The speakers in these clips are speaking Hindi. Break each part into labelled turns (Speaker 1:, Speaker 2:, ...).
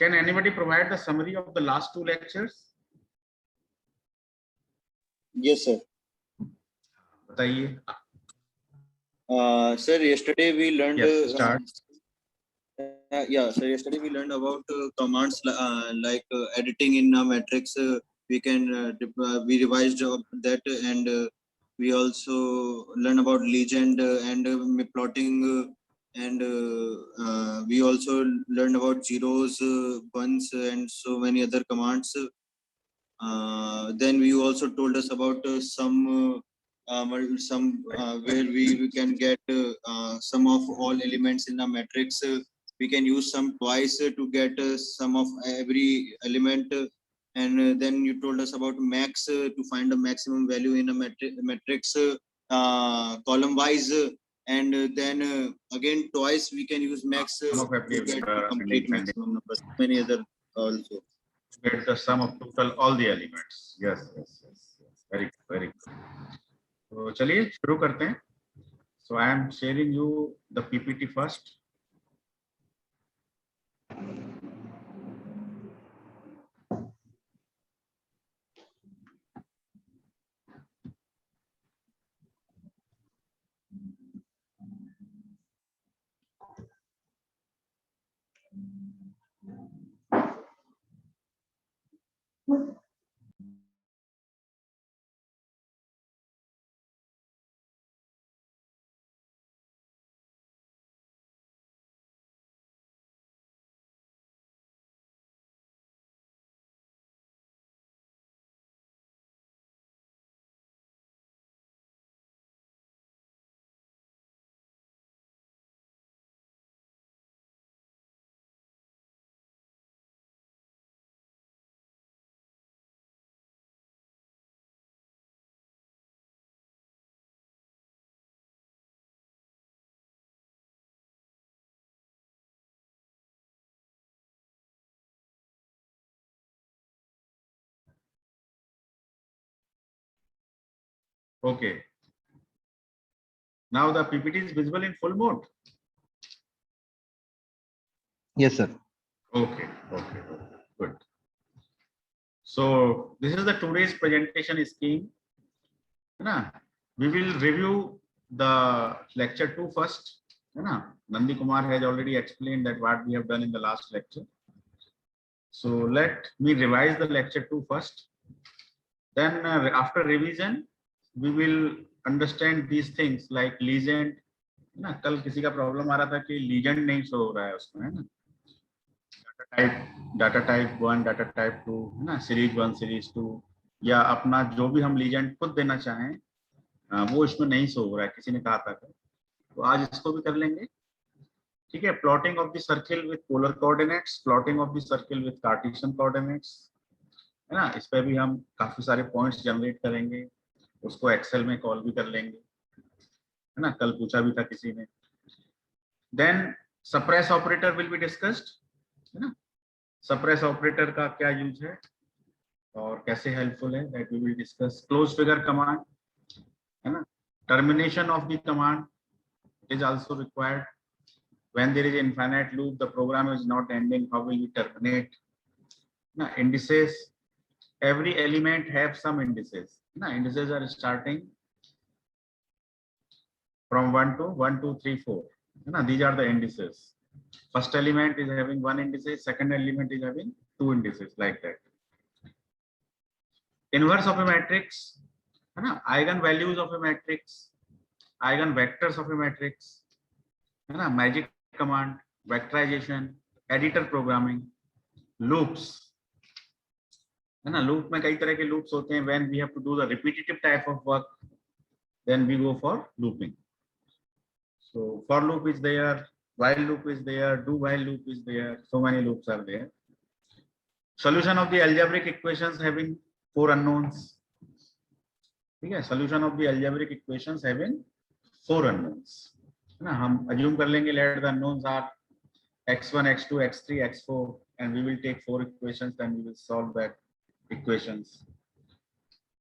Speaker 1: Can anybody provide the summary of the last 2 lectures?
Speaker 2: Yes, sir.
Speaker 1: बताइए.
Speaker 2: Sir, yesterday we learned.
Speaker 1: Yes, start.
Speaker 2: Yeah, so yesterday we learned about commands like editing in a matrix. We can we revised that, and we also learn about legend and plotting, and we also learned about zeros, ones, and so many other commands. Then we also told us about some where we can get sum of all elements in a matrix. We can use sum twice to get sum of every element, and then you told us about max to find a maximum value in a matrix column wise, and then again twice we can use max to get complete maximum numbers. Many other also.
Speaker 1: Get the sum of total all the elements. Yes. Very good. तो चलिए शुरू करते हैं. So I am sharing you the PPT first. Okay. Now the PPT is visible in full mode.
Speaker 3: Yes, sir.
Speaker 1: Okay. Good. So this is the today's presentation scheme. We will review the lecture 2 first. Nandi Kumar has already explained that what we have done in the last lecture. So let me revise the lecture 2 first. Then after revision, we will understand these things like legend. ना कल किसी का प्रॉब्लम आ रहा था कि लीजेंड नहीं शो हो रहा है उसमें, है ना. डाटा टाइप 1, डाटा टाइप 2, है ना, सीरीज 1, सीरीज 2, या अपना जो भी हम लीजेंड खुद देना चाहें वो इसमें नहीं शो हो रहा है, किसी ने कहा था. तो आज इसको भी कर लेंगे. ठीक है. Plotting of the circle with polar coordinates, plotting of the circle with Cartesian coordinates, है ना. इस पे भी हम काफी सारे पॉइंट्स जनरेट करेंगे, उसको एक्सेल में कॉल भी कर लेंगे, है ना. कल पूछा भी था किसी ने. Then suppress operator will be discussed, है ना. सप्रेस ऑपरेटर का क्या यूज है और कैसे हेल्पफुल है, that we will discuss. Close figure command, है ना. Termination of the command is also required. When there is infinite loop, the program is not ending, how will we terminate? Now, indices, every element have some indices. Now, indices are starting from 1 to 1, 2, 3, 4. Now, these are the indices. First element is having 1 indices, second element is having 2 indices, like that. Inverse of a matrix, eigenvalues of a matrix, eigenvectors of a matrix, magic command, vectorization, editor programming, loops, है ना. लूप में कई तरह के लूप्स होते हैं. when we have to do the repetitive type of work, then we go for looping. So for loop is there, while loop is there, do while loop is there, so many loops are there. Solution of the algebraic equations having 4 unknowns. ठीक है. solution of the algebraic equations having 4 unknowns, है ना. हम assume कर लेंगे let the unknowns are x1, x2, x3, x4, and we will take 4 equations, then we will solve that equations.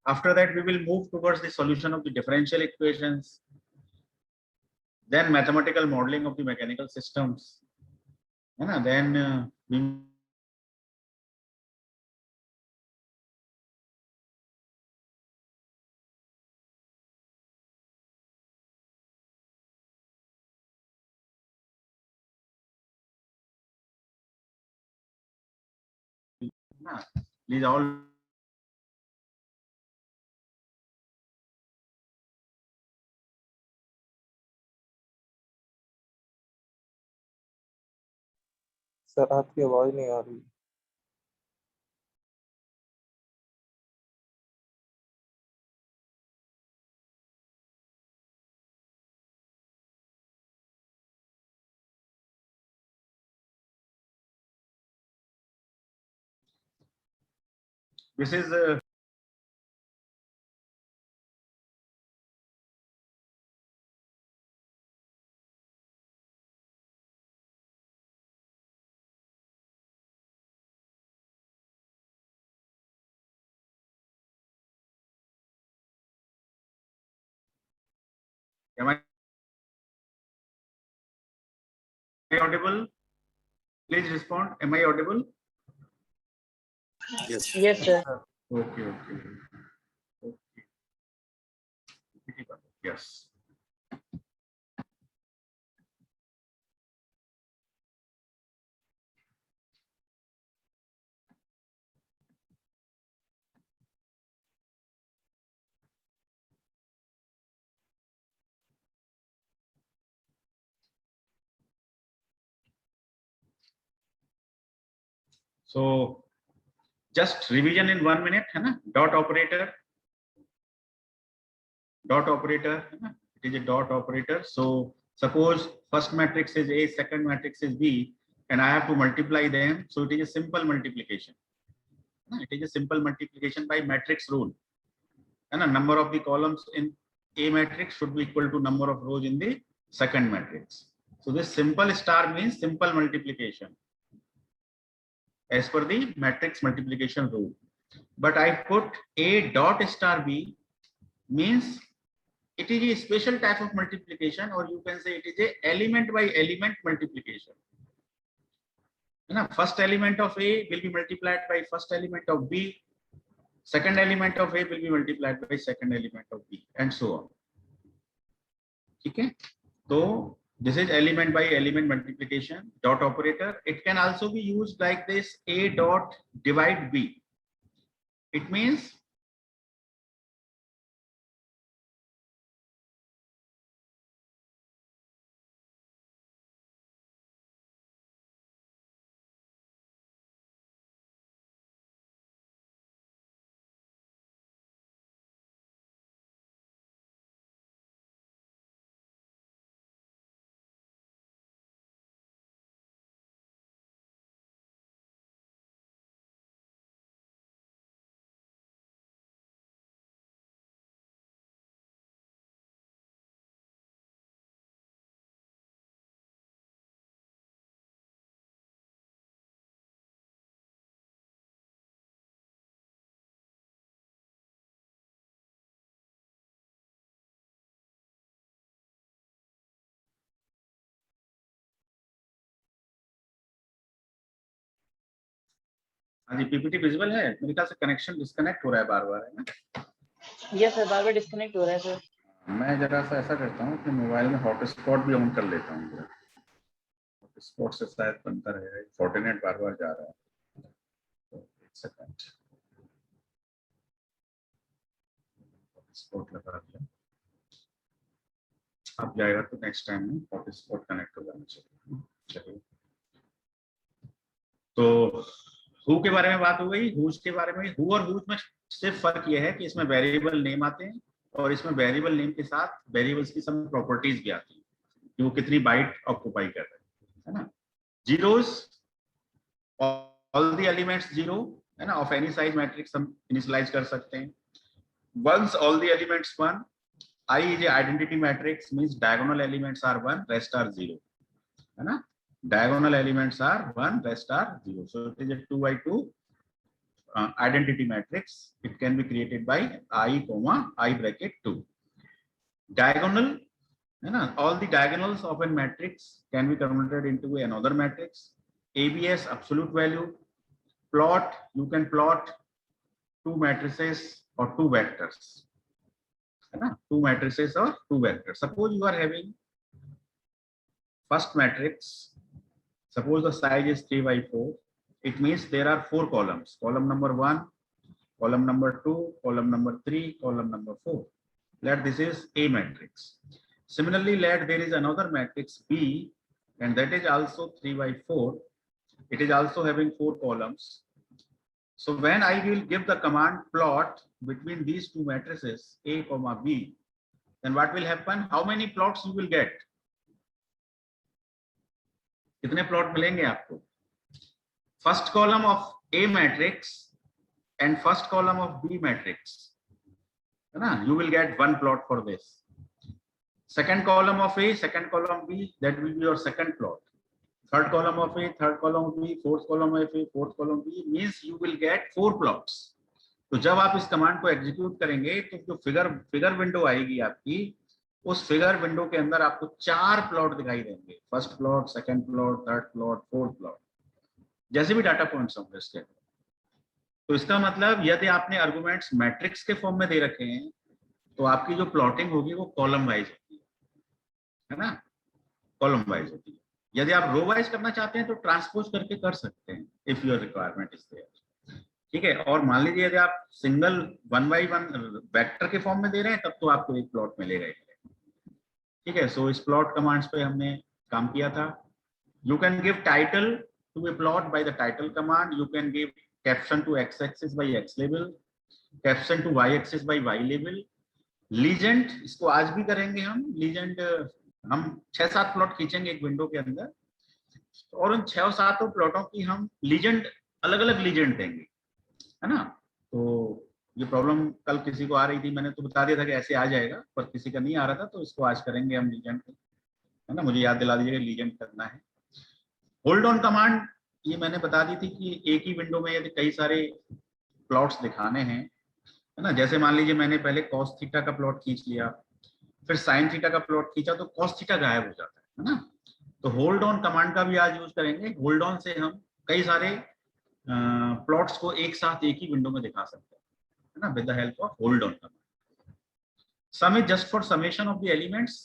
Speaker 1: After that, we will move towards the solution of the differential equations, then mathematical modeling of the mechanical systems, then we ना, these all
Speaker 3: सर आपकी आवाज नहीं आ रही।
Speaker 1: this is am I audible? Please respond. Am I audible?
Speaker 2: Yes.
Speaker 4: Yes, sir.
Speaker 1: Okay, okay. Okay. Yes. So just revision in 1 minute, है ना? Dot operator, है ना? It is a dot operator. So suppose first matrix is A, second matrix is B, and I have to multiply them. So it is a simple multiplication. It is a simple multiplication by matrix rule. And the number of the columns in A matrix should be equal to number of rows in the second matrix. So this simple star means simple multiplication as per the matrix multiplication rule. But I put A dot star B means it is a special type of multiplication, or you can say it is a element by element multiplication. First element of A will be multiplied by first element of B. Second element of A will be multiplied by second element of B, and so on. Okay. So this is element by element multiplication, dot operator. It can also be used like this: A dot divide B. It means जी पीपीटी विजुअल है, मेरे ख्याल से कनेक्शन डिस्कनेक्ट हो रहा है बार-बार, है ना?
Speaker 4: Yes, sir. बार-बार डिस्कनेक्ट हो रहा है सर।
Speaker 1: मैं जरा सा ऐसा करता हूँ कि मोबाइल में हॉटस्पॉट भी ऑन कर लेता हूँ। हॉटस्पॉट से शायद बनता रहेगा, फॉर्टिनेट बार-बार जा रहा है। तो एक सेकंड, हॉटस्पॉट लगा दिया। अब जाएगा तो नेक्स्ट टाइम में हॉटस्पॉट कनेक्ट हो जाना चाहिए। चलिए, तो हु के बारे में बात हो गई। हुज के बारे में, हु और हुज में सिर्फ फर्क यह है कि इसमें वेरिएबल नेम आते हैं और इसमें वेरिएबल नेम के साथ वेरिएबल्स की सम प्रॉपर्टीज भी आती हैं कि वो कितनी बाइट ऑक्युपाई कर रहे हैं, है ना? Zeros, all the elements zero, है ना, ऑफ एनी साइज मैट्रिक्स हम इनिशियलाइज कर सकते हैं। Ones all the elements one, I is a identity matrix, means diagonal elements are one, rest are zero, है ना? Diagonal elements are 1, rest are 0. So it is a 2 by 2 identity matrix. It can be created by I comma I bracket 2. Diagonal, you know, all the diagonals of a matrix can be converted into another matrix. ABS, absolute value. Plot, you can plot two matrices or two vectors, है ना? Two matrices or two vectors. Suppose you are having first matrix. Suppose the size is 3 by 4 it means there are 4 columns, column number 1, column number 2, column number 3, column number 4. Let this is A matrix. Similarly, let there is another matrix B, and that is also 3 by 4. It is also having 4 columns. So when I will give the command plot between these two matrices A comma B, then what will happen? How many plots you will get? कितने प्लॉट मिलेंगे आपको? First column of A matrix and first column of B matrix, है ना? You will get 1 plot for this. Second column of A, second column B, that will be your second plot. Third column of A, third column of B, fourth column of A, fourth column of B, means you will get 4 plots. तो जब आप इस कमांड को एग्जीक्यूट करेंगे तो जो फिगर विंडो आएगी आपकी, उस फिगर विंडो के अंदर आपको 4 प्लॉट दिखाई देंगे, first plot, second plot, third plot, fourth plot, जैसे भी डाटा पॉइंट्स होंगे इसके। तो इसका मतलब यदि आपने आर्गुमेंट्स मैट्रिक्स के फॉर्म में दे रखे हैं तो आपकी जो प्लॉटिंग होगी वो कॉलम वाइज होती है ना, कॉलम वाइज होती है। यदि आप रो वाइज करना चाहते हैं तो ट्रांसपोज करके कर सकते हैं, if your requirement is there, ठीक है। और मान लीजिए यदि आप सिंगल 1 by 1 वेक्टर के फॉर्म में दे रहे हैं तब तो आपको एक प्लॉट मिलेगा, ठीक है। सो इस प्लॉट कमांड्स पे हमने काम किया था। You can give title to a plot by the title command, you can give caption to x axis by x level, caption to y axis by y level, legend, इसको आज भी करेंगे हम। लीजेंड हम 6-7 प्लॉट खींचेंगे एक विंडो के अंदर और उन 6-7 प्लॉटों की हम लीजेंड अलग अलग लीजेंड देंगे, है ना। तो ये प्रॉब्लम कल किसी को आ रही थी, मैंने तो बता दिया था कि ऐसे आ जाएगा, पर किसी का नहीं आ रहा था, तो इसको आज करेंगे हम लीजेंड, है ना। मुझे याद दिला दीजिएगा लीजेंड करना है। होल्ड ऑन कमांड, ये मैंने बता दी थी कि एक ही विंडो में यदि कई सारे प्लॉट्स दिखाने हैं, है ना, जैसे मान लीजिए मैंने पहले कॉस थीटा का प्लॉट खींच लिया, फिर साइन थीटा का प्लॉट खींचा, तो कॉस थीटा गायब हो जाता है ना। तो होल्ड ऑन कमांड का भी आज यूज करेंगे। होल्ड ऑन से हम कई सारे प्लॉट्स को एक साथ एक ही विंडो में दिखा सकते हैं, है ना, with the help of hold on command. Some is just for summation of the elements,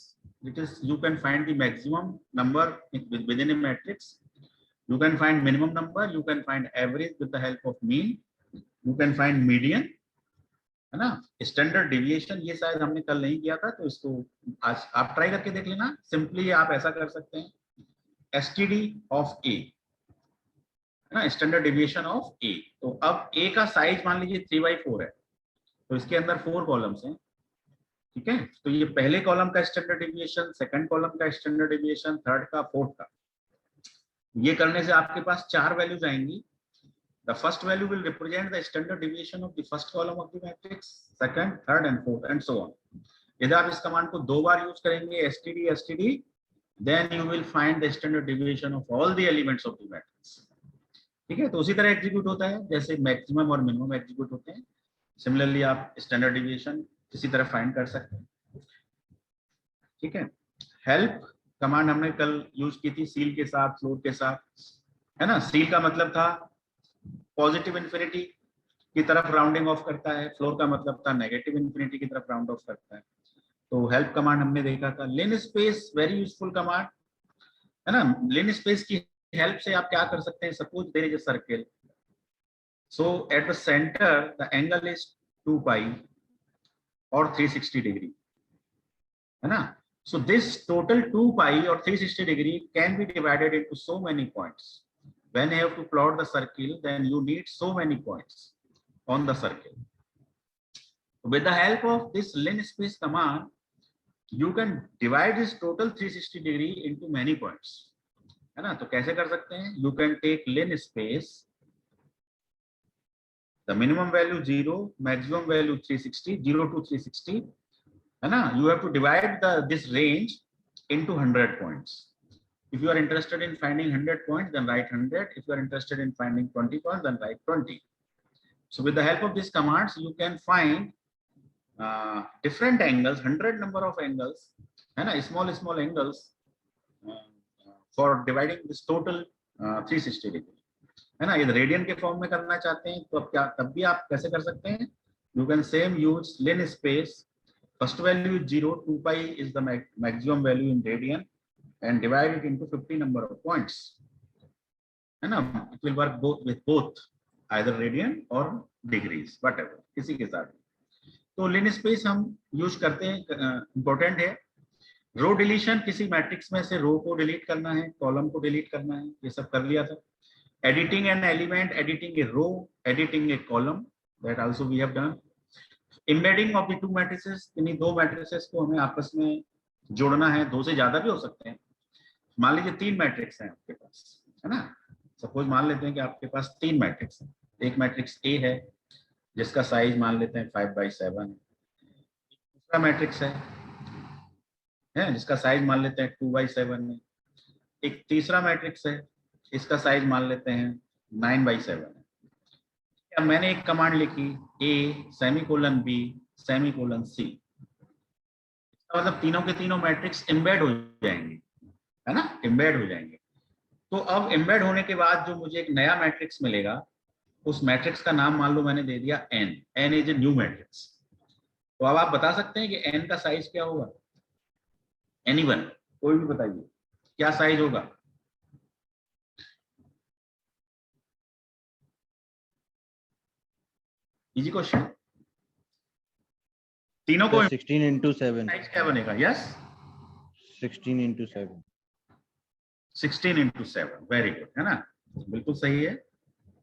Speaker 1: it is you can find the maximum number with in A matrix, you can find minimum number, you can find average with the help of mean, you can find median, है ना। स्टैंडर्ड डेविएशन ये शायद हमने कल नहीं किया था, तो इसको आज आप ट्राई करके देख लेना। सिंपली आप ऐसा कर सकते हैं, एसटीडी ऑफ ए, है ना, स्टैंडर्ड डेविएशन ऑफ ए। तो अब ए का साइज मान लीजिए 3/4 है, तो इसके अंदर 4 कॉलम्स हैं, ठीक है। तो ये पहले कॉलम का स्टैंडर्ड डेविएशन, सेकंड कॉलम का स्टैंडर्ड डेविएशन, थर्ड का, फोर्थ का। ये करने से आपके पास 4 वैल्यूज आएंगी। The first value will represent the standard deviation of the first column of the matrix, second, third and fourth and so on. यदि आप इस कमांड को 2 बार यूज करेंगे std, then you will find the standard deviation of all the elements of the matrix, ठीक है। तो उसी तरह एग्जीक्यूट होता है जैसे मैक्सिमम और मिनिमम एग्जीक्यूट होते हैं। सिमिलरली आप स्टैंडर्ड डेविएशन इसी तरह फाइंड कर सकते हैं, ठीक है। हेल्प कमांड हमने कल यूज की थी सील के साथ, फ्लोर के साथ, है ना। सील का मतलब था पॉजिटिव इन्फिनिटी की तरफ राउंडिंग ऑफ करता है, फ्लोर का मतलब था नेगेटिव इन्फिनिटी की तरफ राउंड ऑफ करता है। तो हेल्प कमांड हमने देखा था। लिन स्पेस वेरी यूजफुल कमांड, है ना। लिन स्पेस की हेल्प से आप क्या कर सकते हैं, suppose there is a circle, so at the centre the angle is 2 pi और 360 डिग्री, है ना। So this total 2 pi or 360 degree can be divided into so many points. When you have to plot the circle, then you need so many points on the circle. With the help of this linspace command, you can divide this total 360 degree into many points, है ना। तो कैसे कर सकते हैं? You can take linspace, the minimum value 0, maximum value 360, 0 to 360. है ना। You have to divide this range into 100 points. If you are interested in finding 100 points, then write 100. If you are interested in finding 20 points, then write 20. So with the help of these commands, you can find different angles, 100 number of angles, है ना, small angles for dividing this total 360 degree, है ना। ये रेडियन के फॉर्म में करना चाहते हैं तो अब क्या, तब भी आप कैसे कर सकते हैं? You can same use linspace. First value is 0, 2 pi is the maximum value in radian, and divide it into 50 number of points. है ना, it will work with both either radian और डिग्रीज व्हाटएवर, किसी के साथ। तो लिन स्पेस हम यूज करते हैं, इंपॉर्टेंट है। रो डिलीशन, किसी मैट्रिक्स में से रो को डिलीट करना है, कॉलम को डिलीट करना है, ये सब कर लिया था। Editing an element, editing a row, editing a column, that also we have done. Embedding of the two matrices, इन्हीं दो मैट्रिसेस को हमें आपस में जोड़ना है, दो से ज्यादा भी हो सकते हैं। मान लीजिए 3 मैट्रिक्स हैं आपके पास, है ना, सपोज मान लेते हैं कि आपके पास 3 मैट्रिक्स हैं। एक मैट्रिक्स ए है जिसका साइज मान लेते हैं 5/7 है। दूसरा मैट्रिक्स है जिसका साइज मान लेते हैं 2/7 है। एक तीसरा मैट्रिक्स है, इसका साइज मान लेते हैं 9/7 है। अब मैंने एक कमांड लिखी a semicolon b semicolon c, मतलब तीनों के तीनों मैट्रिक्स एम्बेड हो जाएंगे, है ना, एम्बेड हो जाएंगे। तो अब एम्बेड होने के बाद जो मुझे एक नया मैट्रिक्स मिलेगा, उस मैट्रिक्स का नाम मान लो मैंने दे दिया n is a new matrix. तो अब आप बता सकते हैं कि n का साइज क्या होगा? एनीवन, कोई भी बताइए क्या साइज होगा? Easy question. तीनों को
Speaker 5: 16 into 7.
Speaker 1: साइज क्या बनेगा? Yes,
Speaker 5: 16 into 7.
Speaker 1: 16 into 7, very good, है ना, बिल्कुल सही है।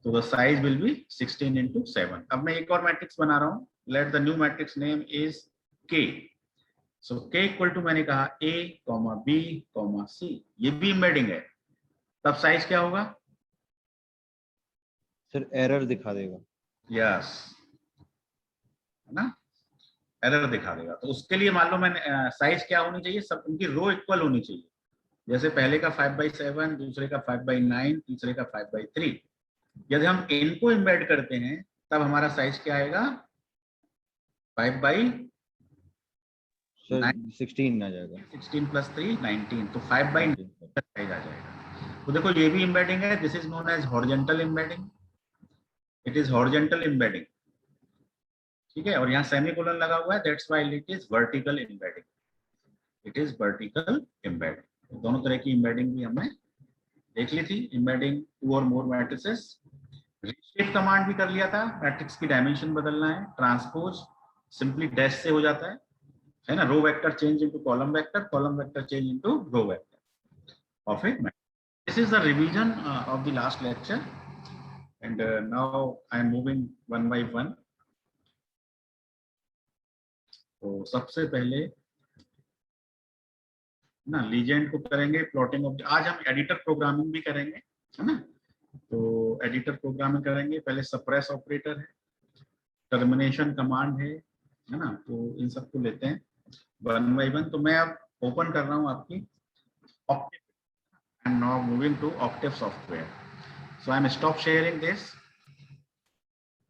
Speaker 1: तो the size will be 16 into 7। अब मैं एक और मैट्रिक्स बना रहा हूं, let the new matrix name is k। So k equal to, मैंने कहा a, b, c, ये भी एम्बेडिंग है, तब साइज क्या होगा?
Speaker 5: सर एरर दिखा देगा।
Speaker 1: यस, है ना, एरर दिखा देगा। तो उसके लिए मान लो मैंने साइज क्या होनी चाहिए, सब उनकी रो इक्वल होनी चाहिए। जैसे पहले का 5/7, दूसरे का 5/9, तीसरे का 5/3। यदि हम इनको एम्बेड करते हैं तब हमारा साइज क्या आएगा? 5/9,
Speaker 5: सर 16 आ जाएगा।
Speaker 1: 16 + 3 19, तो 5/9 साइज आ जाएगा। तो देखो ये भी एम्बेडिंग है, this is known as horizontal embedding, it is horizontal embedding, ठीक है। और यहाँ सेमीकोलन लगा हुआ है, that's why it is vertical embedding, it is vertical embedding. दोनों तरह की एम्बेडिंग भी हमने देख ली थी, एम्बेडिंग 2 और मोर मैट्रिसेस। रीशेप कमांड भी कर लिया था, मैट्रिक्स की डायमेंशन बदलना है, ट्रांसपोज सिंपली डैश से हो जाता है ना, row vector change into column vector change into row vector of a matrix. This is the revision of the last lecture and now I am moving one by one. तो सबसे पहले ना लीजेंड को करेंगे, प्लॉटिंग ऑफ, आज हम एडिटर प्रोग्रामिंग भी करेंगे, है ना। तो एडिटर प्रोग्रामिंग करेंगे, पहले सप्रेस ऑपरेटर है, टर्मिनेशन कमांड है ना। तो इन सबको लेते हैं वन बाय वन। तो मैं अब ओपन कर रहा हूँ आपकी Octave, I am now moving to Octave software. So I am stop sharing this,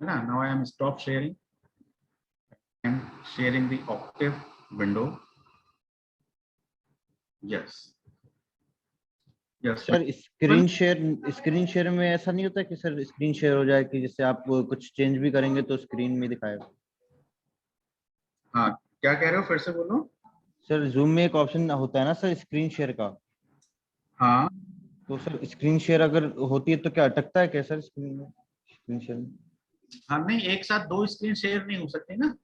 Speaker 1: है ना, now I am stop sharing, I am sharing the Octave window. Yes yes
Speaker 5: sir screen share में ऐसा नहीं होता कि सर स्क्रीन शेयर हो जाए कि जिससे आप कुछ चेंज भी करेंगे तो स्क्रीन में दिखाएगा?
Speaker 1: हाँ, क्या कह रहे हो, फिर से बोलो।
Speaker 5: सर जूम में एक ऑप्शन होता है ना सर स्क्रीन शेयर का,
Speaker 1: हाँ
Speaker 5: तो सर स्क्रीन शेयर अगर होती है तो क्या अटकता है क्या सर स्क्रीन में, स्क्रीन शेयर में?
Speaker 1: हाँ, नहीं, एक साथ 2 स्क्रीन शेयर नहीं हो सकते ना।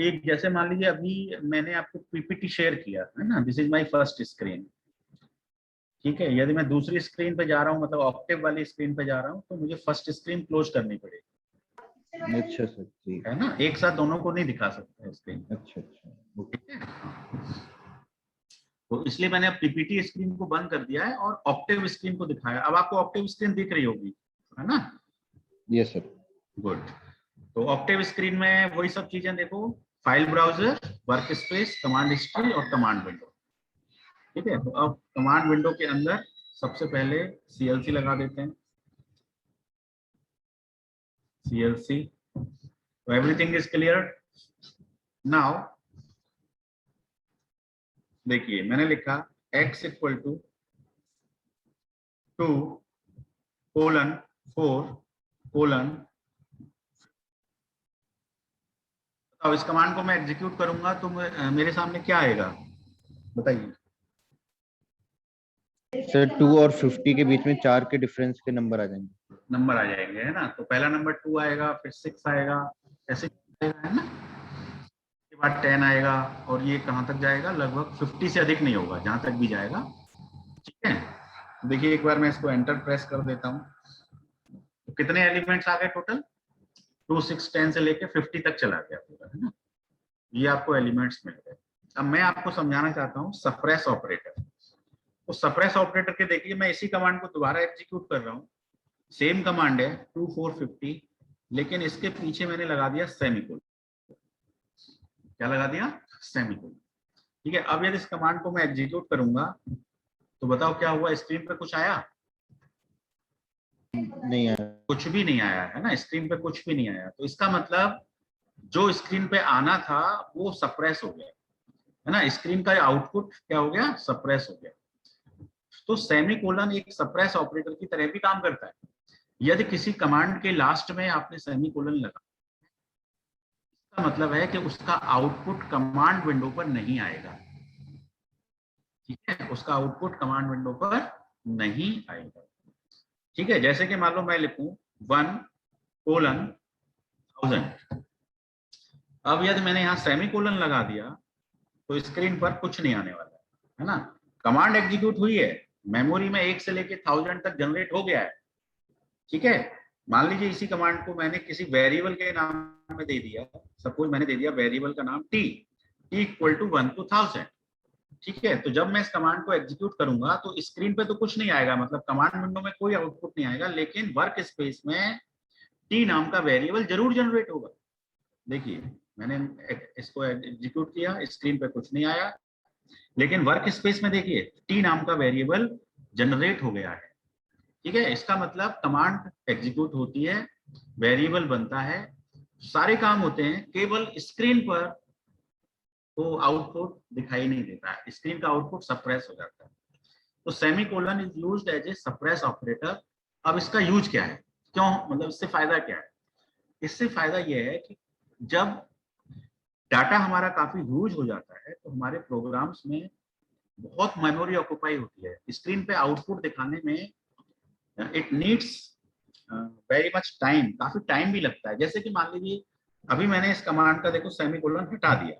Speaker 1: एक, जैसे मान लीजिए अभी मैंने आपको पीपीटी शेयर किया है ना, this is my first screen, ठीक है। यदि मैं दूसरी स्क्रीन पे जा रहा हूँ, मतलब ऑक्टेव वाली स्क्रीन पे जा रहा हूँ, तो मुझे फर्स्ट स्क्रीन क्लोज करनी पड़ेगी,
Speaker 5: अच्छा सर, ठीक
Speaker 1: है ना, एक साथ दोनों को नहीं दिखा सकते स्क्रीन,
Speaker 5: अच्छा ओके।
Speaker 1: ठीक है। तो इसलिए मैंने अब पीपीटी स्क्रीन को बंद कर दिया है और ऑक्टेव स्क्रीन को दिखाया। अब आपको ऑक्टेव स्क्रीन दिख रही होगी, है ना।
Speaker 5: Yes sir.
Speaker 1: गुड। तो ऑक्टेव स्क्रीन में वही सब चीजें देखो, file browser, work space, command history और कमांड विंडो, ठीक है। तो अब कमांड विंडो के अंदर सबसे पहले CLC लगा देते हैं, CLC। तो एवरीथिंग इज क्लियर नाउ। देखिए मैंने लिखा x इक्वल टू 2:4:। अब इस कमांड को मैं एग्जीक्यूट करूंगा तो मेरे सामने क्या आएगा बताइए।
Speaker 5: सर 2 और 50 के बीच में 4 के डिफरेंस के नंबर आ जाएंगे।
Speaker 1: नंबर आ जाएंगे, है ना। तो पहला नंबर 2 आएगा, फिर 6 आएगा, ऐसे आएगा, है ना। उसके बाद 10 आएगा, और ये कहाँ तक जाएगा, लगभग 50 से अधिक नहीं होगा जहां तक भी जाएगा। ठीक है, देखिए एक बार मैं इसको एंटर प्रेस कर देता हूँ, तो कितने एलिमेंट्स आ गए टोटल, 2, 6, 10 से लेके 50 तक चला गया पूरा, है ना। ये आपको एलिमेंट्स मिल गए। अब मैं आपको समझाना चाहता हूँ सप्रेस ऑपरेटर। तो सप्रेस ऑपरेटर के देखिए, मैं इसी कमांड को दोबारा एग्जीक्यूट कर रहा हूँ, सेम कमांड है 2, 4, 50, लेकिन इसके पीछे मैंने लगा दिया सेमीकोलन। क्या लगा दिया, सेमीकोलन। ठीक है, अब यदि इस कमांड को मैं एग्जीक्यूट करूंगा तो बताओ क्या हुआ, स्क्रीन पे कुछ आया,
Speaker 5: नहीं आया।
Speaker 1: कुछ भी नहीं आया, है ना। स्क्रीन पे कुछ भी नहीं आया, तो इसका मतलब जो स्क्रीन पे आना था वो सप्रेस हो गया, है ना। स्क्रीन का आउटपुट क्या हो गया, सप्रेस हो गया। तो सेमीकोलन एक सप्रेस ऑपरेटर की तरह भी काम करता है। यदि किसी कमांड के लास्ट में आपने सेमीकोलन लगा, इसका मतलब है कि उसका आउटपुट कमांड विंडो पर नहीं आएगा। ठीक है, उसका आउटपुट कमांड विंडो पर नहीं आएगा। ठीक है, जैसे कि मान लो मैं लिखूं 1:1000। अब यदि मैंने यहाँ सेमीकोलन लगा दिया तो स्क्रीन पर कुछ नहीं आने वाला है ना। कमांड एग्जीक्यूट हुई है, मेमोरी में 1 से लेके 1000 तक जनरेट हो गया है। ठीक है, मान लीजिए इसी कमांड को मैंने किसी वेरिएबल के नाम में दे दिया, सपोज मैंने दे दिया वेरिएबल का नाम t इक्वल टू 1 to 1000। ठीक है, तो जब मैं इस कमांड को एग्जीक्यूट करूंगा तो स्क्रीन पे तो कुछ नहीं आएगा, मतलब कमांड विंडो में कोई आउटपुट नहीं आएगा, लेकिन वर्क स्पेस में t नाम का वेरिएबल जरूर जनरेट होगा। देखिए मैंने इसको एग्जीक्यूट किया, स्क्रीन पे कुछ नहीं आया, लेकिन वर्क स्पेस में देखिए t नाम का वेरिएबल जनरेट हो गया है। ठीक है, इसका मतलब कमांड एग्जीक्यूट होती है, वेरिएबल बनता है, सारे काम होते हैं, केवल स्क्रीन पर तो आउटपुट दिखाई नहीं देता है, स्क्रीन का आउटपुट सप्रेस हो जाता है। तो semicolon is used as a suppress operator. अब इसका यूज क्या है, क्यों, मतलब इससे फायदा क्या है। इससे फायदा यह है कि जब डाटा हमारा काफी ह्यूज हो जाता है तो हमारे प्रोग्राम्स में बहुत मेमोरी ऑक्युपाई होती है, स्क्रीन पे आउटपुट दिखाने में it needs very much time, काफी टाइम भी लगता है। जैसे कि मान लीजिए अभी मैंने इस कमांड का देखो सेमीकोलन हटा दिया,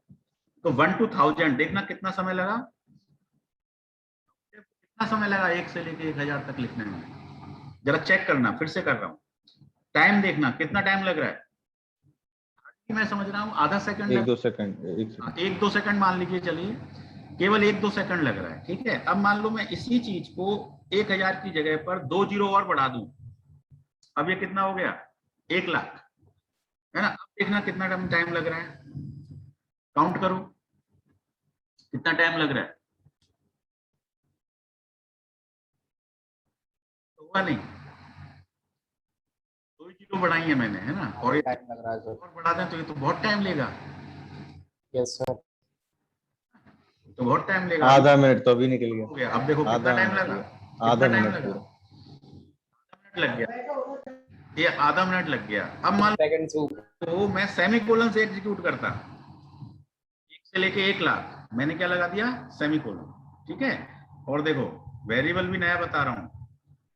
Speaker 1: तो 1 to 1000 देखना कितना समय लगा, कितना समय लगा 1 से लेके 1000 तक लिखने में, जरा चेक करना, फिर से कर रहा हूँ, टाइम देखना कितना टाइम लग रहा है। मैं समझ रहा हूँ आधा सेकंड,
Speaker 5: 1-2 सेकंड,
Speaker 1: 1-2 सेकंड मान लीजिए, चलिए केवल 1-2 सेकंड लग रहा है। ठीक है, अब मान लो मैं इसी चीज को 1000 की जगह पर 2 जीरो और बढ़ा दूं, अब ये कितना हो गया, 1 लाख, है ना। अब देखना कितना टाइम लग रहा है, काउंट करो कितना टाइम लग रहा है, तो हुआ नहीं, 2 जीरो बढ़ाई है मैंने, है ना, और
Speaker 3: टाइम लग रहा है सर।
Speaker 1: और बढ़ा दें तो ये तो बहुत टाइम लेगा,
Speaker 3: यस सर।
Speaker 1: तो बहुत टाइम लेगा।
Speaker 5: आधा मिनट तो अभी निकल
Speaker 1: हो
Speaker 5: गया।
Speaker 1: गया, अब देखो कितना
Speaker 5: आधा
Speaker 1: टाइम
Speaker 5: मिनट
Speaker 1: लगा,
Speaker 5: पूरा, आधा
Speaker 1: टाइम
Speaker 5: मिनट
Speaker 1: लगा,
Speaker 5: पूरा,
Speaker 1: आधा मिनट लग गया, ये आधा मिनट लग गया। अब मान
Speaker 3: सेकंड टू
Speaker 1: तो मैं सेमीकोलन से एग्जीक्यूट करता, 1 से लेके 1 लाख, मैंने क्या लगा दिया, सेमीकोलन। ठीक है, और देखो वेरिएबल भी नया बता रहा हूँ,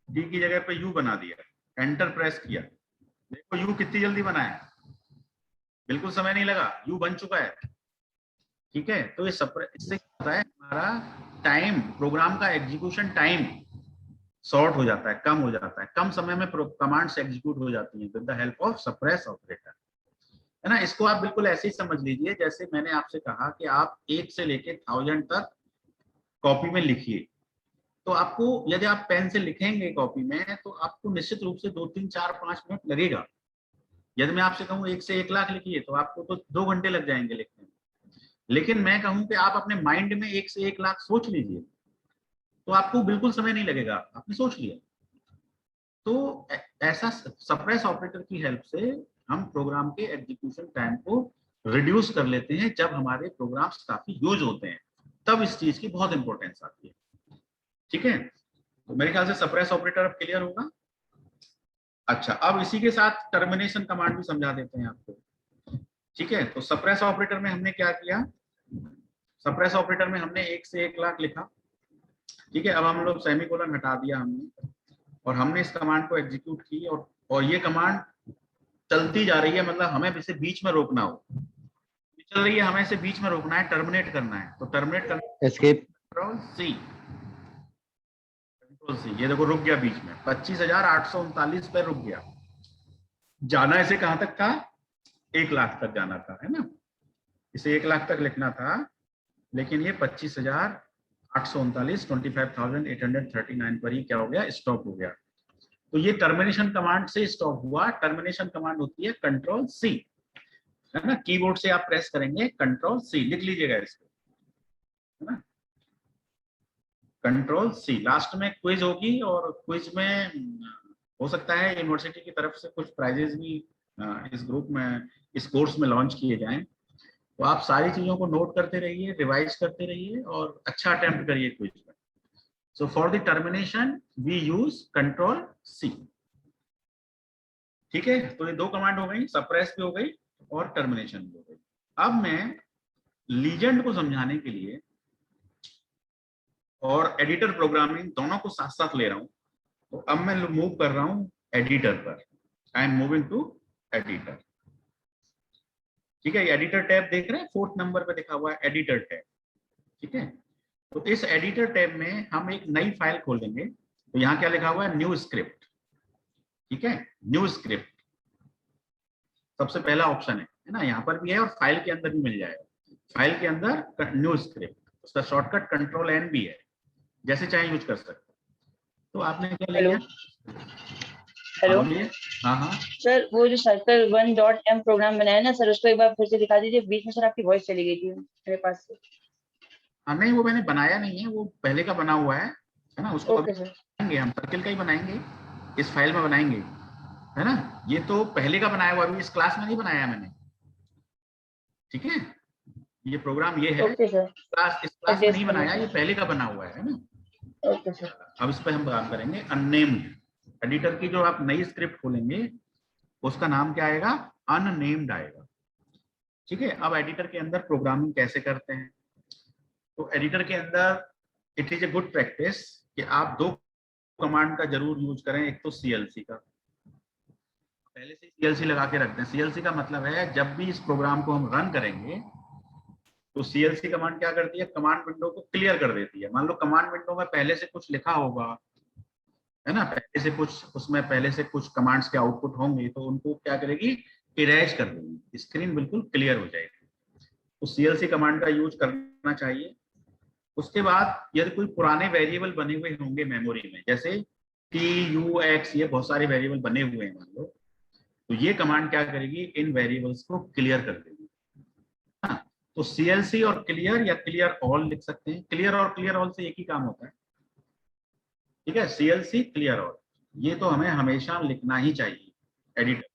Speaker 1: डी की जगह पे यू बना दिया, एंटर प्रेस किया, देखो यू कितनी जल्दी बना है, बिल्कुल समय नहीं लगा, यू बन चुका है। ठीक है, तो ये इससे क्या होता है, हमारा टाइम, प्रोग्राम का एग्जीक्यूशन टाइम शॉर्ट हो जाता है, कम हो जाता है, कम समय में कमांड्स एग्जीक्यूट हो जाती हैं with the help of suppress operator, है ना। इसको आप बिल्कुल ऐसे ही समझ लीजिए जैसे मैंने आपसे कहा कि आप 1 से लेके 1000 तक कॉपी में लिखिए, तो आपको यदि आप पेन से लिखेंगे कॉपी में तो आपको निश्चित रूप से 2, 3, 4, 5 मिनट लगेगा। यदि मैं आपसे कहूँ 1 से 1 लाख लिखिए तो आपको तो 2 घंटे लग जाएंगे लिखने में, लेकिन मैं कहूँ कि आप अपने माइंड में 1 से 1 लाख सोच लीजिए तो आपको बिल्कुल समय नहीं लगेगा, आपने सोच लिया। तो ऐसा सप्रेस ऑपरेटर की हेल्प से हम प्रोग्राम के एग्जीक्यूशन टाइम को रिड्यूस कर लेते हैं। जब हमारे प्रोग्राम्स काफी यूज होते हैं तब इस चीज की बहुत इंपॉर्टेंस आती है। ठीक है, तो मेरे ख्याल से सप्रेस ऑपरेटर अब क्लियर होगा। अच्छा, अब इसी के साथ टर्मिनेशन कमांड भी समझा देते हैं आपको। ठीक है, तो सप्रेस ऑपरेटर में हमने क्या किया, सप्रेस ऑपरेटर में हमने 1 से 1 लाख लिखा, ठीक है, अब हम लोग सेमीकोलन हटा दिया हमने और हमने इस कमांड को एग्जीक्यूट की और ये कमांड चलती जा रही है, मतलब हमें इसे बीच में रोकना हो, चल रही है, हमें इसे बीच में रोकना है, टर्मिनेट करना है। तो टर्मिनेट करना,
Speaker 5: एस्केप।
Speaker 1: कंट्रोल सी, ये देखो रुक गया बीच में, 25,839 पे रुक गया। जाना इसे कहां तक था, 1 लाख तक जाना था, है ना, इसे 1 लाख तक लिखना था, लेकिन ये 25,839 25,839 पर ही क्या हो गया, स्टॉप हो गया। तो ये टर्मिनेशन कमांड से स्टॉप हुआ। टर्मिनेशन कमांड होती है कंट्रोल सी, है ना, कीबोर्ड से आप प्रेस करेंगे कंट्रोल सी, लिख लीजिएगा इसको, है ना, कंट्रोल सी। लास्ट में क्विज होगी और क्विज में हो सकता है यूनिवर्सिटी की तरफ से कुछ प्राइजेस भी इस ग्रुप में, इस कोर्स में लॉन्च किए जाएं। तो आप सारी चीजों को नोट करते रहिए, रिवाइज करते रहिए और अच्छा अटेम्प्ट करिए क्विज में। So for the termination we use control C. ठीक है, तो ये 2 कमांड हो गई, सप्रेस भी हो गई और टर्मिनेशन भी हो गई। अब मैं लीजेंड को समझाने के लिए और एडिटर प्रोग्रामिंग दोनों को साथ साथ ले रहा हूं। तो अब मैं मूव कर रहा हूं एडिटर पर। I am moving to editor. ठीक है, एडिटर टैब देख रहे हैं, 4th नंबर पे लिखा हुआ है एडिटर टैब। ठीक है, तो इस एडिटर टैब में हम एक नई फाइल खोलेंगे। तो यहाँ क्या लिखा हुआ है, न्यू स्क्रिप्ट। ठीक है, न्यू स्क्रिप्ट सबसे पहला ऑप्शन है ना, यहाँ पर भी है और फाइल के अंदर भी मिल जाएगा। फाइल के अंदर न्यू स्क्रिप्ट, उसका शॉर्टकट कंट्रोल एन भी है, जैसे चाहे यूज कर सकते हैं। तो आपने क्या ले
Speaker 4: हेलो
Speaker 1: लिया,
Speaker 4: हेलो
Speaker 1: हाँ हाँ
Speaker 4: सर, वो जो सर्कल 1.m प्रोग्राम बनाया ना सर, उसको एक बार फिर से दिखा दीजिए। बीच में सर आपकी वॉइस चली गई थी मेरे पास से।
Speaker 1: हाँ, नहीं वो मैंने बनाया नहीं है, वो पहले का बना हुआ है ना, उसको
Speaker 4: ओके सर।
Speaker 1: बनाएंगे हम, सर्किल का ही बनाएंगे, इस फाइल में बनाएंगे, है ना। ये तो पहले का बनाया हुआ, अभी इस क्लास में नहीं बनाया मैंने। ठीक है, ये प्रोग्राम ये है,
Speaker 4: ओके सर।
Speaker 1: इस क्लास में नहीं
Speaker 4: Just a
Speaker 1: बनाया, ये
Speaker 4: minute.
Speaker 1: पहले का बना हुआ है ना।
Speaker 4: Okay sir.
Speaker 1: अब इस पे हम काम करेंगे अननेम्ड। एडिटर की जो आप नई स्क्रिप्ट खोलेंगे उसका नाम क्या आएगा, अननेम्ड आएगा। ठीक है, अब एडिटर के अंदर प्रोग्रामिंग कैसे करते हैं। तो एडिटर के अंदर it is a good practice कि आप 2 कमांड का जरूर यूज करें। एक तो सीएलसी का, पहले से सीएलसी लगा के रखते हैं। सीएलसी का मतलब है जब भी इस प्रोग्राम को हम रन करेंगे तो सीएलसी कमांड क्या करती है, कमांड विंडो को क्लियर कर देती है। मान लो कमांड विंडो में पहले से कुछ लिखा होगा, है ना, पहले से कुछ, उसमें पहले से कुछ कमांड्स के आउटपुट होंगे, तो उनको क्या करेगी, इरेज कर देगी, स्क्रीन बिल्कुल क्लियर हो जाएगी। तो सीएलसी कमांड का यूज करना चाहिए। उसके बाद यदि कोई पुराने वेरिएबल बने हुए होंगे मेमोरी में, जैसे TUX, ये बहुत सारे वेरिएबल बने हुए हैं मान लो, तो ये कमांड क्या करेगी, इन वेरिएबल्स को क्लियर कर देगी। हाँ, तो CLC और क्लियर या क्लियर ऑल लिख सकते हैं। क्लियर और क्लियर ऑल से एक ही काम होता है। ठीक है, CLC क्लियर ऑल, ये तो हमें हमेशा लिखना ही चाहिए एडिटर।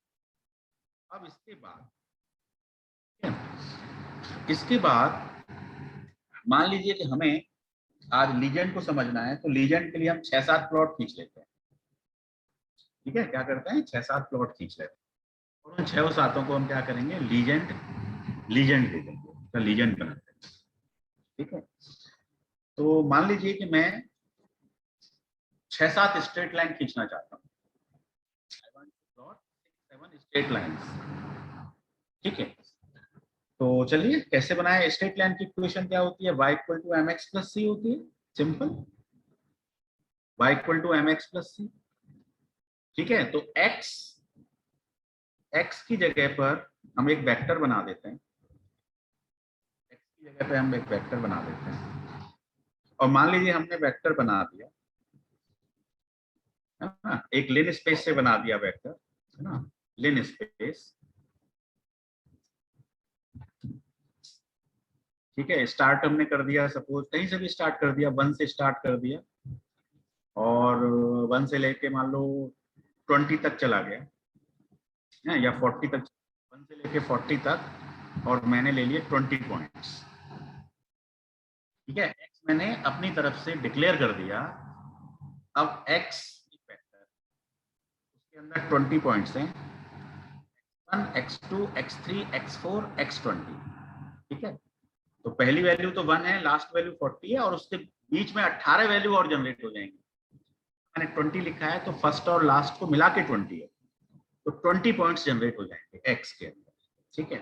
Speaker 1: अब इसके बाद मान लीजिए कि हमें आज लीजेंड को समझना है, तो लीजेंड के लिए हम 6-7 प्लॉट खींच लेते हैं। ठीक है, क्या करते हैं, 6-7 प्लॉट खींच लेते हैं और उन 6-7 को हम क्या करेंगे, लीजेंड दे देंगे, लीजेंड बनाते हैं। ठीक है, तो मान लीजिए कि मैं 6-7 स्ट्रेट लाइन खींचना चाहता हूँ। I want to plot 6-7 straight lines. ठीक है, तो चलिए कैसे बनाए। स्ट्रेट लाइन की इक्वेशन क्या होती है, y = mx + c होती है, सिंपल, y = mx + c। ठीक है, तो x की जगह पर हम एक वेक्टर बना देते हैं, x की जगह पे हम एक वेक्टर बना देते हैं और मान लीजिए हमने वेक्टर बना दिया, है ना, एक लिन स्पेस से बना दिया वेक्टर, है ना, लिन स्पेस। ठीक है, स्टार्ट हमने कर दिया, सपोज कहीं से भी स्टार्ट कर दिया, 1 से स्टार्ट कर दिया और 1 से लेके मान लो 20 तक चला गया, है, या 40 तक, 1 से लेके 40 तक, और मैंने ले लिए 20 पॉइंट्स। ठीक है, x मैंने अपनी तरफ से डिक्लेयर कर दिया। अब x वेक्टर, उसके अंदर 20 पॉइंट्स हैं, x1 x2 x3 x4 x20। ठीक है, तो पहली वैल्यू तो 1 है, लास्ट वैल्यू 40 है, और उसके बीच में 18 वैल्यू और जनरेट हो जाएंगे। मैंने 20 लिखा है तो फर्स्ट और लास्ट को मिला के 20 है, तो 20 पॉइंट्स जनरेट हो जाएंगे एक्स के अंदर। ठीक है,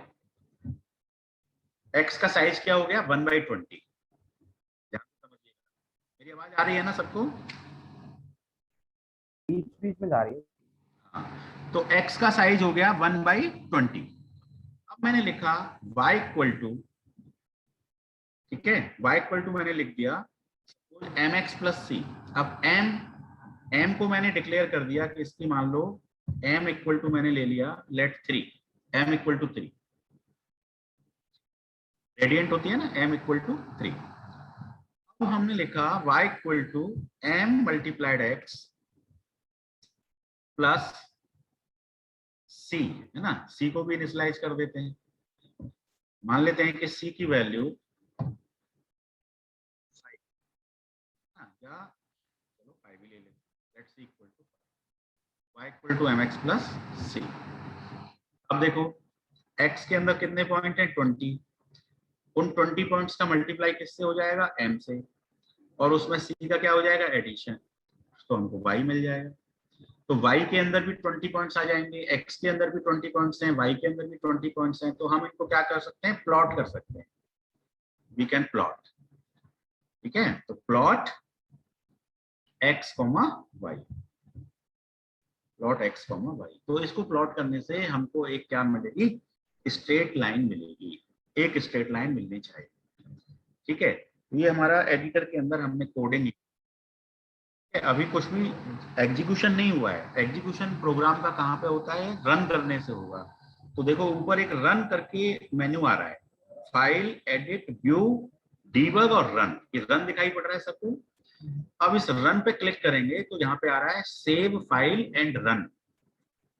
Speaker 1: एक्स का साइज क्या हो गया 1/20। मेरी आवाज आ रही है ना सबको?
Speaker 3: बीच बीच में जा रही है।
Speaker 1: हाँ, तो x का साइज हो गया 1/20। अब मैंने लिखा y इक्वल टू, ठीक है, y इक्वल टू मैंने लिख दिया mx प्लस सी। अब m को मैंने डिक्लेयर कर दिया कि इसकी मान लो m इक्वल टू मैंने ले लिया let 3, m equal to 3 gradient होती है ना, m इक्वल टू 3। तो हमने लिखा y equal to m multiplied x plus c, है ना, c को भी इनिशियलाइज कर देते हैं। मान लेते हैं कि c की वैल्यू 5, या चलो 5 भी ले लेते हैं। Let's c equal to y equal to mx plus c। अब देखो x के अंदर कितने पॉइंट हैं 20, उन 20 पॉइंट्स का मल्टीप्लाई किससे हो जाएगा m से, और उसमें c का क्या हो जाएगा एडिशन, तो हमको y मिल जाएगा। तो y के अंदर भी 20 पॉइंट्स आ जाएंगे, x के अंदर भी 20 पॉइंट्स हैं, y के अंदर भी 20 पॉइंट्स हैं, तो हम इनको क्या कर सकते हैं, प्लॉट कर सकते हैं। वी कैन प्लॉट, ठीक है, तो plot x, y, plot x, y। तो इसको प्लॉट करने से हमको एक क्या मिलेगी, स्ट्रेट लाइन मिलेगी, एक स्ट्रेट लाइन मिलनी चाहिए। ठीक है, ये हमारा एडिटर के अंदर हमने कोडिंग, अभी कुछ भी एग्जीक्यूशन नहीं हुआ है। एग्जीक्यूशन प्रोग्राम का कहाँ पे होता है, रन करने से होगा। तो देखो ऊपर एक रन करके मेन्यू आ रहा है, फाइल, एडिट, व्यू, डीबग और रन। ये रन दिखाई पड़ रहा है सबको। अब इस रन पे क्लिक करेंगे तो यहाँ पे आ रहा है save file and run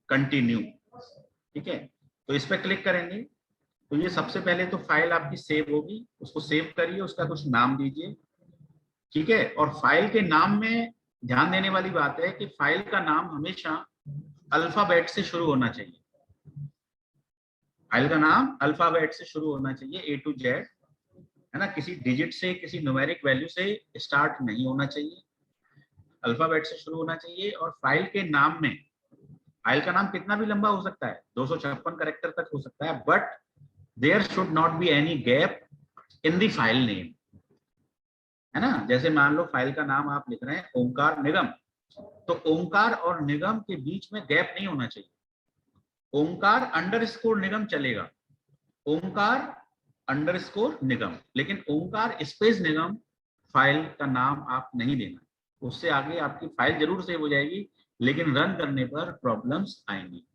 Speaker 1: continue. ठीक है, तो इस पे क्लिक करेंगे तो ये सबसे पहले तो फाइल आपकी सेव होगी, उसको सेव करिए, उसका कुछ नाम दीजिए। ठीक है, और फाइल के नाम में ध्यान देने वाली बात है कि फाइल का नाम हमेशा अल्फाबेट से शुरू होना चाहिए। फाइल का नाम अल्फाबेट से शुरू होना चाहिए, A to Z, है ना, किसी डिजिट से, किसी न्यूमेरिक वैल्यू से स्टार्ट नहीं होना चाहिए, अल्फाबेट से शुरू होना चाहिए। और फाइल के नाम में, फाइल का नाम कितना भी लंबा हो सकता है, 256 कैरेक्टर तक हो सकता है, but there should not be any gap in the file name, है ना। जैसे मान लो फाइल का नाम आप लिख रहे हैं ओंकार निगम, तो ओंकार और निगम के बीच में गैप नहीं होना चाहिए। ओंकार अंडरस्कोर निगम चलेगा, ओंकार अंडरस्कोर निगम, लेकिन ओंकार स्पेस निगम फाइल का नाम आप नहीं देना। उससे आगे आपकी फाइल जरूर सेव हो जाएगी, लेकिन रन करने पर प्रॉब्लम्स आएंगी।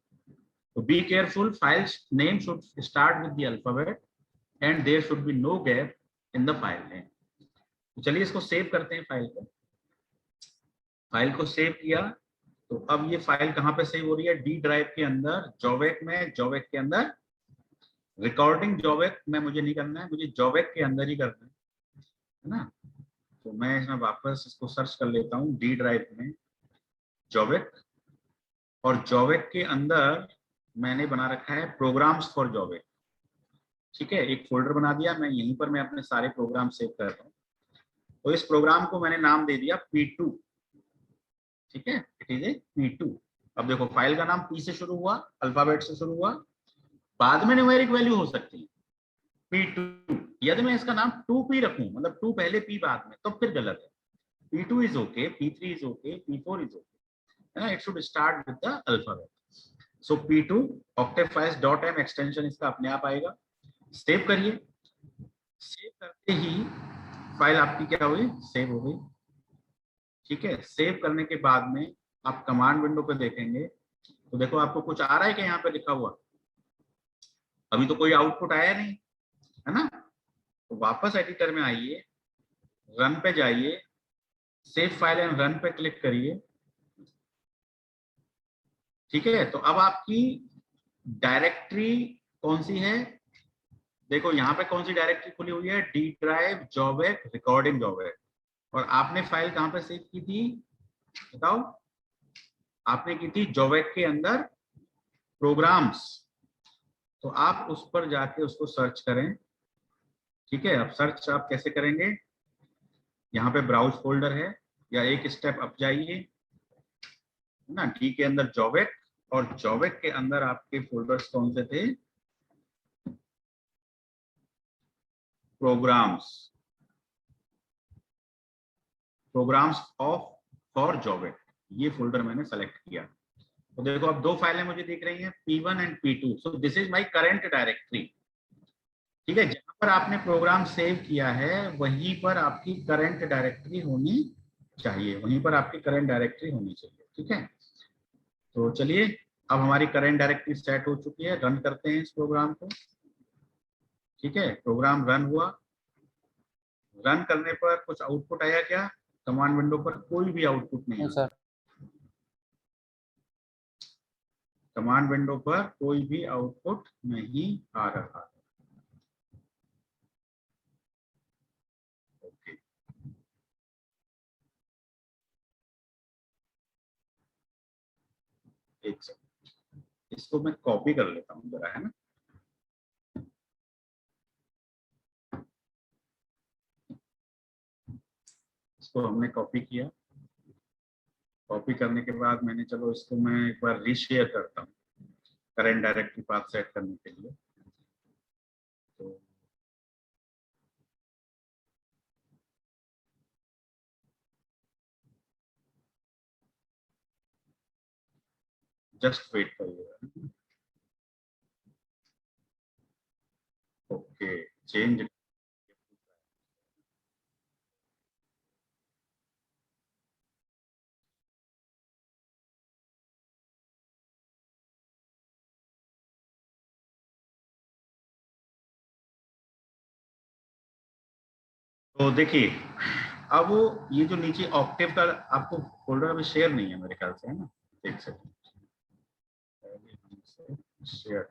Speaker 1: तो be careful, file name should start with the alphabet and there should be no gap in the file name. तो चलिए इसको सेव करते हैं, फाइल को सेव किया। तो अब ये फाइल कहाँ पे सेव हो रही है, डी ड्राइव के अंदर, जॉवेक में, जॉवेक के अंदर। रिकॉर्डिंग जॉवेक में मुझे नहीं करना है, मुझे जॉवेक के अंदर ही करना है ना। तो मैं इसमें वापस इसको सर्च कर लेता हूँ, डी ड्राइव में जॉवेक, और जॉवेक के अंदर मैंने बना रखा है प्रोग्राम्स फॉर जॉवेक। ठीक है, एक फोल्डर बना दिया मैं, यहीं पर मैं अपने सारे प्रोग्राम सेव कर रहा हूँ। तो इस प्रोग्राम को मैंने नाम दे दिया P2। ठीक है, इट इज ए P2। अब देखो फाइल का नाम P से शुरू हुआ, अल्फाबेट से शुरू हुआ, बाद में न्यूमेरिक वैल्यू हो सकती है P2। यदि मैं इसका नाम 2P रखूं, मतलब 2 पहले P बाद में, तो फिर गलत है। P2 is okay, P3 is okay, P4 is okay, है ना। It should start with the alphabet. So P2 octave files .m extension इसका अपने आप आएगा। सेव करिए, सेव करते ही फाइल आपकी क्या हुई, सेव हो गई। ठीक है, सेव करने के बाद में आप कमांड विंडो पे देखेंगे तो देखो आपको कुछ आ रहा है कि यहाँ पे लिखा हुआ, अभी तो कोई आउटपुट आया नहीं, है ना। तो वापस एडिटर में आइए, रन पे जाइए, सेव फाइल एंड रन पे क्लिक करिए। ठीक है, तो अब आपकी डायरेक्टरी कौन सी है, देखो यहाँ पे कौन सी डायरेक्टरी खुली हुई है, डी ड्राइव, जॉवेक, रिकॉर्डिंग जॉवेक। और आपने फाइल कहाँ पे सेव की थी, बताओ, आपने की थी जॉवेक के अंदर प्रोग्राम्स। तो आप उस पर जाके उसको सर्च करें, ठीक है, अब सर्च आप कैसे करेंगे, यहाँ पे ब्राउज फोल्डर है, या एक स्टेप अप जाइए, है ना, डी के अंदर जॉवेक, और जॉवेक के अंदर आपके फोल्डर्स कौन से थे, प्रोग्राम्स, प्रोग्राम्स ऑफ फॉर जॉवेक, ये फोल्डर मैंने सेलेक्ट किया। तो देखो अब दो फाइलें मुझे दिख रही हैं, P1 and P2, so this is my current directory. ठीक है, जहां पर आपने प्रोग्राम सेव किया है वहीं पर आपकी करंट डायरेक्टरी होनी चाहिए, वहीं पर आपकी करंट डायरेक्टरी होनी चाहिए। ठीक है, तो चलिए अब हमारी करंट डायरेक्टरी सेट हो चुकी है, रन करते हैं इस प्रोग्राम को। ठीक है, प्रोग्राम रन हुआ, रन करने पर कुछ आउटपुट आया क्या, कमांड विंडो पर कोई भी आउटपुट नहीं
Speaker 3: नहीं
Speaker 1: आया,
Speaker 3: सर।
Speaker 1: कमांड विंडो पर कोई भी आउटपुट नहीं आ रहा है। ओके, एक सेकंड, इसको मैं कॉपी कर लेता हूँ जरा, है ना। इसको हमने कॉपी किया, कॉपी करने के बाद मैंने, चलो इसको मैं एक बार रीशेयर करता हूँ करंट डायरेक्टरी पाथ सेट करने के लिए। तो जस्ट वेट करिएगा। ओके, चेंज, तो देखिए अब ये जो नीचे ऑक्टेव का आपको फोल्डर अभी शेयर नहीं है मेरे ख्याल से, है ना, एक सेकंड शेयर।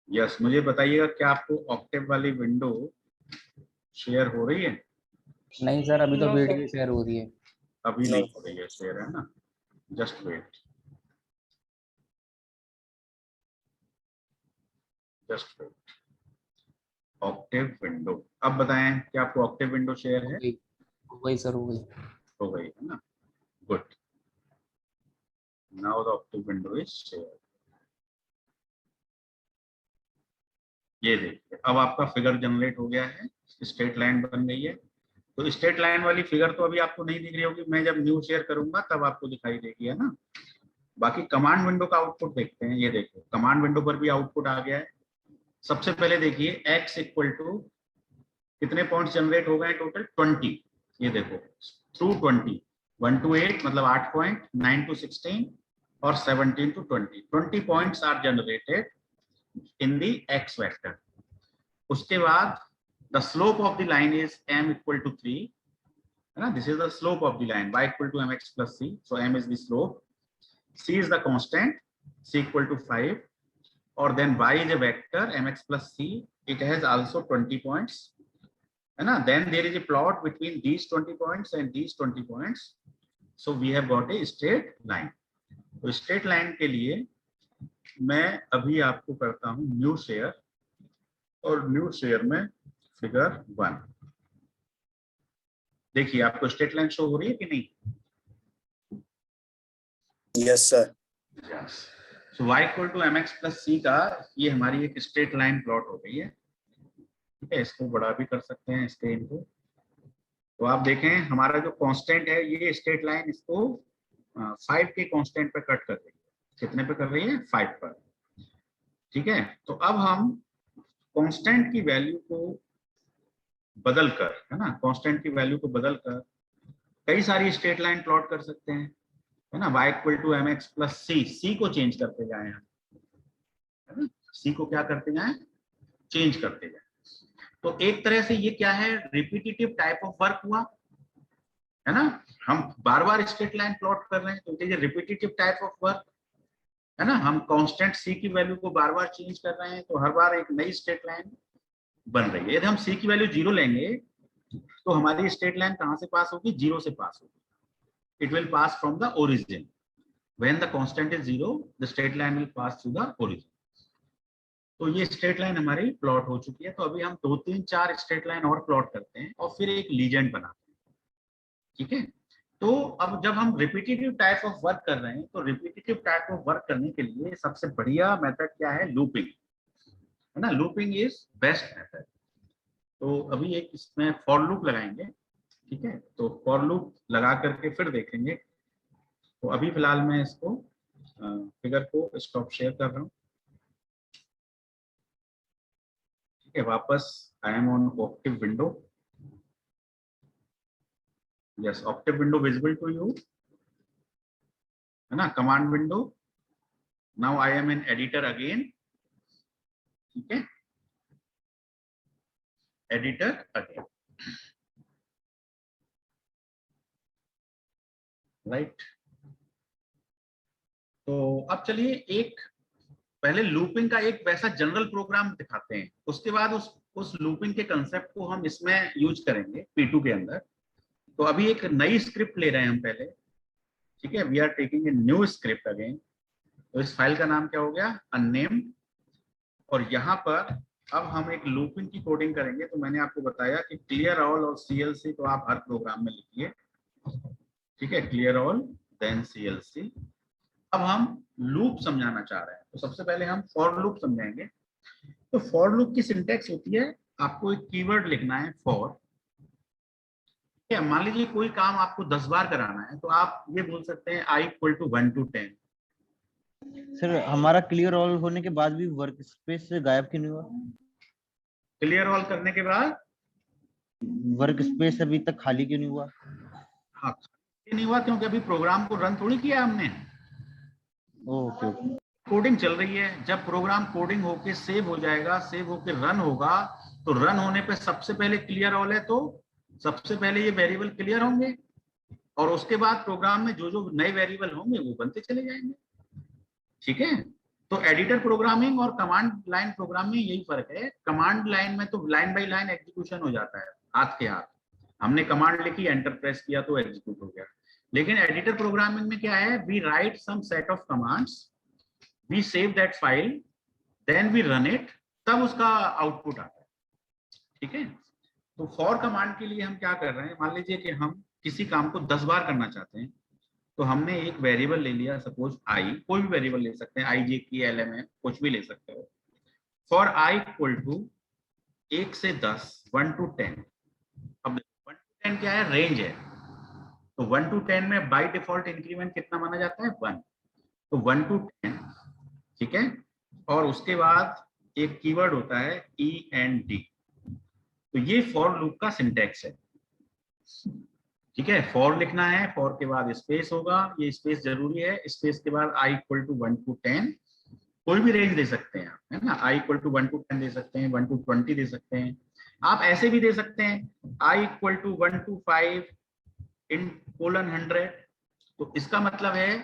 Speaker 1: यस, मुझे बताइएगा क्या आपको ऑक्टेव वाली विंडो शेयर हो रही है?
Speaker 3: नहीं सर, अभी तो
Speaker 4: No,
Speaker 3: वीडियो
Speaker 4: sir.
Speaker 3: शेयर हो रही है।
Speaker 1: अभी नहीं हो रही है शेयर, है ना, just wait, just wait. Octave window, अब बताएं क्या आपको ऑक्टेव विंडो शेयर है?
Speaker 3: वही सर, हो गई।
Speaker 1: हो गई है ना, good, now the Octave window is share. ये देखिए अब आपका फिगर जनरेट हो गया है, स्ट्रेट लाइन बन गई है। तो स्ट्रेट लाइन वाली फिगर तो अभी आपको नहीं दिख रही होगी, मैं जब न्यू शेयर करूंगा तब आपको दिखाई देगी, है ना। बाकी कमांड विंडो का आउटपुट देखते हैं, ये देखो कमांड विंडो पर भी आउटपुट आ गया है। सबसे पहले देखिए x इक्वल टू कितने पॉइंट्स जनरेट हो गए टोटल, 20। ये देखो थ्रू 20, 1 to 8 मतलब 8 पॉइंट, 9 to 16 और 17 to 20, 20 points are generated in the x vector. उसके बाद the slope of the line is m equal to 3, है ना, this is the slope of the line, y equal to mx plus c, so m is the slope, c is the constant, c equal to 5, or then y is a vector mx plus c, it has also 20 points, है ना, then there is a plot between these 20 points and these 20 points, so we have got a straight line। तो straight line के लिए मैं अभी आपको करता हूँ न्यू शेयर, और न्यू शेयर में फिगर 1 देखिए, आपको स्ट्रेट लाइन शो हो रही है कि नहीं?
Speaker 2: Yes, sir.
Speaker 1: Yes. So y equal to mx plus c का ये हमारी एक स्ट्रेट लाइन प्लॉट हो गई है। ठीक है, इसको बड़ा भी कर सकते हैं स्क्रीन को। तो आप देखें हमारा जो कांस्टेंट है ये स्ट्रेट लाइन इसको 5 के कांस्टेंट पे कट कर रही है। कितने पे कर रही है? 5 पर। ठीक है, तो अब हम कांस्टेंट की वैल्यू को बदल कर, है ना, कांस्टेंट की वैल्यू को बदल कर कई सारी स्ट्रेट लाइन प्लॉट कर सकते हैं, है ना। y equal to mx plus c, c को चेंज करते जाए, है ना, c को क्या करते जाए, चेंज करते जाए। तो एक तरह से ये क्या है, रिपीटेटिव टाइप ऑफ वर्क हुआ, है ना, हम बार बार स्ट्रेट लाइन प्लॉट कर रहे हैं, तो ये रिपीटेटिव टाइप ऑफ वर्क, है ना। हम कांस्टेंट c की वैल्यू को बार बार चेंज कर रहे हैं, तो हर बार एक नई स्ट्रेट लाइन बन रही है। यदि हम c की वैल्यू 0 लेंगे तो हमारी स्ट्रेट लाइन कहां से पास होगी, 0 से पास होगी। It will pass from the origin. When the constant is 0 the straight line will pass through the origin. तो ये स्ट्रेट लाइन हमारी प्लॉट हो चुकी है। तो अभी हम 2 3 4 स्ट्रेट लाइन और प्लॉट करते हैं और फिर एक लीजेंड बनाते हैं। ठीक है, तो अब जब हम रिपीटेटिव टाइप ऑफ वर्क कर रहे हैं तो रिपीटेटिव टाइप ऑफ वर्क करने के लिए सबसे बढ़िया मेथड क्या है, लूपिंग, है ना। Looping is best method. तो अभी एक इसमें फॉर लूप लगाएंगे। ठीक है, तो फॉर लूप लगा करके फिर देखेंगे। तो अभी फिलहाल मैं इसको फिगर को स्टॉप शेयर कर रहा हूँ। ठीक है, वापस I am on Octave window. Yes, Octave window visible to you, है ना, command window. Now I am in editor again. ठीक है, एडिटर अगेन, राइट। तो अब चलिए एक पहले लूपिंग का एक वैसा जनरल प्रोग्राम दिखाते हैं, उसके बाद उस लूपिंग के कंसेप्ट को हम इसमें यूज करेंगे P2 के अंदर। तो अभी एक नई स्क्रिप्ट ले रहे हैं हम पहले। ठीक है, we are taking a new script again. तो इस फाइल का नाम क्या हो गया, अननेम्ड। और यहाँ पर अब हम एक लूपिंग की कोडिंग करेंगे। तो मैंने आपको बताया कि क्लियर ऑल और CLC तो आप हर प्रोग्राम में लिखिए। ठीक है, क्लियर ऑल देन CLC। अब हम लूप समझाना चाह रहे हैं, तो सबसे पहले हम फॉर लूप समझाएंगे। तो फॉर लूप की सिंटेक्स होती है, आपको एक कीवर्ड लिखना है फॉर। मान लीजिए कोई काम आपको 10 बार कराना है, तो आप ये बोल सकते हैं i = 1 to 10।
Speaker 5: सर हमारा क्लियर ऑल होने के बाद भी वर्क स्पेस गायब क्यों नहीं हुआ?
Speaker 1: क्लियर ऑल करने के बाद
Speaker 5: वर्क स्पेस अभी तक खाली क्यों नहीं हुआ?
Speaker 1: हाँ, ये नहीं हुआ क्योंकि अभी प्रोग्राम को रन थोड़ी किया हमने,
Speaker 5: ओके ओके।
Speaker 1: कोडिंग चल रही है। जब प्रोग्राम कोडिंग होके सेव हो जाएगा, सेव होके रन होगा, तो रन होने पे सबसे पहले क्लियर ऑल है, तो सबसे पहले ये वेरिएबल क्लियर होंगे और उसके बाद प्रोग्राम में जो जो नए वेरिएबल होंगे वो बनते चले जाएंगे। ठीक है, तो एडिटर प्रोग्रामिंग और कमांड लाइन प्रोग्रामिंग में यही फर्क है। कमांड लाइन में तो लाइन बाय लाइन एग्जीक्यूशन हो जाता है, हाथ के हाथ। हमने कमांड लिखी, एंटर प्रेस किया तो एग्जीक्यूट हो गया। लेकिन एडिटर प्रोग्रामिंग में क्या है, we write some set of commands, we save that file, then we run it, तब उसका आउटपुट आता है। ठीक है, तो फॉर कमांड के लिए हम क्या कर रहे हैं, मान लीजिए कि हम किसी काम को 10 बार करना चाहते हैं। तो हमने एक वेरिएबल ले लिया, सपोज i, कोई भी वेरिएबल ले सकते हैं, i, j, k, l, m, कुछ भी ले सकते हो। फॉर i = 1 से 10, 1 to 10। अब 1 to 10 क्या है, रेंज है। तो 1 to 10 में बाय डिफॉल्ट इंक्रीमेंट कितना माना जाता है, 1। तो 1 to 10। ठीक है, और उसके बाद एक कीवर्ड होता है END। तो ये फॉर लूप का सिंटैक्स है। ठीक है, फॉर लिखना है, फॉर के बाद स्पेस होगा, ये स्पेस जरूरी है। स्पेस के बाद i = 1 to 10, कोई भी रेंज दे सकते हैं आप, है ना। i = 1 to 10 दे सकते हैं, 1 to 20 दे सकते हैं। आप ऐसे भी दे सकते हैं, i = 1 to 5 इन :100। तो इसका मतलब है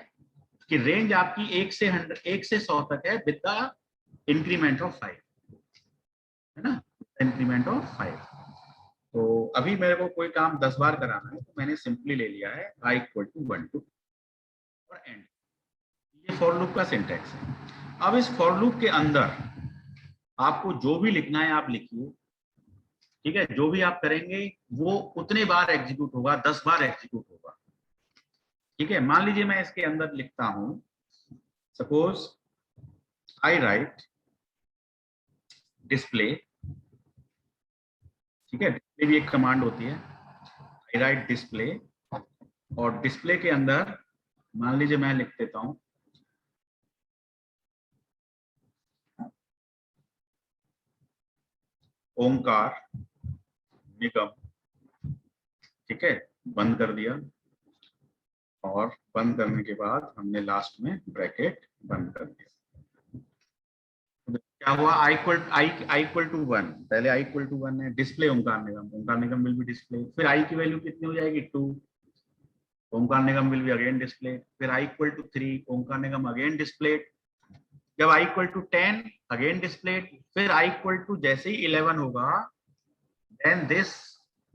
Speaker 1: कि रेंज आपकी 1 से 100 तक है विद द इंक्रीमेंट ऑफ 5, है ना, इंक्रीमेंट ऑफ 5। तो अभी मेरे को कोई काम 10 बार कराना है, तो मैंने सिंपली ले लिया है i = 1 to और एंड। ये फॉर लूप का सिंटैक्स है। अब इस फॉर लूप के अंदर आपको जो भी लिखना है आप लिखिए। ठीक है, जो भी आप करेंगे वो उतने बार एग्जीक्यूट होगा, 10 बार एग्जीक्यूट होगा। ठीक है, मान लीजिए मैं इसके अंदर लिखता हूं, सपोज आई राइट डिस्प्ले। ठीक है, डिस्प्ले भी एक कमांड होती है, आई राइट डिस्प्ले। और डिस्प्ले के अंदर मान लीजिए मैं लिख देता हूं ओंकार निगम। ठीक है, बंद कर दिया, और बंद करने के बाद हमने लास्ट में ब्रैकेट बंद कर दिया। तो क्या हुआ, i = 1, पहले i = 1 है, display Onkar Nigam will be display. फिर i की वैल्यू कितनी हो जाएगी, 2, Onkar Nigam will be again display. फिर i = 3, Onkar Nigam again display. जब i equal to 10 again displayed, फिर i इक्वल टू जैसे ही 11 होगा then this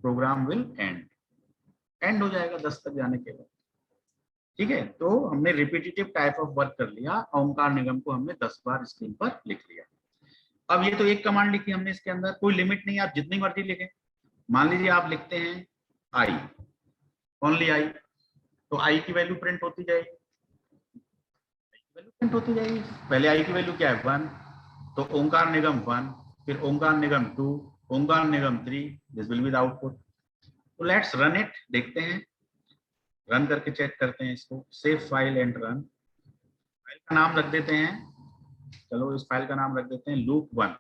Speaker 1: program will end हो जाएगा 10 तक जाने के बाद। ठीक है, तो हमने रिपीटेटिव टाइप ऑफ वर्क कर लिया, ओंकार निगम को हमने 10 बार स्क्रीन पर लिख लिया। अब ये तो एक कमांड लिखी हमने, इसके अंदर कोई लिमिट नहीं है, आप जितनी मर्जी लिखें। मान लीजिए आप लिखते हैं आई, ओनली आई, तो आई की वैल्यू प्रिंट होती जाएगी, प्रिंट होती जाएगी। पहले आई की वैल्यू क्या है 1, तो ओंकार निगम 1, फिर ओंकार निगम 2, ओंकार निगम 3, this will be the output. तो लेट्स रन इट, देखते हैं, रन करके चेक करते हैं इसको। Save file and run. File का नाम रख देते हैं, चलो इस फाइल का नाम रख देते हैं लूप 1,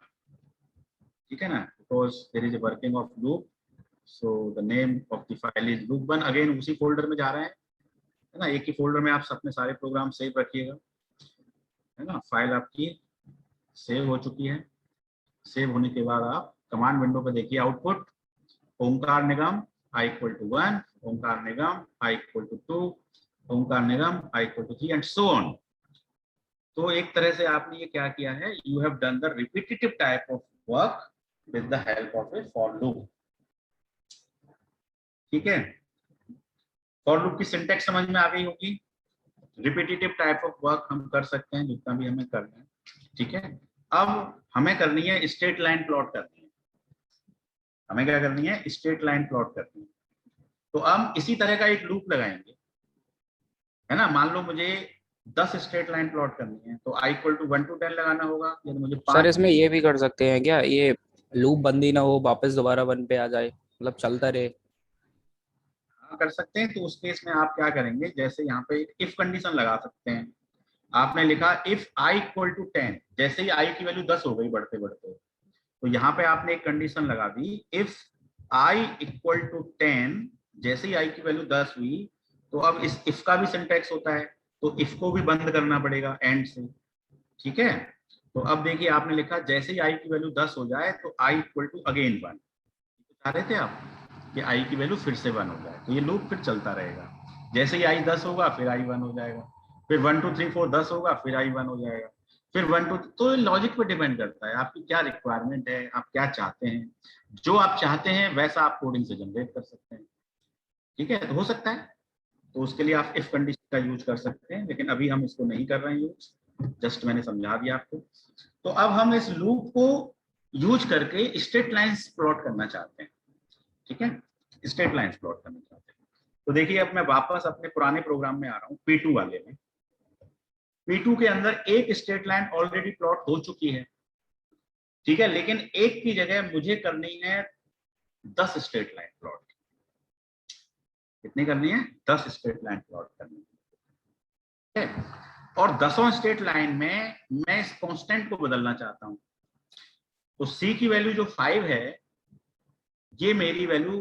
Speaker 1: ठीक है ना, because there is a working of loop, so the name of the file is loop 1। अगेन उसी फोल्डर में जा रहे हैं, है ना, एक ही फोल्डर में आप अपने सारे प्रोग्राम सेव रखिएगा, है ना। फाइल आपकी सेव हो चुकी है। सेव होने के बाद आप कमांड विंडो पे देखिए output, Onkar Nigam i equal to 1, Onkar Nigam i equal to 2, Onkar Nigam i equal to 3 and so on. तो एक तरह से आपने ये क्या किया है, you have done the repetitive type of work with the help of a for loop. ठीक है, फॉर लूप की सिंटैक्स समझ में आ गई होगी। रिपीटेटिव टाइप ऑफ वर्क हम कर सकते हैं जितना भी हमें करना है। ठीक है, अब हमें करनी है स्ट्रेट लाइन प्लॉट करनी है। हमें क्या करनी है, स्ट्रेट लाइन प्लॉट करनी है। तो हम इसी तरह का एक लूप लगाएंगे, है ना। मान लो मुझे 10 स्ट्रेट लाइन प्लॉट करनी है, तो i इक्वल टू 1 to 10 लगाना होगा, या तो मुझे 5।
Speaker 3: सर इसमें ये भी कर सकते हैं क्या, ये लूप बंद ही ना हो, वापस दोबारा 1 पे आ जाए, मतलब चलता रहे।
Speaker 1: कर सकते हैं। तो उस केस में आप क्या करेंगे, जैसे यहाँ पे इफ कंडीशन लगा सकते हैं। आपने लिखा इफ i इक्वल टू 10, जैसे ही i की वैल्यू 10 हो गई बढ़ते बढ़ते, तो यहाँ पे आपने एक कंडीशन लगा दी, इफ i इक्वल टू 10, जैसे ही i की वैल्यू 10 हुई, तो अब इस इफ का भी सिंटैक्स होता है, तो इफ को भी बंद करना पड़ेगा एंड से। ठीक है, तो अब देखिए आपने लिखा जैसे ही i की वैल्यू 10 हो जाए तो i इक्वल टू अगेन 1। चाह रहे थे आप कि i की वैल्यू फिर से 1 हो जाए, तो ये लूप फिर चलता रहेगा। जैसे ही i 10 होगा फिर i 1 हो जाएगा, फिर 1 2 3 4 10 होगा फिर i 1 हो जाएगा, फिर 1 2। तो लॉजिक पे डिपेंड करता है आपकी क्या रिक्वायरमेंट है, आप क्या चाहते हैं। जो आप चाहते हैं वैसा आप कोडिंग से जनरेट कर सकते हैं। ठीक है, तो हो सकता है, तो उसके लिए आप इफ कंडीशन का यूज कर सकते हैं, लेकिन अभी हम इसको नहीं कर रहे हैं यूज, जस्ट मैंने समझा दिया आपको। तो अब हम इस लूप को यूज करके स्ट्रेट लाइंस प्लॉट करना चाहते हैं। ठीक है, स्ट्रेट लाइंस प्लॉट करना चाहते हैं। तो देखिए अब मैं वापस अपने पुराने प्रोग्राम में आ रहा हूँ, P2 वाले में। P2 के अंदर एक स्ट्रेट लाइन ऑलरेडी प्लॉट हो चुकी है। ठीक है, लेकिन एक की जगह मुझे करनी है 10 स्ट्रेट लाइन प्लॉट। कितनी करनी है, 10 स्ट्रेट लाइन प्लॉट करनी है। और 10वां स्ट्रेट लाइन में मैं इस कांस्टेंट को बदलना चाहता हूं। तो c की वैल्यू जो 5 है, ये मेरी वैल्यू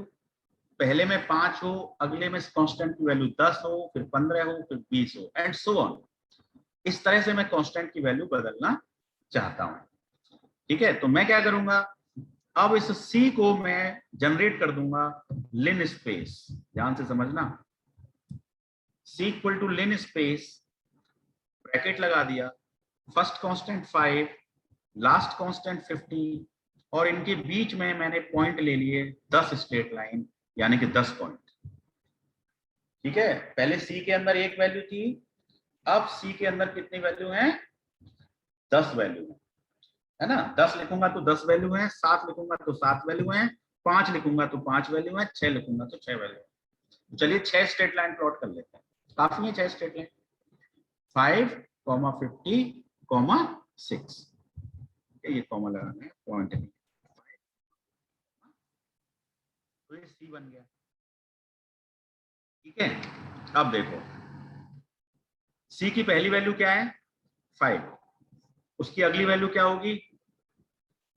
Speaker 1: पहले में 5 हो, अगले में कांस्टेंट की वैल्यू 10 हो, फिर 15 हो, फिर 20 हो एंड सो ऑन। इस तरह से मैं कांस्टेंट की वैल्यू बदलना चाहता हूं। ठीक है, तो मैं क्या करूंगा, अब इस c को मैं जनरेट कर दूंगा लिन स्पेस। ध्यान से समझना, c equal to Lin space, bracket लगा दिया, फर्स्ट कांस्टेंट 5, लास्ट कांस्टेंट 50, और इनके बीच में मैंने पॉइंट ले लिए 10 स्ट्रेट लाइन, यानी कि 10 पॉइंट। ठीक है, पहले c के अंदर एक वैल्यू थी, अब c के अंदर कितनी वैल्यू है, 10 वैल्यू है ना। 10 लिखूंगा तो 10 वैल्यू है, 7 लिखूंगा तो 7 वैल्यू है, 5 लिखूंगा तो 5 वैल्यू है, 6 लिखूंगा तो 6 वैल्यू है। चलिए 6 स्ट्रेट लाइन प्लॉट कर लेते हैं, काफी है 6 स्ट्रेट लाइन, 5, 50, 6। ये कॉमा लगाना है, पॉइंट नहीं, तो ये C बन गया। ठीक है, अब देखो C की पहली वैल्यू क्या है 5, उसकी अगली वैल्यू क्या होगी,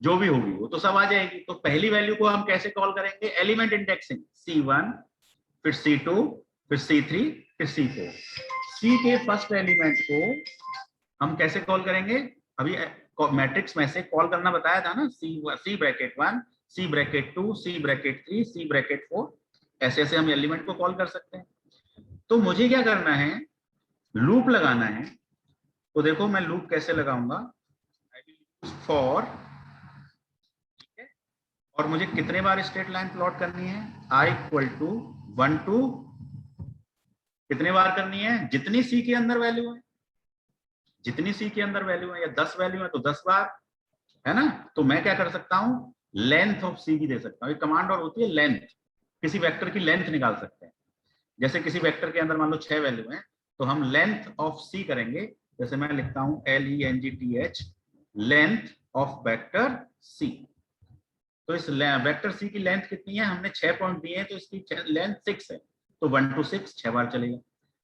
Speaker 1: जो भी होगी वो तो सब आ जाएगी। तो पहली वैल्यू को हम कैसे कॉल करेंगे, एलिमेंट इंडेक्सिंग, C1, फिर C2, फिर C3, फिर C4। C के फर्स्ट एलिमेंट को हम कैसे कॉल करेंगे, अभी मैट्रिक्स में से कॉल करना बताया था ना, C bracket 1, C bracket 2, C bracket 3, C bracket 4, ऐसे ऐसे हम एलिमेंट को कॉल कर सकते हैं। तो मुझे क्या करना है, लूप लगाना है, तो देखो मैं लूप कैसे लगाऊंगा, फॉर, ठीक है, और मुझे कितने बार स्ट्रेट लाइन प्लॉट करनी है, i इक्वल टू 1 टू कितने बार करनी है, जितनी सी के अंदर वैल्यू है, जितनी सी के अंदर वैल्यू है, या 10 वैल्यू है तो 10 बार, है ना। तो मैं क्या कर सकता हूं, लेंथ ऑफ सी भी दे सकता हूं। एक कमांड और होती है लेंथ, किसी वेक्टर की लेंथ निकाल सकते हैं। जैसे किसी वेक्टर के अंदर मान लो 6 वैल्यू है, तो हम लेंथ ऑफ सी करेंगे। जैसे मैं लिखता हूं LENGTH, length of vector c. तो इस वेक्टर सी की लेंथ कितनी है, हमने 6 पॉइंट दिए हैं, तो इसकी लेंथ 6 है, तो 1 टू 6 6 बार चलेगा।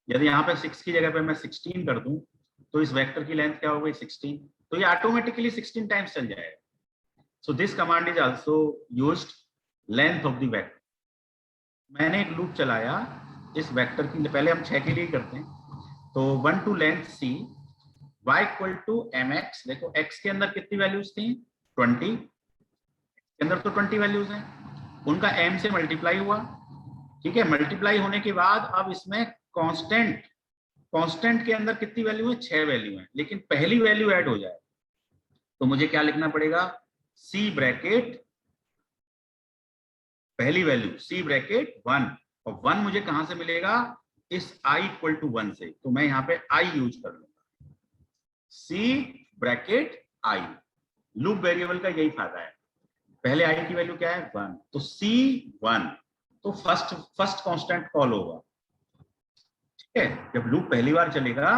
Speaker 1: यदि यहाँ पे 6 की जगह पे मैं 16 कर दूं, तो इस वेक्टर की लेंथ क्या हो गई 16, तो ये ऑटोमेटिकली 16 टाइम्स चल जाएगा। So this command is also used length of the vector. मैंने एक लूप चलाया इस वेक्टर की, पहले हम 6 के लिए करते हैं, तो 1 to length c y equal to mx। देखो x के अंदर कितनी वैल्यूज थी, 20, के अंदर तो 20 वैल्यूज हैं, उनका m से मल्टीप्लाई हुआ, ठीक है। मल्टीप्लाई होने के बाद अब इसमें कांस्टेंट, कांस्टेंट के अंदर कितनी वैल्यू है, 6 वैल्यू है, लेकिन पहली वैल्यू ऐड हो जाए तो मुझे क्या लिखना पड़ेगा, c ब्रैकेट पहली वैल्यू c ब्रैकेट 1, और 1 मुझे कहां से मिलेगा, इस i इक्वल टू 1 से, तो मैं यहाँ पे i यूज कर लूंगा, c bracket i। Loop variable का यही फायदा है, पहले i की वैल्यू क्या है 1, तो c 1, तो फर्स्ट कांस्टेंट कॉल होगा, ठीक है। जब लूप पहली बार चलेगा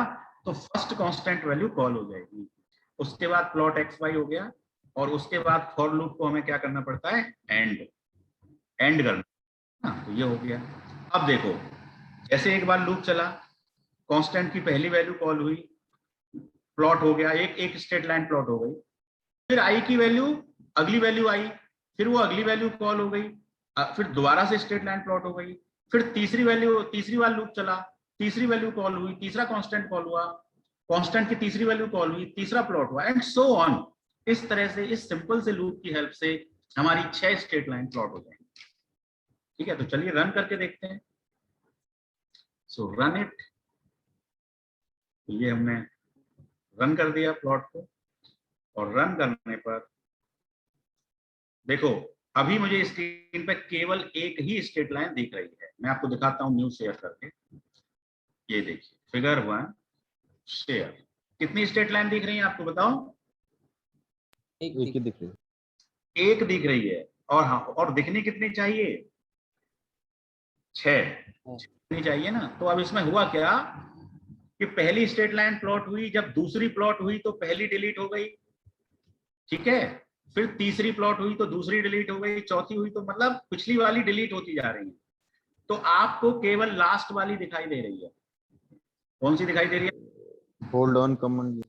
Speaker 1: तो फर्स्ट कांस्टेंट वैल्यू कॉल हो जाएगी। उसके बाद प्लॉट xy हो गया, और उसके बाद फॉर लूप को हमें क्या करना पड़ता है, एंड करना, हाँ, तो ये हो गया। अब देखो, जैसे एक बार लूप चला, कांस्टेंट की पहली वैल्यू कॉल हुई, प्लॉट हो गया, एक स्ट्रेट लाइन प्लॉट हो गई, फिर आई की वैल्यू, अगली वैल्यू आई, फिर वो अगली वैल्यू कॉल हो गई, फिर दोबारा से स्ट्रेट लाइन प्लॉट हो गई, फिर तीसरी बार लूप चला, तीसरी वैल्यू कॉल हुई, तीसरा कांस्टेंट कॉल हुआ, कांस्टेंट की तीसरी वैल्यू कॉल हुई, तीसरा प्लॉट हुआ, एंड सो ऑन। इस तरह से, इस सिंपल से लूप की हेल्प से हमारी 6 स्ट्रेट लाइन प्लॉट हो जाएंगी, ठीक है। तो चलिए रन करके देखते हैं। सो रन इट, ये हमने रन कर दिया प्लॉट को, और रन करने पर देखो अभी मुझे स्क्रीन पे केवल एक ही स्ट्रेट लाइन दिख रही है। मैं आपको दिखाता हूं न्यू शेयर करके, ये देखिए फिगर 1 शेयर, कितनी स्ट्रेट लाइन दिख रही है आपको बताओ,
Speaker 3: एक
Speaker 5: एक ही दिख रही है।
Speaker 1: एक दिख रही है, और हाँ, और दिखनी कितनी चाहिए, 6 दिखनी चाहिए ना। तो अब इसमें हुआ क्या कि पहली स्ट्रेट लाइन प्लॉट हुई, जब दूसरी प्लॉट हुई तो पहली डिलीट हो गई, ठीक है, फिर तीसरी प्लॉट हुई तो दूसरी डिलीट हो गई, चौथी हुई तो मतलब पिछली वाली डिलीट होती जा रही है। तो आपको केवल लास्ट वाली दिखाई दे रही है, कौन सी दिखाई दे रही है,
Speaker 5: होल्ड ऑन कमांड,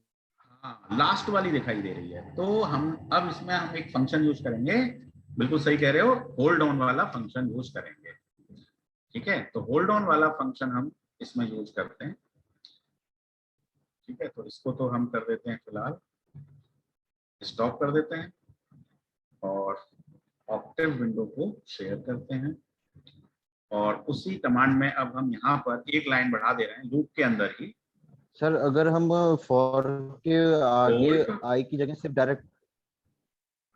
Speaker 1: हाँ, लास्ट वाली दिखाई दे रही है। तो हम अब इसमें हम एक फंक्शन यूज करेंगे, बिल्कुल सही कह रहे हो, होल्ड ऑन वाला फंक्शन यूज करेंगे, ठीक है। तो होल्ड ऑन वाला फंक्शन हम इसमें यूज करते हैं, ठीक है। तो इसको तो हम कर देते हैं, फिलहाल स्टॉप कर देते हैं, और ऑक्टेव विंडो को शेयर करते हैं, और उसी कमांड में अब हम यहाँ पर एक लाइन बढ़ा दे रहे हैं लूप के अंदर ही।
Speaker 5: सर अगर हम फॉर के आगे
Speaker 1: Hold.
Speaker 5: आई की जगह सिर्फ डायरेक्ट,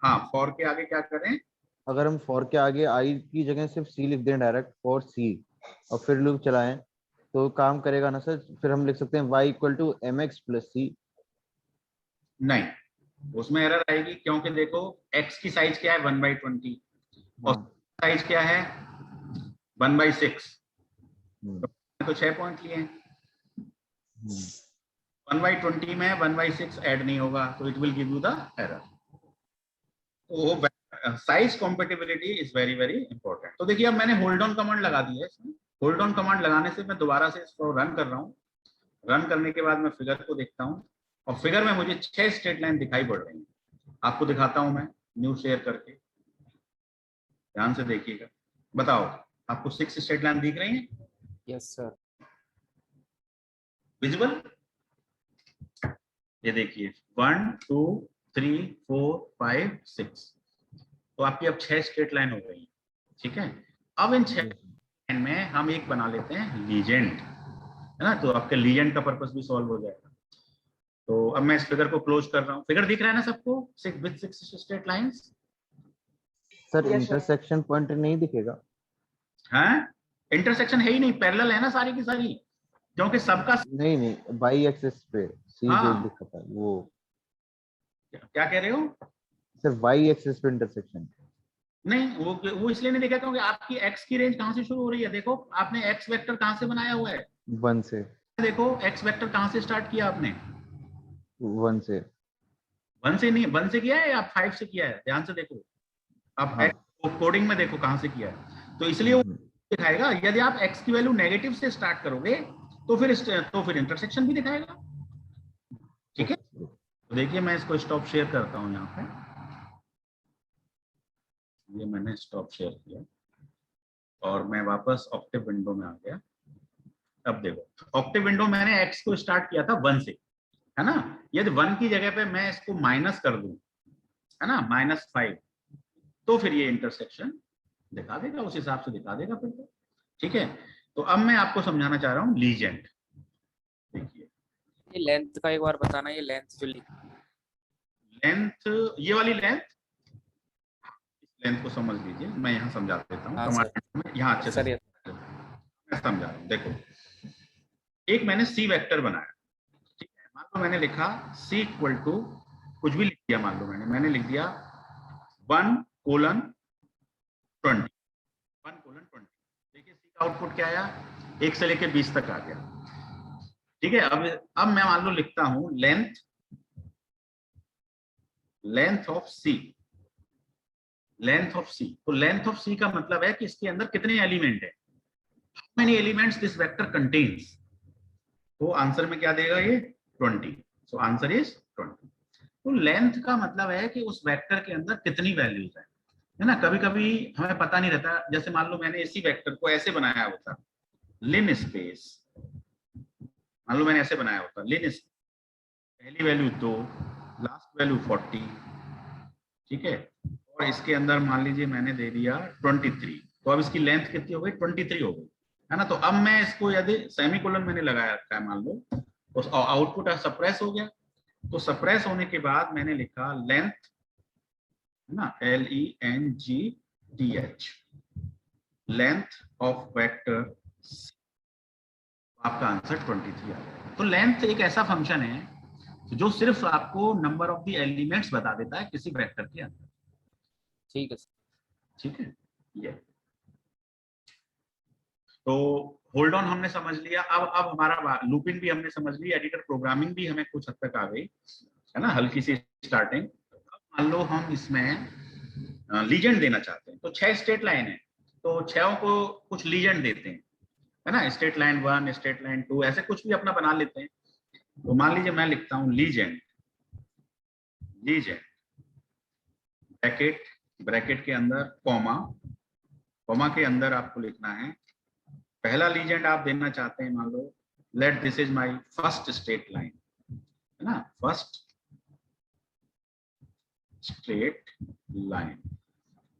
Speaker 1: हाँ, फॉर के आगे क्या करें,
Speaker 5: अगर हम फॉर के आगे आई की जगह सिर्फ सी लिख दें डायरेक्ट, फॉर सी, और फिर लूप चलाएं, तो काम करेगा ना सर? फिर हम लिख सकते हैं y equal to mx plus C.
Speaker 1: नहीं, उसमें एरर आएगी, क्योंकि देखो x की साइज क्या है 1/20, और साइज क्या है 1/6, तो 6 पॉइंट लिए हैं, 1/20 में 1/6 ऐड नहीं होगा, तो it will give you the error. तो size compatibility is very very important. तो देखिए अब मैंने होल्ड ऑन कमांड लगा दी है इसमें, होल्ड ऑन कमांड लगाने से मैं दोबारा से इसको रन कर रहा हूँ, रन करने के बाद मैं फिगर को देखता हूँ, और फिगर में मुझे 6 स्ट्रेट लाइन दिखाई पड़ रही है। आपको दिखाता हूं मैं न्यू शेयर करके, ध्यान से देखिएगा, बताओ आपको 6 स्ट्रेट लाइन दिख रही हैं,
Speaker 3: यस सर,
Speaker 1: विजिबल? ये देखिए 1 2 3 4 5 6, तो आपकी अब 6 स्ट्रेट लाइन हो गई, ठीक है। अब इन 6 लाइन में हम एक बना लेते हैं लीजेंड, है ना, तो आपके लीजेंड का पर्पस भी सॉल्व हो जाएगा। तो अब मैं इस फिगर को क्लोज कर रहा हूँ। फिगर दिख रहा है ना सबको, with 6 straight lines.
Speaker 5: Sir
Speaker 4: Yes, sir.
Speaker 5: Intersection point नहीं दिखेगा?
Speaker 1: हाँ, इंटरसेक्शन है ही नहीं, पैरेलल है ना सारी की सारी, क्योंकि सबका
Speaker 5: नहीं नहीं, बाई एक्सिस पे सी जो
Speaker 1: हाँ।
Speaker 5: दिखा था वो।
Speaker 1: क्या कह रहे हो?
Speaker 5: सर वाई एक्सिस पे इंटरसेक्शन।
Speaker 1: नहीं, वो इसलिए नहीं दिखा क्योंकि आपकी एक्स की रेंज कहां से शुरू हो रही है। देखो आपने एक्स वेक्टर कहां से बनाया हुआ है,
Speaker 5: 1 से।
Speaker 1: देखो एक्स वेक्टर कहां से स्टार्ट किया आपने,
Speaker 5: 1 से।
Speaker 1: 1 से नहीं, 1 से किया है या 5 से किया है, ध्यान से देखो आप
Speaker 5: हाँ।
Speaker 1: कोडिंग में देखो कहां से किया है। तो इसलिए वो दिखाएगा। यदि आप एक्स की वैल्यू नेगेटिव से स्टार्ट करोगे तो फिर इंटरसेक्शन भी दिखाएगा। ठीक है, तो देखिए मैं इसको स्टॉप शेयर करता हूं यहाँ पे, ये मैंने स्टॉप शेयर किया और मैं वापस ऑक्टेव विंडो में आ गया। अब देखो ऑक्टेव विंडो मैंने एक्स को स्टार्ट किया था 1 से, है ना। यदि 1 की जगह पे मैं इसको माइनस कर दूं, है ना, -5, तो फिर ये इंटरसेक्शन दिखा देगा, उस हिसाब से दिखा देगा फिर तो। ठीक है, तो अब मैं आपको समझाना चाह रहा हूँ लीजेंड। देखिए
Speaker 3: ये लेंथ का एक बार बताना, ये लेंथ जो
Speaker 1: लेंथ, ये वाली लेंथ, इस लेंथ को समझ लीजिए, मैं यहाँ समझा देता हूँ
Speaker 3: हाँ
Speaker 1: कमांड में, यहाँ अच्छे से
Speaker 3: सर, ये
Speaker 1: मैं समझा रहा हूँ। देखो एक मैंने सी वेक्टर बनाया, ठीक है, मान लो मैंने लिखा सी इक्वल टू कुछ भी लिख दिया, मान लो मैंने लिख दिया 1:20, 1:20। देखिए सी का आउटपुट क्या आया, 1 से लेके 20 तक आ गया। ठीक है, अब मैं मान लो लिखता हूं length of C, length of C. तो लेंथ ऑफ सी का मतलब है कि इसके अंदर कितने एलिमेंट है, how many elements this vector contains. तो आंसर में क्या देगा ये 20, सो आंसर इज 20। तो लेंथ का मतलब है कि उस वेक्टर के अंदर कितनी वैल्यूज है ना। कभी कभी हमें पता नहीं रहता, जैसे मान लो मैंने इसी वेक्टर को ऐसे बनाया होता, लिन स्पेस, मान लो मैंने ऐसे बनाया होता लिन स्पेस, पहली वैल्यू 2, लास्ट वैल्यू 40, ठीक है, और इसके अंदर मान लीजिए मैंने दे दिया 23, तो अब इसकी लेंथ कितनी हो गई, 23 हो गई, है ना। तो अब मैं इसको यदि सेमीकोलन मैंने लगाया रखा है मान लो, तो आउटपुट सप्रेस हो गया। तो सप्रेस होने के बाद मैंने लिखा लेंथ, है ना, LENGTH, लेंथ ऑफ वेक्टर, आपका आंसर 23 आ जाएगा। तो लेंथ एक ऐसा फंक्शन है जो सिर्फ आपको नंबर ऑफ द एलिमेंट्स बता देता है किसी वेक्टर के अंदर।
Speaker 3: ठीक है सर।
Speaker 1: ठीक है, ये तो होल्ड ऑन हमने समझ लिया। अब हमारा लूपिंग भी हमने समझ ली, एडिटर प्रोग्रामिंग भी हमें कुछ हद तक आ गई, है ना, हल्की सी स्टार्टिंग। अब मान लो हम इसमें लीजेंड देना चाहते हैं, तो 6 स्टेट लाइन है, तो 6 को कुछ लीजेंड देते हैं, है ना, स्टेट लाइन 1, स्टेट लाइन 2, ऐसे कुछ भी अपना बना लेते हैं। तो मान लीजिए मैं लिखता हूं लीजेंड, ब्रैकेट के अंदर कॉमा के अंदर आपको लिखना है पहला लीजेंड आप देना चाहते हैं, मान लो let this is my first state line, है ना, फर्स्ट स्टेट लाइन,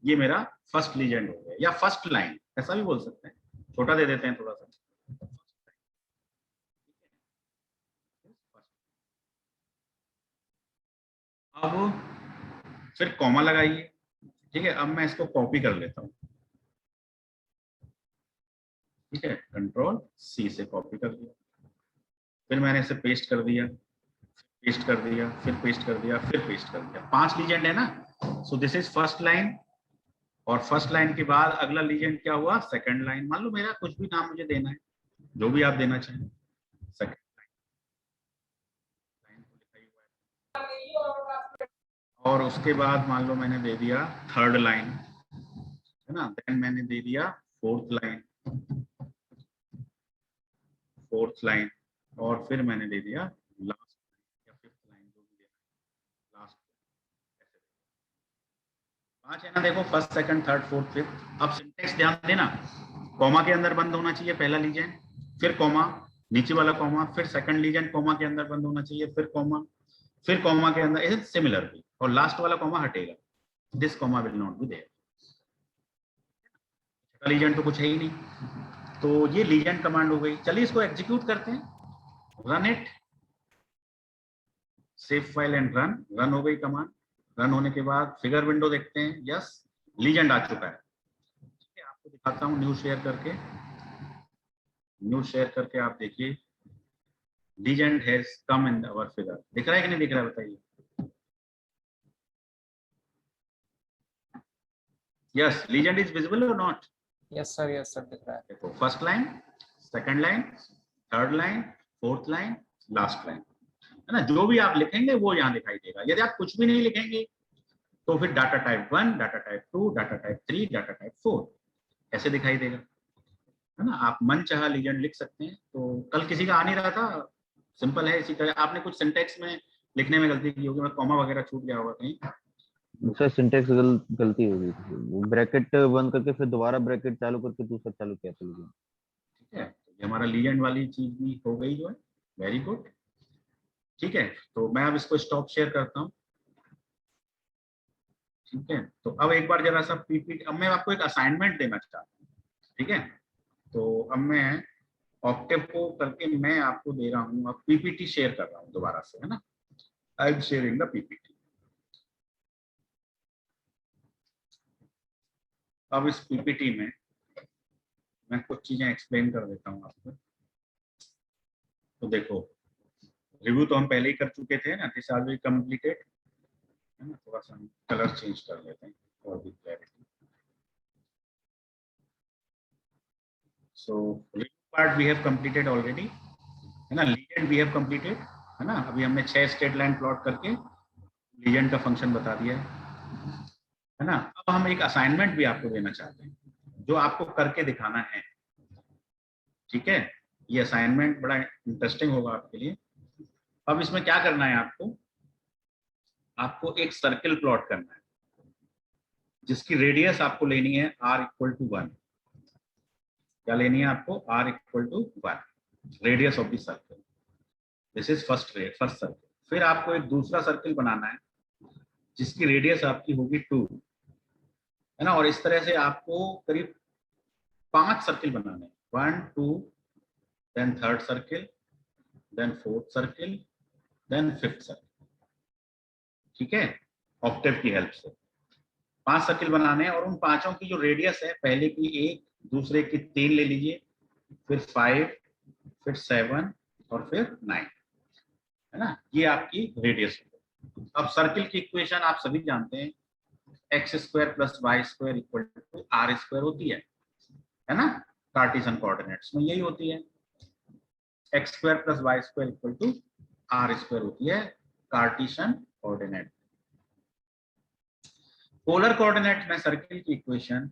Speaker 1: ये मेरा फर्स्ट लीजेंड हो गया, या फर्स्ट लाइन ऐसा भी बोल सकते हैं, छोटा दे देते हैं थोड़ा सा। अब फिर कॉमा लगाइए, ठीक है। अब मैं इसको कॉपी कर लेता हूं, ठीक है, कंट्रोल C से कॉपी कर दिया, फिर मैंने इसे पेस्ट कर दिया, पेस्ट कर दिया, फिर पेस्ट कर दिया, फिर पेस्ट कर दिया। 5 लीजेंड है ना, सो दिस इज फर्स्ट लाइन, और फर्स्ट लाइन के बाद अगला लीजेंड क्या हुआ, सेकंड लाइन। मान लो मेरा कुछ भी नाम मुझे देना है, जो भी आप देना चाहें, सेकंड लाइन को लिखा ही हुआ है, और उसके बाद मान लो मैंने दे दिया थर्ड लाइन, है ना, देन मैंने दे दिया फोर्थ लाइन, और फिर मैंने दे दिया लास्ट या फिफ्थ लाइन, जो भी देना लास्ट। 5 है ना, देखो first, second, third, fourth, fifth. अब सिंटेक्स ध्यान देना, कॉमा के अंदर बंद होना चाहिए पहला लीजेंड, फिर कॉमा, नीचे वाला कॉमा, फिर सेकंड लीजेंड कॉमा के अंदर बंद होना चाहिए, फिर कॉमा, फिर कॉमा के अंदर, इज सिमिलर भी, और लास्ट वाला कॉमा हटेगा, this comma will not be there. छठा लीजेंड तो कुछ है ही नहीं, तो ये लीजेंड कमांड हो गई। चलिए इसको एग्जीक्यूट करते हैं, run it. Save file and run, run हो गई कमांड। रन होने के बाद फिगर विंडो देखते हैं, यस लीजेंड आ चुका है। ठीक है, आपको दिखाता हूँ न्यू शेयर करके। न्यू शेयर करके आप देखिए legend has come in our figure. दिख रहा है कि नहीं दिख रहा है बताइए? यस, लीजेंड इज विजिबल और नॉट?
Speaker 3: यस सर दिख रहा है।
Speaker 1: देखो first line, second line, third line, fourth line, last line, है ना। जो भी आप लिखेंगे वो यहाँ दिखाई देगा। यदि आप कुछ भी नहीं लिखेंगे तो फिर data type 1, data type 2, data type 3, data type 4 ऐसे दिखाई देगा, है ना। आप मन चाहा लीजेंड लिख सकते हैं। तो कल किसी का आ नहीं रहा था, सिंपल है। इसी तरह आपने कुछ सिंटेक्स में लिखने में गलती की होगी, मैं कॉमा वगैरह छूट गया होगा कहीं।
Speaker 5: सर सिंटेक्स गलती हो गई थी, ब्रैकेट बंद करके फिर दोबारा ब्रैकेट चालू करके दूसरा चालू किया था।
Speaker 1: ठीक है, तो ये हमारा लीजेंड वाली चीज भी हो गई जो है, वेरी गुड। ठीक है, तो मैं अब इसको स्टॉप शेयर करता हूँ। ठीक है, तो अब एक बार जरा सा पीपीटी, अब मैं आपको एक असाइनमेंट देना चाहता हूँ। ठीक है, तो अब मैं ऑक्टेव को करके मैं आपको दे रहा हूँ, अब पीपीटी शेयर कर रहा हूँ दोबारा से, है ना। आई एम शेयरिंग द पीपीटी। अब इस पीपीटी में मैं कुछ चीजें एक्सप्लेन कर देता हूँ आपको। तो देखो, रिव्यू तो हम पहले ही कर चुके थे ना, दिस आर वी कंप्लीटेड, है ना। थोड़ा सा हम कलर चेंज कर लेते हैं for the clarity. So review part we have completed already, है ना। लीजेंड वी हैव कंप्लीटेड, है ना। अभी हमने 6 स्ट्रेट लाइन प्लॉट करके लीजेंड का फंक्शन बता दिया है ना। अब हम एक असाइनमेंट भी आपको देना चाहते हैं जो आपको करके दिखाना है। ठीक है, ये असाइनमेंट बड़ा इंटरेस्टिंग होगा आपके लिए। अब इसमें क्या करना है आपको, आपको एक सर्किल प्लॉट करना है जिसकी रेडियस आपको लेनी है r इक्वल टू 1। क्या लेनी है आपको? r equal to 1, radius of the circle. This is first circle. फिर आपको एक दूसरा सर्किल बनाना है जिसकी रेडियस आपकी होगी 2, है ना। और इस तरह से आपको करीब 5 सर्किल बनाने हैं, 1 2, then third circle, then fourth circle, then fifth circle. ठीक है, ऑक्टेव की हेल्प से 5 सर्किल बनाने हैं और उन पांचों की जो रेडियस है, पहले की 1, दूसरे की 3 ले लीजिए, फिर 5, फिर 7 और फिर 9, है ना। ये आपकी रेडियस है। अब सर्किल की इक्वेशन आप सभी जानते हैं, x square plus y square equal to r square होती है ना। कार्टेशियन कोऑर्डिनेट्स में यही होती है, x square plus y square equal to r square होती है कार्टेशियन कोऑर्डिनेट। पोलर कोऑर्डिनेट में सर्किल की इक्वेशन,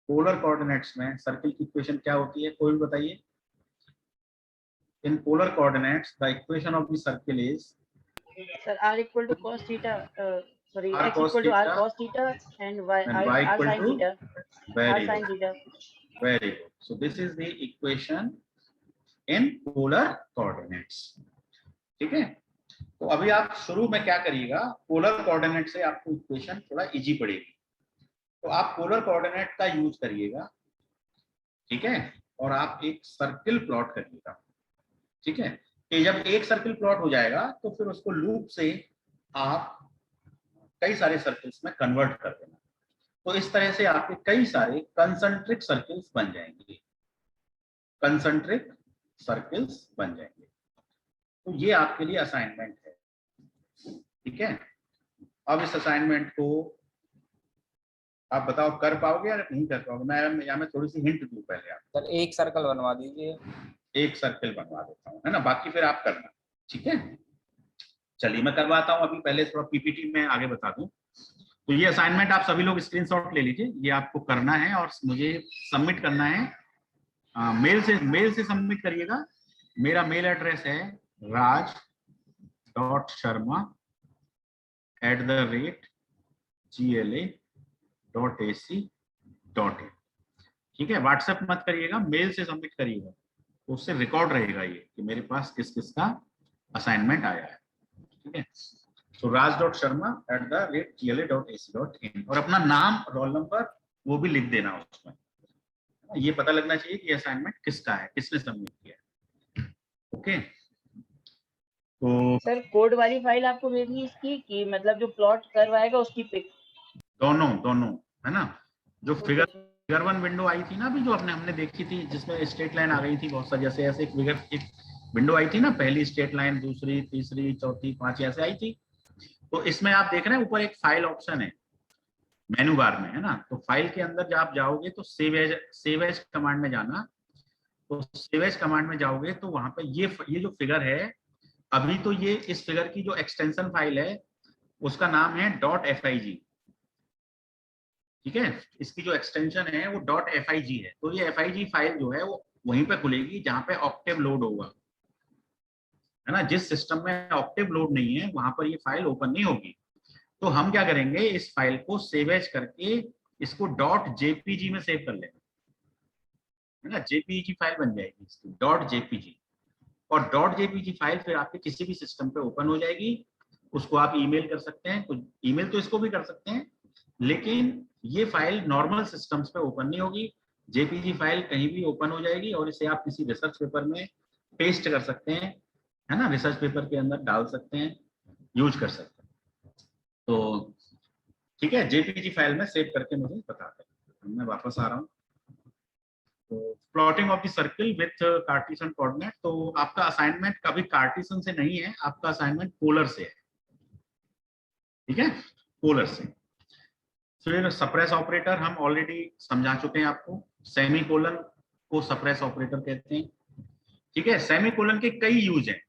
Speaker 1: पोलर कोऑर्डिनेट्स में सर्किल की इक्वेशन क्या होती है, कोई भी बताइए। In polar coordinates the equation of the circle is
Speaker 4: Sir, r equal to cos theta. Sorry,
Speaker 1: r
Speaker 4: x
Speaker 1: cos
Speaker 4: equal to r
Speaker 1: theta
Speaker 4: cos theta and y
Speaker 1: and
Speaker 4: r,
Speaker 1: y
Speaker 4: r
Speaker 1: equal
Speaker 4: sin
Speaker 1: to,
Speaker 4: theta. R
Speaker 1: very
Speaker 4: sin
Speaker 1: good,
Speaker 4: theta.
Speaker 1: very good. So this is the equation in polar coordinates. ठीक है, तो अभी आप शुरू में क्या करिएगा, पोलर कोऑर्डिनेट से आपको इक्वेशन थोड़ा इजी पड़ेगी, तो आप पोलर कोऑर्डिनेट का यूज करिएगा। ठीक है, और आप एक सर्किल प्लॉट करिएगा। ठीक है, कि जब एक सर्किल प्लॉट हो जाएगा तो फिर उसको लूप से आप कई सारे सर्किल्स में कन्वर्ट कर देना। तो इस तरह से आपके कई सारे कंसंट्रिक सर्किल्स बन जाएंगे, कंसंट्रिक सर्किल्स बन जाएंगे। तो ये आपके लिए असाइनमेंट है। ठीक है, अब इस असाइनमेंट को आप बताओ कर पाओगे या नहीं कर पाओगे। मैं थोड़ी सी हिंट दूं पहले आप।
Speaker 3: सर एक सर्कल बनवा दीजिए।
Speaker 1: एक सर्किल बनवा देता हूँ, है ना, बाकी फिर आप करना। ठीक है, चलिए मैं करवाता हूँ। अभी पहले थोड़ा पीपीटी में आगे बता दूं। तो ये असाइनमेंट आप सभी लोग स्क्रीनशॉट ले लीजिए, ये आपको करना है और मुझे सबमिट करना है। मेल से सबमिट करिएगा। मेरा मेल एड्रेस है raj.sharma@gla.ac.in। ठीक है, व्हाट्सएप मत करिएगा, मेल से सबमिट करिएगा, तो उससे रिकॉर्ड रहेगा ये कि मेरे पास किस किस का असाइनमेंट आया है। ठीक है, तो raj.sharma@gla.ac.in और अपना नाम, रोल नंबर वो भी लिख देना उसमें। ये पता लगना चाहिए कि असाइनमेंट किसका है, किसने सबमिट किया है। ओके, तो
Speaker 4: सर कोड वाली फाइल आपको भेजनी है इसकी कि मतलब जो प्लॉट करवाएगा उसकी पिक?
Speaker 1: दोनों दोनों है ना। जो
Speaker 4: okay
Speaker 1: figure
Speaker 4: sir.
Speaker 1: Figure one window आई थी ना अभी, जो हमने देखी थी, जिसमें स्ट्रेट लाइन आ गई थी बहुत सारी, जैसे ऐसे एक विंडो आई थी ना, पहली स्ट्रेट लाइन, दूसरी, तीसरी, चौथी, पांचवी ऐसे आई थी। तो इसमें आप देख रहे हैं ऊपर एक फाइल ऑप्शन है मेनू बार में, है ना। तो फाइल के अंदर जब आप जाओगे तो सेव एज कमांड में जाना। तो सेव एज कमांड में जाओगे तो वहां पे ये जो फिगर है, अभी तो ये इस फिगर की जो एक्सटेंशन फाइल है उसका नाम है .fig। ठीक है, इसकी जो एक्सटेंशन है वो .fig है। तो ये fig फाइल जो है वो वहीं पे खुलेगी जहां पे ऑक्टेव लोड होगा, है ना। जिस सिस्टम में ऑक्टेव लोड नहीं है वहां पर ये फाइल ओपन नहीं होगी। तो हम क्या करेंगे, इस फाइल को सेव एज करके इसको .jpg में सेव कर लेंगे, है ना। jpeg फाइल बन जाएगी इसकी .jpg। और .jpg फाइल फिर आपके किसी भी सिस्टम पे ओपन हो जाएगी। उसको आप ईमेल कर सकते हैं, कुछ ईमेल तो इसको भी कर सकते हैं, लेकिन ये फाइल नॉर्मल सिस्टम्स पे ओपन नहीं होगी। जेपीजी फाइल कहीं भी ओपन हो जाएगी और इसे आप किसी रिसर्च पेपर में पेस्ट कर सकते हैं, है ना। रिसर्च पेपर के अंदर डाल सकते हैं, यूज कर सकते हैं। तो ठीक है, जेपीजी फाइल में सेव करके मुझे बता दें। मैं वापस आ रहा हूँ। तो plotting of the circle with Cartesian coordinate. तो आपका असाइनमेंट कभी कार्टेशियन से नहीं है, आपका असाइनमेंट पोलर से है। ठीक है, पोलर से। फिर सप्रेस ऑपरेटर हम ऑलरेडी समझा चुके हैं आपको। सेमीकोलन को सप्रेस ऑपरेटर कहते हैं। ठीक है, सेमीकोलन के कई यूज हैं,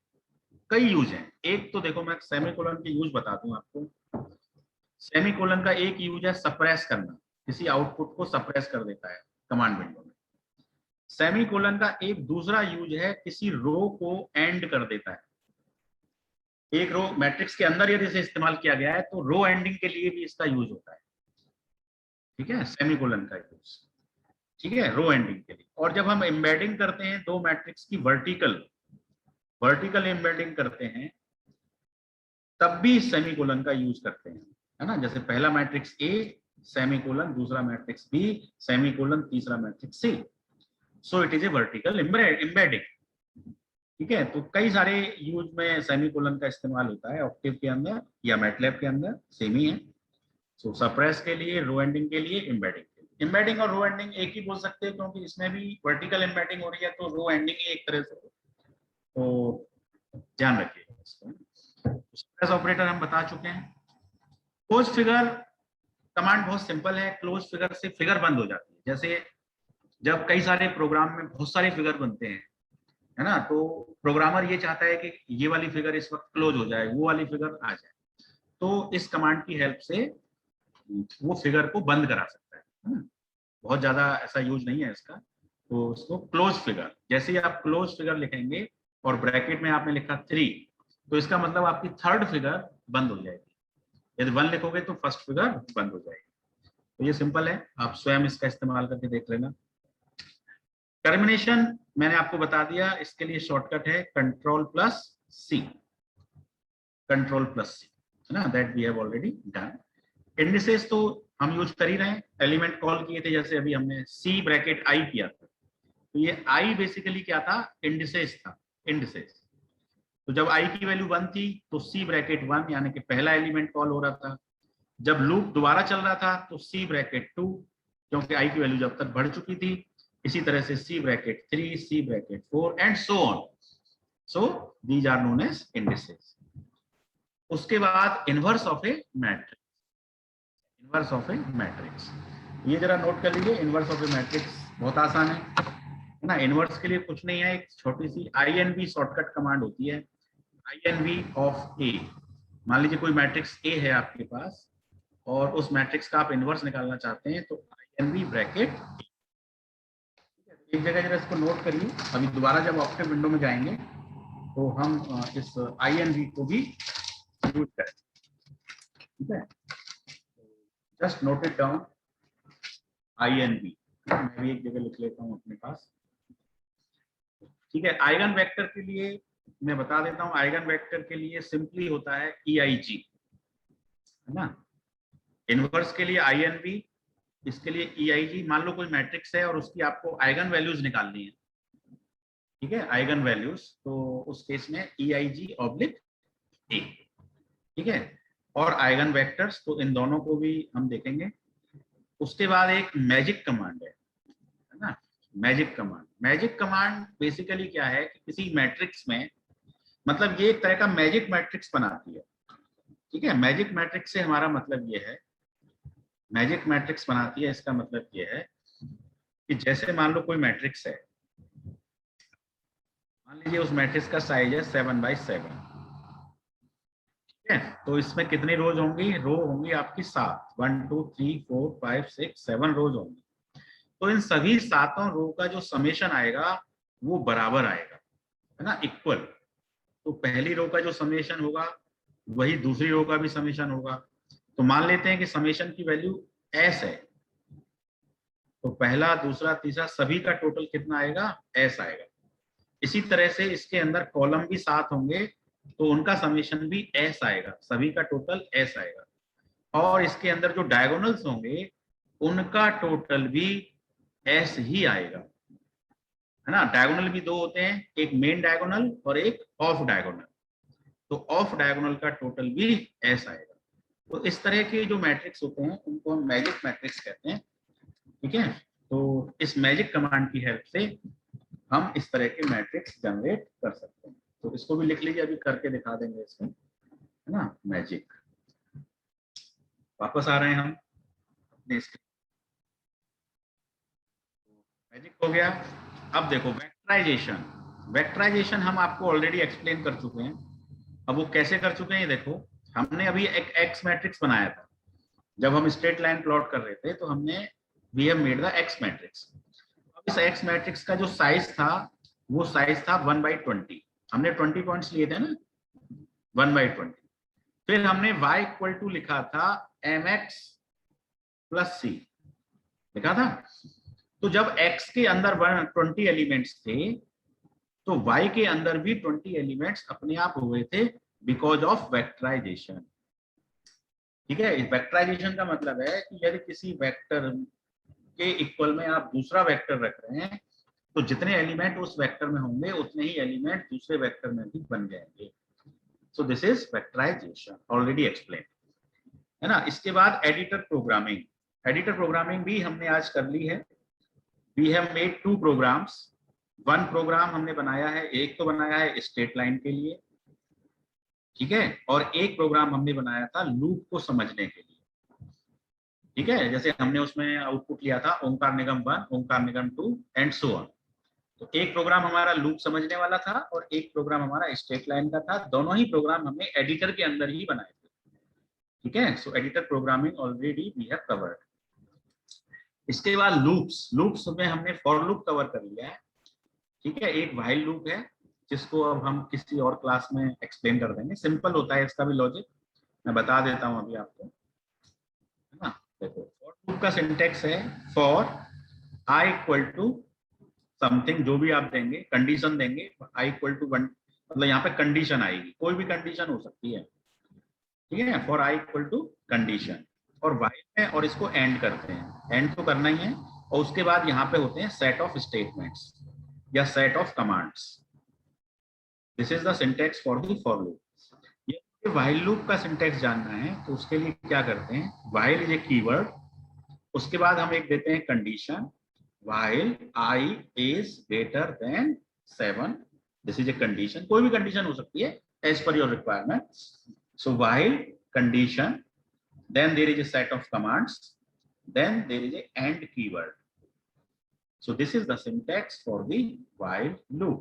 Speaker 1: कई यूज हैं। एक तो देखो, मैं सेमीकोलन के यूज बता दूं आपको। सेमीकोलन का एक यूज है सप्रेस करना, किसी आउटपुट को सप्रेस कर देता है कमांड विंडो में। सेमीकोलन का एक दूसरा यूज है किसी रो को एंड कर देता है। एक रो मैट्रिक्स के अंदर यदि इसे इस्तेमाल किया गया है तो रो एंडिंग के लिए भी इसका यूज होता है। ठीक है, सेमीकोलन का यूज, ठीक है, रो एंडिंग के लिए। और जब हम एम्बेडिंग करते हैं दो मैट्रिक्स की, वर्टिकल एम्बेडिंग करते हैं, तब भी सेमीकोलन का यूज करते हैं, है ना। जैसे पहला मैट्रिक्स ए सेमीकोलन, दूसरा मैट्रिक्स बी सेमीकोलन, तीसरा matrix C. So it is a vertical embedding. ठीक है, तो कई सारे यूज में सेमीकोलन का इस्तेमाल होता है ऑक्टेव के अंदर या मैटलैब के अंदर, सेम ही है। सो सप्रेस के लिए, रो एंडिंग के लिए, एम्बेडिंग के लिए। एम्बेडिंग और रो एंडिंग एक ही बोल सकते हैं क्योंकि इसमें भी वर्टिकल एम्बेडिंग हो रही है, तो रो एंडिंग ही एक तरह से। तो ध्यान रखिए इसको। सप्रेस ऑपरेटर हम बता चुके हैं। क्लोज फिगर कमांड बहुत सिंपल है। क्लोज फिगर से फिगर बंद हो जाती है। जैसे जब कई सारे प्रोग्राम में बहुत सारे फिगर बनते हैं, है ना, तो प्रोग्रामर ये चाहता है कि ये वाली फिगर इस वक्त क्लोज हो जाए, वो वाली फिगर आ जाए। तो इस कमांड की हेल्प से वो फिगर को बंद करा सकता है ना। बहुत ज्यादा ऐसा यूज नहीं है इसका। तो उसको क्लोज फिगर, जैसे ही आप क्लोज फिगर लिखेंगे और ब्रैकेट में आपने लिखा 3, तो इसका मतलब आपकी थर्ड फिगर बंद हो जाएगी। यदि 1 लिखोगे तो फर्स्ट फिगर बंद हो जाएगी। तो ये सिंपल है, आप स्वयं इसका इस्तेमाल करके देख लेना। टर्मिनेशन मैंने आपको बता दिया, इसके लिए शॉर्टकट है Ctrl+C, Ctrl+C, है ना, that we have already done. Indices तो हम यूज कर ही रहे हैं, एलिमेंट कॉल किए थे, जैसे अभी हमने C ब्रैकेट I किया था। तो ये I बेसिकली क्या था, इंडिसेस था, इंडिसेस। तो जब I की वैल्यू 1 थी तो C ब्रैकेट 1 यानी कि पहला एलिमेंट कॉल हो रहा था। जब लूप दोबारा चल रहा था तो C ब्रैकेट 2, क्योंकि I की वैल्यू जब तक बढ़ चुकी थी। इसी तरह से C bracket 3, C bracket 4 and so on. So these are known as indices. उसके बाद inverse of a matrix, inverse of a matrix, ये जरा नोट कर लीजिए। इनवर्स ऑफ ए मैट्रिक्स बहुत आसान है ना। इनवर्स के लिए कुछ नहीं है, एक छोटी सी INV शॉर्टकट कमांड होती है। INV ऑफ ए, मान लीजिए कोई मैट्रिक्स ए है आपके पास और उस मैट्रिक्स का आप इनवर्स निकालना चाहते हैं, तो INV ब्रैकेट। एक जगह जरा इसको नोट करिए, अभी दोबारा जब ऑक्टेव विंडो में जाएंगे तो हम इस INV को भी यूज करें। ठीक है, just note it down, INV। मैं भी एक जगह लिख लेता हूँ अपने पास। ठीक है, आइगन वेक्टर के लिए मैं बता देता हूँ। आइगन वेक्टर के लिए सिंपली होता है EIG, है ना। इनवर्स के लिए INV, इसके लिए EIG। मान लो कोई मैट्रिक्स है और उसकी आपको आइगन वैल्यूज निकालनी है। ठीक है, आइगन वैल्यूज, तो उस केस में EIG/A, ठीक है, और आइगन वेक्टर्स, तो इन दोनों को भी हम देखेंगे। उसके बाद एक मैजिक कमांड है ना, magic command. Magic command basically क्या है कि किसी मैट्रिक्स में, मतलब ये एक तरह का मैजिक मैट्रिक्स बनाती है, ठीक है। मैजिक मैट्रिक्स से हमारा मतलब ये है, मैजिक मैट्रिक्स बनाती है, इसका मतलब ये है कि जैसे मान लो कोई मैट्रिक्स है, मान लीजिए उस मैट्रिक्स का साइज है 7/7, ठीक है, तो इसमें कितनी रोज होंगी? रो होंगी आपकी 7, 1 2 3 4 5 6 7 रोज होंगी। तो इन सभी 7 रो का जो समेशन आएगा वो बराबर आएगा, है ना, इक्वल। तो पहली रो का जो समेशन होगा वही दूसरी रो का भी समेशन होगा। तो मान लेते हैं कि समेशन की वैल्यू s है, तो पहला, दूसरा, तीसरा सभी का टोटल कितना आएगा? s आएगा। इसी तरह से इसके अंदर कॉलम भी 7 होंगे, तो उनका समेशन भी s आएगा, सभी का टोटल s आएगा। और इसके अंदर जो डायगोनल्स होंगे उनका टोटल भी s ही आएगा, है ना। डायगोनल भी दो होते हैं, एक मेन डायगोनल और एक ऑफ डायगोनल, तो ऑफ डायगोनल का टोटल भी s आएगा। तो इस तरह के जो मैट्रिक्स होते हैं उनको हम मैजिक मैट्रिक्स कहते हैं, ठीक है। तो इस मैजिक कमांड की हेल्प से हम इस तरह के मैट्रिक्स जनरेट कर सकते हैं। तो इसको भी लिख लीजिए, अभी करके दिखा देंगे इसको, है ना, मैजिक। वापस आ रहे हैं हम अपने मैजिक हो गया। अब देखो वेक्टराइजेशन। वेक्टराइजेशन हम आपको ऑलरेडी एक्सप्लेन कर चुके हैं। अब वो कैसे कर चुके हैं ये देखो, हमने अभी एक एक्स मैट्रिक्स बनाया था, जब हम स्ट्रेट लाइन प्लॉट कर रहे थे तो हमने we have made the x matrix. अब इस एक्स मैट्रिक्स का जो साइज था वो साइज था 1/20। हमने 20 पॉइंट्स लिए थे ना, 1/20। फिर हमने y इक्वल टू लिखा था mx + c लिखा था। तो जब x के अंदर 20 एलिमेंट्स थे तो y के अंदर भी 20 एलिमेंट्स अपने आप हुए थे बिकॉज ऑफ वेक्टराइजेशन, ठीक है। वेक्टराइजेशन का मतलब है कि यदि किसी वेक्टर के इक्वल में आप दूसरा वेक्टर रख रहे हैं तो जितने एलिमेंट उस वेक्टर में होंगे उतने ही एलिमेंट दूसरे वेक्टर में भी बन जाएंगे। So this is vectorization, already explain, है ना। इसके बाद एडिटर प्रोग्रामिंग। एडिटर प्रोग्रामिंग भी हमने आज कर ली है। We have made 2 programs. 1 program हमने बनाया है, एक तो बनाया है स्ट्रेट लाइन के लिए, ठीक है, और एक प्रोग्राम हमने बनाया था लूप को समझने के लिए, ठीक है। जैसे हमने उसमें आउटपुट लिया था ओंकार निगम 1, ओंकार निगम 2 एंड सो ऑन। तो एक प्रोग्राम हमारा लूप समझने वाला था और एक प्रोग्राम हमारा स्ट्रेट लाइन का था। दोनों ही प्रोग्राम हमने एडिटर के अंदर ही बनाए थे, ठीक है। So editor programming already we have covered. इसके बाद लूप्स। लूप्स में हमने फॉर लूप कवर कर लिया है, ठीक है। एक व्हाइल लूप है जिसको अब हम किसी और क्लास में एक्सप्लेन कर देंगे। सिंपल होता है इसका भी लॉजिक, मैं बता देता हूं अभी आपको, है ना। देखो फॉर लूप का सिंटेक्स है for i equal to something, जो भी आप देंगे, कंडीशन देंगे, i इक्वल टू 1, मतलब यहाँ पे कंडीशन आएगी, कोई भी कंडीशन हो सकती है, ठीक है। For i equal to condition और व्हाइल में, और इसको एंड करते हैं, एंड तो करना ही है। और उसके बाद यहाँ पे होते हैं सेट ऑफ स्टेटमेंट्स या set of commands. This is the syntax for the for loop. ये व्हाइल लूप का सिंटेक्स जानना है तो उसके लिए क्या करते हैं, व्हाइल इज ए कीवर्ड, उसके बाद हम एक देते हैं condition, while I is greater than 7, this is a condition, कोई भी कंडीशन हो सकती है as per your requirements. So while condition, then there is a set of commands, then there is a and keyword. So this is the syntax for the while loop,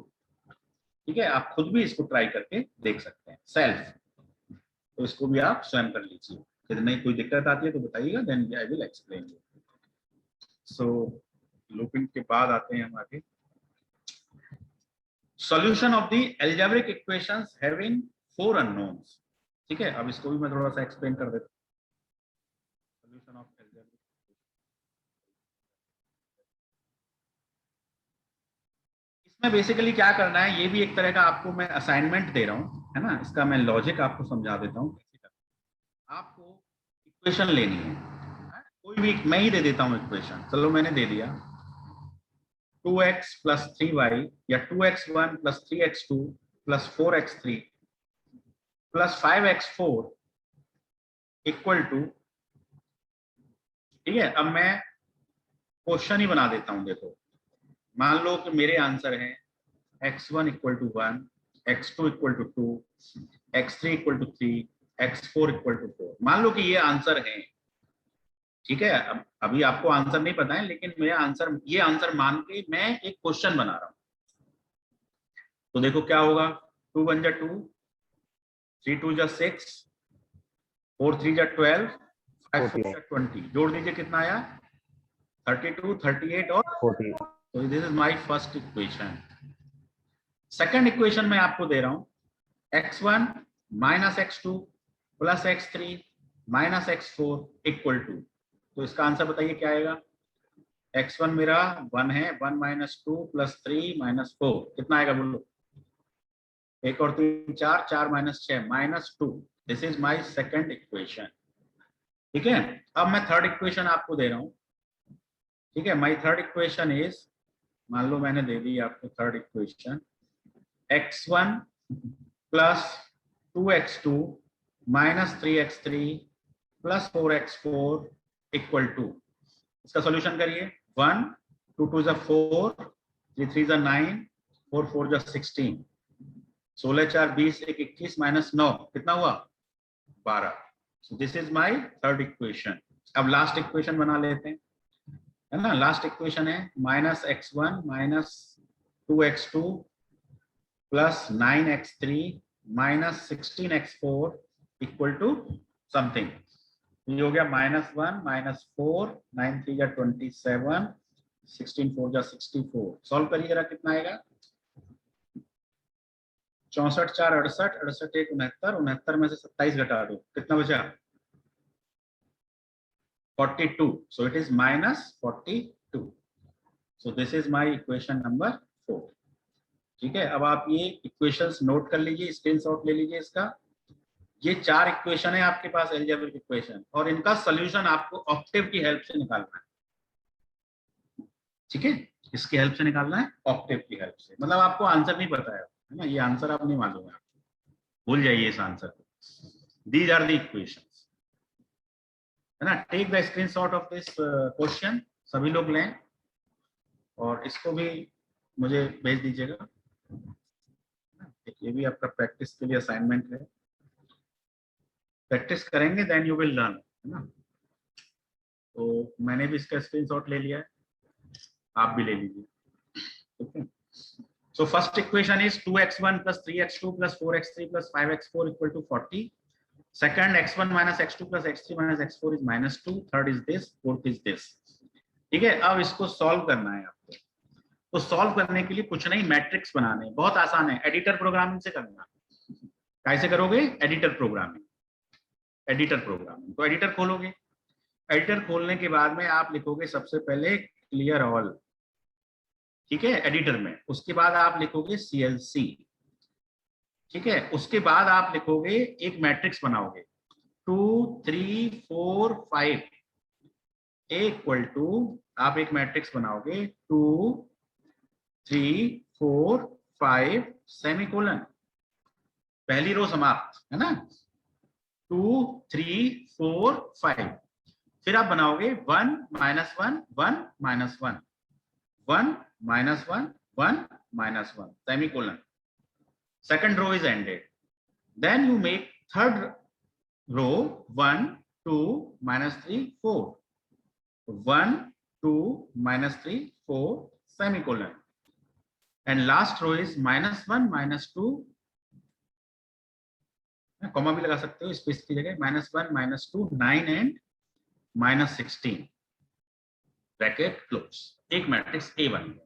Speaker 1: ठीक है। आप खुद भी इसको ट्राई करके देख सकते हैं सेल्फ, तो इसको भी आप स्वयं कर लीजिए। यदि नहीं कोई दिक्कत आती है तो बताइएगा, then I will explain you. So looping के बाद आते हैं हम आगे। Solution of the algebraic equations having 4 unknowns, ठीक है। अब इसको भी मैं थोड़ा सा एक्सप्लेन कर देता हूं। सॉल्यूशन ऑफ एल्जेब्रिक, इसमें बेसिकली क्या करना है, ये भी एक तरह का आपको मैं असाइनमेंट दे रहा हूं, है ना। इसका मैं लॉजिक आपको समझा देता हूं कैसे करना है। आपको इक्वेशन लेनी है, कोई भी, मैं ही दे देता हूं इक्वेशन, चलो मैंने दे दिया 2x प्लस 3y या 2x1 plus 3x2 plus 4x3 plus 5x4 equal to, ठीक है। अब मैं क्वेश्चन ही बना देता हूं। देखो, मान लो कि मेरे आंसर है x1 equal to 1, x2 equal to 2, x3 equal to 3, x4 equal to 4। मान लो कि ये आंसर है, ठीक है। अब अभी आपको आंसर नहीं पता है, लेकिन मेरा आंसर, ये आंसर मान के मैं एक क्वेश्चन बना रहा हूं। तो देखो क्या होगा, 2 1 जा 2, 3 2 जा 6, 4 3 जा 12, 5 4 जा 20। जोड़ दीजिए कितना आया, 32, 38 और
Speaker 5: 40।
Speaker 1: तो this is my first equation. Second equation मैं आपको दे रहा हूं, x1 minus x2 plus x3 minus x4 equal to, तो इसका आंसर बताइए क्या आएगा। x1 मेरा 1 है, 1 माइनस 2 प्लस 3 माइनस 4 कितना आएगा बोलो। 1 और 3 4, 4 minus 6 minus 2। This is my second equation, ठीक है। अब मैं थर्ड इक्वेशन आपको दे रहा हूं, ठीक है। माय थर्ड इक्वेशन इज, मान लो मैंने दे दी आपको third equation, x1 plus 2x2 minus 3x3 plus 4x4 equal to, इसका सॉल्यूशन करिए। 1 2 2 जा 4, 3 3 जा 9, 4 4 जा 16, 16 4 20, 1 21 माइनस 9 कितना हुआ 12। So this is my third equation. अब लास्ट इक्वेशन बना लेते हैं, है ना। लास्ट इक्वेशन है minus x1 minus 2x2 plus 9x3 minus 16x4 equal to something. ये हो गया -1 -4, 9 3 जा 27, 16 4 जा 64। सॉल्व करिए जरा, कितना आएगा। 64 4 68, 68 1 69, 69 में से 27 घटा दो, कितना बचा 42। सो it is -42। So this is my equation number 4, ठीक है। अब आप ये इक्वेशंस नोट कर लीजिए, स्क्रीनशॉट ले लीजिए इसका। ये 4 इक्वेशन है आपके पास, अलजेब्रिक इक्वेशन, और इनका सॉल्यूशन आपको ऑक्टेव की हेल्प से निकालना है, ठीक है। इसकी हेल्प से निकालना है, ऑक्टेव की हेल्प से। मतलब आपको आंसर नहीं पता है ना, ये आंसर आप नहीं मालूम है, भूल जाइए इस आंसर को। दीज आर द इक्वेशंस, है ना। Take the screenshot of this question, सभी लोग लें और इसको भी मुझे भेज दीजिएगा। ये भी आपका प्रैक्टिस के लिए असाइनमेंट है, प्रैक्टिस करेंगे देन यू विल लर्न, है ना। तो मैंने भी इसका स्क्रीनशॉट ले लिया है, आप भी ले लीजिए, ठीक है। So first equation is 2x1 plus 3x2 plus 4x3 plus 5x4 equal to 40। Second x1 minus x2 plus x3 minus x4 is -2। Third is this, fourth is this, ठीक है। अब इसको सॉल्व करना है आपको। तो सॉल्व करने के लिए कुछ नहीं, मैट्रिक्स बनाने, बहुत आसान है। एडिटर प्रोग्रामिंग से करना। कैसे करोगे, एडिटर प्रोग्रामिंग, एडिटर प्रोग्रामिंग। तो एडिटर खोलोगे, एडिटर खोलने के बाद में आप लिखोगे सबसे पहले क्लियर ऑल, ठीक है, एडिटर में। उसके बाद आप लिखोगे CLC, ठीक है। उसके बाद आप लिखोगे, एक मैट्रिक्स बनाओगे 2 3 4 5 इक्वल टू, आप एक मैट्रिक्स बनाओगे 2 3 4 5 सेमीकोलन, पहली रो समाप्त, है ना। 2 3 4 5, फिर आप बनाओगे 1 -1 1 -1 1 -1 1 -1 semicolon. Second row is ended. Then you make third row 1 2 -3 4 1 2 -3 4 semicolon, and last row is -1 -2, comma भी लगा सकते हो स्पेस की जगह, -1 -2 9 एंड -16 ब्रैकेट क्लोज। एक मैट्रिक्स A बन गया,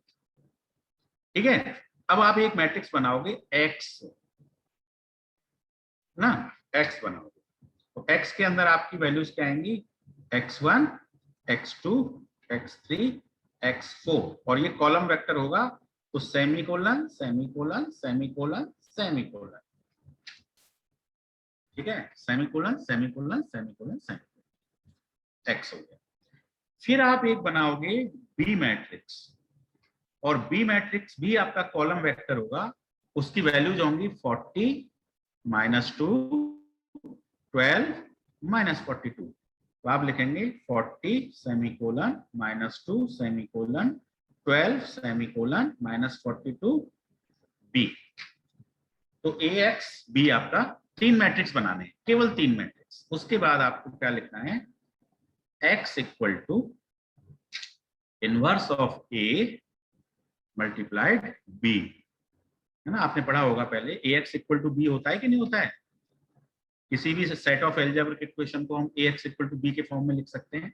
Speaker 1: ठीक है। अब आप एक मैट्रिक्स बनाओगे X ना, X बनाओगे। तो X के अंदर आपकी वैल्यूज क्या आएंगी, X1 X2 X3 X4, और ये कॉलम वेक्टर होगा, तो सेमीकोलन सेमीकोलन सेमीकोलन सेमीकोलन, ठीक है। Semicolon semicolon semicolon semicolon, X हो गया। फिर आप एक बनाओगे B मैट्रिक्स, और बी मैट्रिक्स भी आपका कॉलम वेक्टर होगा, उसकी वैल्यूज होंगी 40 -2 12 -42। तो आप लिखेंगे 40 सेमीकोलन -2 सेमीकोलन 12 सेमीकोलन -42 बी। तो ए एक्स बी आपका 3 मैट्रिक्स बनाने हैं, केवल 3 मैट्रिक्स। उसके बाद आपको क्या लिखना है, x equal to inverse of A multiplied B, है ना। आपने पढ़ा होगा पहले, A x equal to B होता है कि नहीं होता है। किसी भी सेट ऑफ एल्जेब्रिक इक्वेशन को हम ए एक्स इक्वल टू बी के फॉर्म में लिख सकते हैं।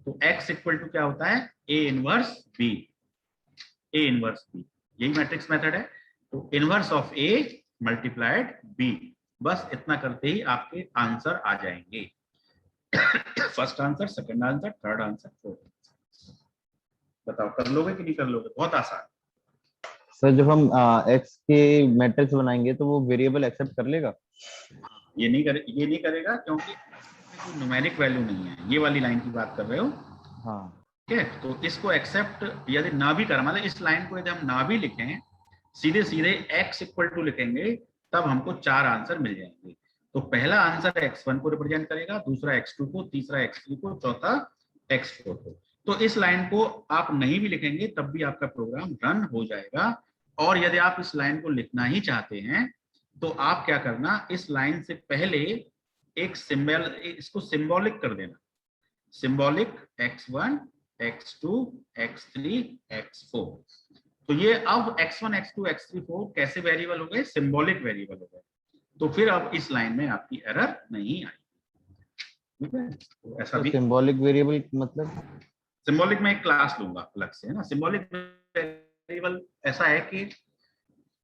Speaker 1: तो x इक्वल टू क्या होता है, A inverse B, A inverse B, यही मैट्रिक्स मेथड है। तो inverse of A multiplied B, बस इतना करते ही आपके आंसर आ जाएंगे। First answer, second answer, third answer, fourth answer. बताओ कर लोगे कि नहीं कर लोगे, बहुत आसान।
Speaker 5: सर जब हम x के मैट्रिक्स बनाएंगे तो वो वेरिएबल एक्सेप्ट कर लेगा?
Speaker 1: ये नहीं करेगा क्योंकि कोई न्यूमेरिक वैल्यू नहीं है, ये वाली लाइन की बात कर रहे हो।
Speaker 5: हाँ
Speaker 1: ठीक है, तो इसको एक्सेप्ट यदि ना भी करें, मतलब इस लाइन को यदि हम ना भी लिखें, सीधे सीधे x इक्वल टू लिखेंगे, तब हमको 4 आंसर मिल जाएंगे। तो पहला आंसर x1 को रिप्रेजेंट करेगा, दूसरा x2 को, तीसरा x3 को, चौथा x4 को। तो इस लाइन को आप नहीं भी लिखेंगे तब भी आपका प्रोग्राम रन हो जाएगा। और यदि आप इस लाइन को लिखना ही चाहते हैं तो आप क्या करना, इस लाइन से पहले एक सिंबल, इसको सिंबॉलिक कर देना, symbolic x1 x2 x3 x4। तो ये अब x1 x2 x3 4 कैसे वेरिएबल हो गए, सिंबॉलिक वेरिएबल हो गए। तो फिर अब इस लाइन में आपकी एरर नहीं आई। ठीक है, तो ऐसा भी
Speaker 5: सिंबॉलिक वेरिएबल मतलब
Speaker 1: सिंबॉलिक में एक क्लास लूंगा अलग से, है ना। सिंबॉलिक वेरिएबल ऐसा है कि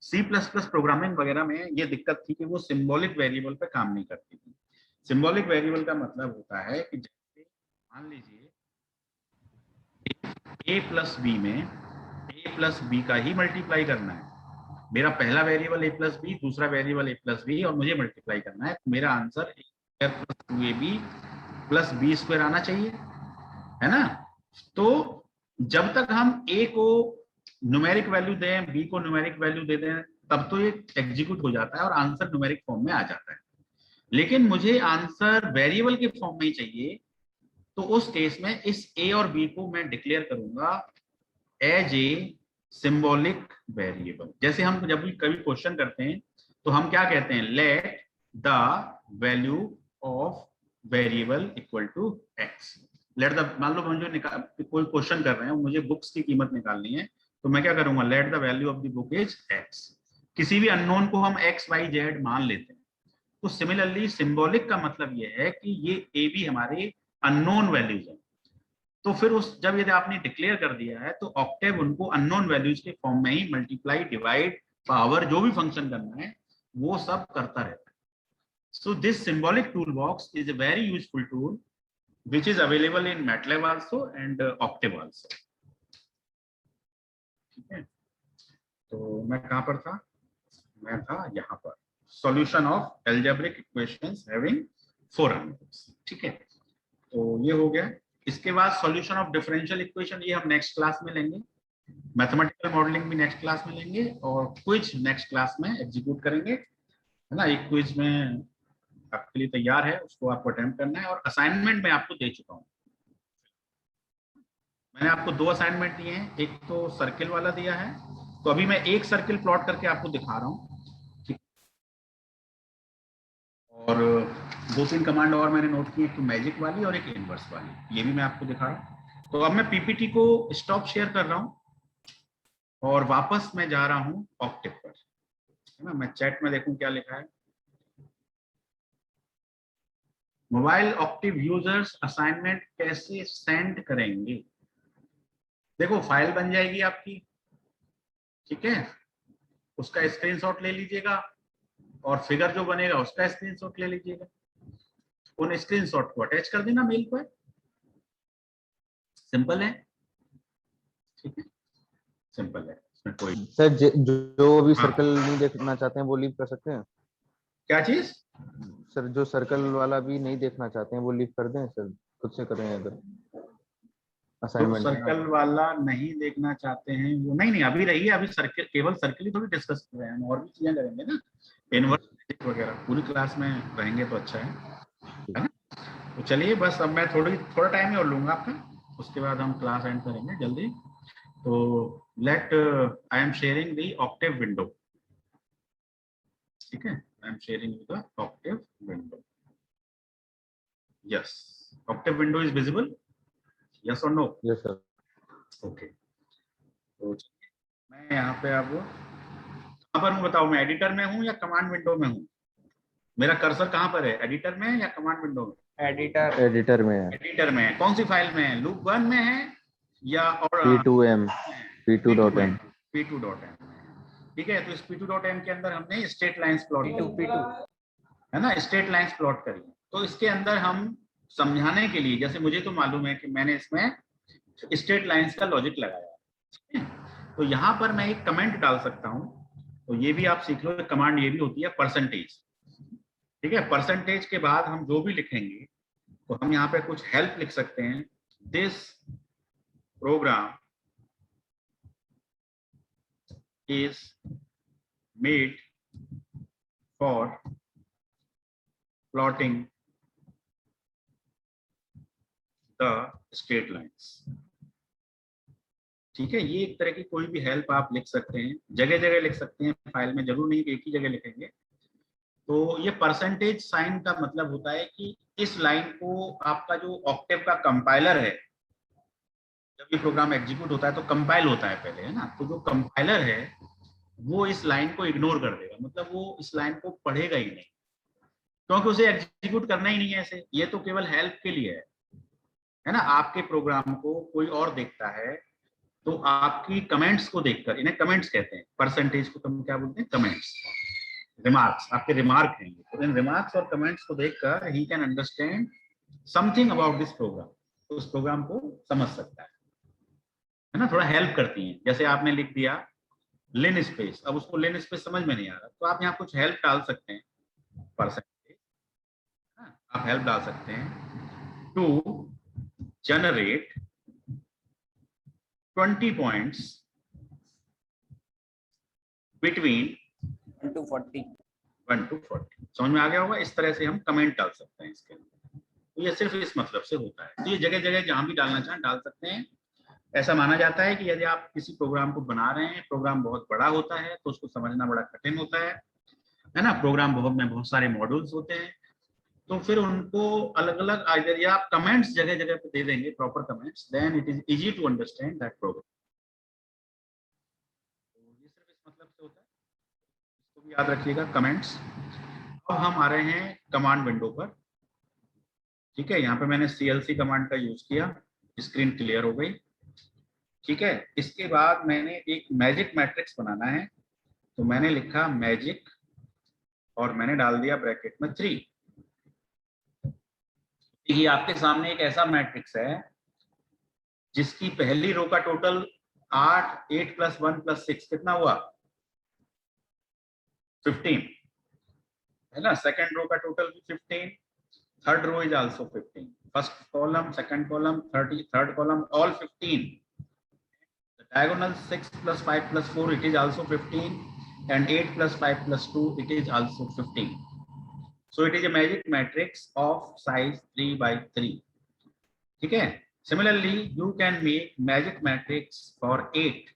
Speaker 1: C++ प्रोग्रामिंग वगैरह में ये दिक्कत थी कि वो सिंबॉलिक वेरिएबल पे काम नहीं करती थी। सिंबॉलिक वेरिएबल का मतलब होता है कि जैसे मान लीजिए a प्लस बी में a प्लस बी का ही मल्टीप्लाई करना है। मेरा पहला वेरिएबल a प्लस बी, दूसरा वेरिएबल a प्लस बी, और मुझे मल्टीप्लाई करना है। तो मेरा answer a square plus 2ab plus b square आना चाहिए, है ना। तो जब तक हम a को न्यूमेरिक वैल्यू दें, b को न्यूमेरिक वैल्यू दे दें, तब तो ये एग्जीक्यूट हो जाता है और आंसर न्यूमेरिक फॉर्म में आ जाता है। लेकिन मुझे आंसर वेरिएबल के फॉर्म में ही चाहिए, तो उस केस में इस a और b को मैं डिक्लेयर करूंगा एज ए सिंबॉलिक वेरिएबल। जैसे हम जब भी कभी क्वेश्चन करते हैं तो हम क्या कहते हैं, let the value of variable equal to x। Let the, मान लो मुझे कोई क्वेश्चन कर रहे हैं, मुझे बुक्स की कीमत निकालनी है, तो मैं क्या करूंगा, late the value of the book is x। किसी भी अननोन को हम x y z मान लेते हैं। तो सिमिलरली सिंबॉलिक का मतलब ये है कि ये a b हमारे अननोन वैल्यूज हैं। तो फिर उस जब यदि आपने डिक्लेयर कर दिया है तो ऑक्टेव उनको अननोन वैल्यूज के फॉर्म में ही मल्टीप्लाई, डिवाइड, पावर, जो भी फंक्शन करना है वो सब करता रहता है। So this symbolic tool box is a very useful tool which is available in MATLAB also and Octave also. ठीक है, तो मैं कहां पर था, मैं था यहाँ पर, solution of algebraic equations having 4 unknowns. ठीक है, तो ये हो गया। इसके बाद सॉल्यूशन ऑफ डिफरेंशियल इक्वेशन, ये हम नेक्स्ट क्लास में लेंगे। मैथमेटिकल मॉडलिंग भी नेक्स्ट क्लास में लेंगे, और क्विज नेक्स्ट क्लास में एग्जीक्यूट करेंगे, है ना। एक क्विज में आपके लिए तैयार है, उसको आपको अटेम्प्ट करना है। और असाइनमेंट मैं आपको दे चुका हूँ, मैंने आपको 2 असाइनमेंट दिए हैं, एक तो सर्किल वाला दिया है, तो अभी मैं एक सर्किल प्लॉट करके आपको दिखा रहा हूँ, ठीक। और 2-3 कमांड और मैंने नोट की, एक तो मैजिक वाली और एक इनवर्स वाली, ये भी मैं आपको दिखा रहा हूँ। तो अब मैं पीपीटी को स्टॉप शेयर कर रहा हूँ और वापस मैं जा रहा हूँ ऑक्टेव पर, है ना। मैं चैट में देखूं क्या लिखा है। मोबाइल ऑक्टिव यूजर्स असाइनमेंट कैसे सेंड करेंगे। देखो फाइल बन जाएगी आपकी, ठीक है, उसका स्क्रीनशॉट ले लीजिएगा और फिगर जो बनेगा उसका स्क्रीनशॉट ले लीजिएगा, उन स्क्रीनशॉट को अटैच कर देना मेल पर। सिंपल है, ठीक है, सिंपल है, इसमें कोई
Speaker 5: सर जो अभी सर्कल नहीं देखना चाहते हैं वो लीव कर सकते हैं?
Speaker 1: क्या चीज
Speaker 5: सर जो सर्कल वाला भी नहीं देखना चाहते हैं वो लीव कर दें सर, खुद से करें अगर असाइनमेंट
Speaker 1: सर्कल वाला नहीं देखना चाहते हैं वो नहीं अभी रही है, अभी सर्कल केवल सर्कल ही थोड़ी डिस्कस कर रहे हैं, हम और भी चीजें करेंगे ना, इन्वर्स वगैरह पूरी क्लास में रहेंगे तो अच्छा है ना। तो चलिए बस अब मैं थोड़ा टाइम ही और लूंगा आपका, उसके बाद हम क्लास एंड करेंगे जल्दी। तो let I am sharing the Octave window, ठीक है, I am sharing the Octave window. Yes, Octave window is visible, yes और नो?
Speaker 5: Yes sir.
Speaker 1: ओके, तो मैं यहाँ पे अब कहाँ पर हूँ बताओ, मैं एडिटर में हूँ या कमांड विंडो में हूँ? मेरा कर्सर कहाँ पर है, एडिटर में या कमांड विंडो में?
Speaker 5: एडिटर में है।
Speaker 1: एडिटर में है। कौन सी फाइल में है, लूप 1 में है या और
Speaker 5: p2m p2.m
Speaker 1: p2.m, ठीक है। तो इस p2.m के अंदर हमने स्ट्रेट लाइंस प्लॉट है ना, स्ट्रेट लाइंस प्लॉट करी। तो इसके अंदर हम समझाने के लिए, जैसे मुझे तो मालूम है कि मैंने इसमें स्ट्रेट लाइंस का लॉजिक लगाया, तो यहाँ पर मैं एक कमेंट डाल सकता हूँ। तो ये भी आप सीख लो, कमांड ये भी होती है परसेंटेज, ठीक है। परसेंटेज के बाद हम जो भी लिखेंगे तो हम यहाँ पे कुछ हेल्प लिख सकते हैं, this program is made for plotting the straight lines, ठीक है। ये एक तरह की कोई भी हेल्प आप लिख सकते हैं, जगह जगह लिख सकते हैं फाइल में, जरूर नहीं कि एक ही जगह लिखेंगे। तो ये परसेंटेज साइन का मतलब होता है कि इस लाइन को आपका जो ऑक्टेव का कंपाइलर है, जब ये प्रोग्राम एग्जीक्यूट होता है तो कंपाइल होता है पहले, है ना, तो जो कंपाइलर है वो इस लाइन को इग्नोर कर देगा, मतलब वो इस लाइन को पढ़ेगा ही नहीं, क्योंकि उसे एग्जीक्यूट करना ही नहीं है ऐसे, ये तो केवल हेल्प के लिए है ना। आपके प्रोग्राम को कोई और देखता है तो आपकी कमेंट्स को देखकर, इन्हें कमेंट्स कहते हैं, परसेंटेज को क्या बोलते हैं, कमेंट्स, रिमार्क्स, आपके रिमार्क हैं, तो इन रिमार्क्स और कमेंट्स को देखकर ही can understand something about this program, तो उस प्रोग्राम को समझ सकता है ना, थोड़ा हेल्प करती है। जैसे आपने लिख दिया लिन स्पेस, अब उसको लिन स्पेस समझ में नहीं आ रहा, तो आप यहाँ कुछ हेल्प डाल सकते हैं, परसेंटेज, आप हेल्प डाल सकते हैं, to generate 20 points between
Speaker 3: 1 to 40।
Speaker 1: 1 to 40, समझ में आ गया होगा। इस तरह से हम कमेंट डाल सकते हैं इसके अंदर, तो ये सिर्फ इस मतलब से होता है। तो ये जगह जगह जहां भी डालना चाहें डाल सकते हैं। ऐसा माना जाता है कि यदि आप किसी प्रोग्राम को बना रहे हैं, प्रोग्राम बहुत बड़ा होता है तो उसको समझना बड़ा कठिन होता है ना, प्रोग्राम में बहुत सारे मॉड्यूल्स होते हैं, तो फिर उनको अलग अलग आइदर या आप कमेंट्स जगह जगह पे दे देंगे, proper comments, then it is easy to understand that program. ये सिर्फ इस मतलब से होता है, इसको भी याद रखिएगा, कमेंट्स। अब हम आ रहे हैं कमांड विंडो पर, ठीक है। यहाँ पे मैंने CLC कमांड का यूज किया, स्क्रीन क्लियर हो गई, ठीक है। इसके बाद मैंने एक मैजिक मैट्रिक्स बनाना है, तो मैंने लिखा मैजिक और मैंने डाल दिया ब्रैकेट में 3। ये आपके सामने एक ऐसा मैट्रिक्स है जिसकी पहली रो का टोटल 8, 8 + 1 + 6 कितना हुआ, 15, है ना। सेकंड रो का टोटल भी 15, third row is also 15, first column, second column, third column, all 15। Diagonal 6 + 5 + 4 it is also 15, and 8 + 5 + 2 it is also 15. So it is a magic matrix of size 3 × 3, ठीक है। Similarly you can make magic matrix for 8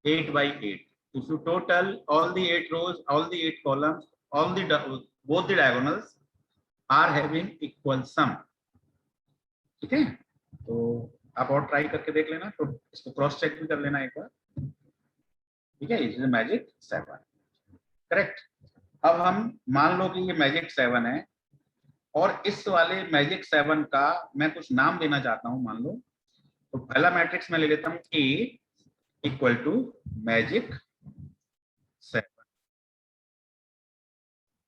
Speaker 1: × 8. If you total all the 8 rows, all the 8 columns, both the diagonals are having equal sum, ठीक है। तो आप और ट्राई करके देख लेना, तो इसको क्रॉस चेक भी कर लेना एक बार, ठीक है। It is magic 7, correct. अब हम मान लो कि ये मैजिक 7 है और इस वाले मैजिक 7 का मैं कुछ नाम देना चाहता हूं, मान लो। तो पहला मैट्रिक्स मैं ले लेता हूं A = मैजिक 7,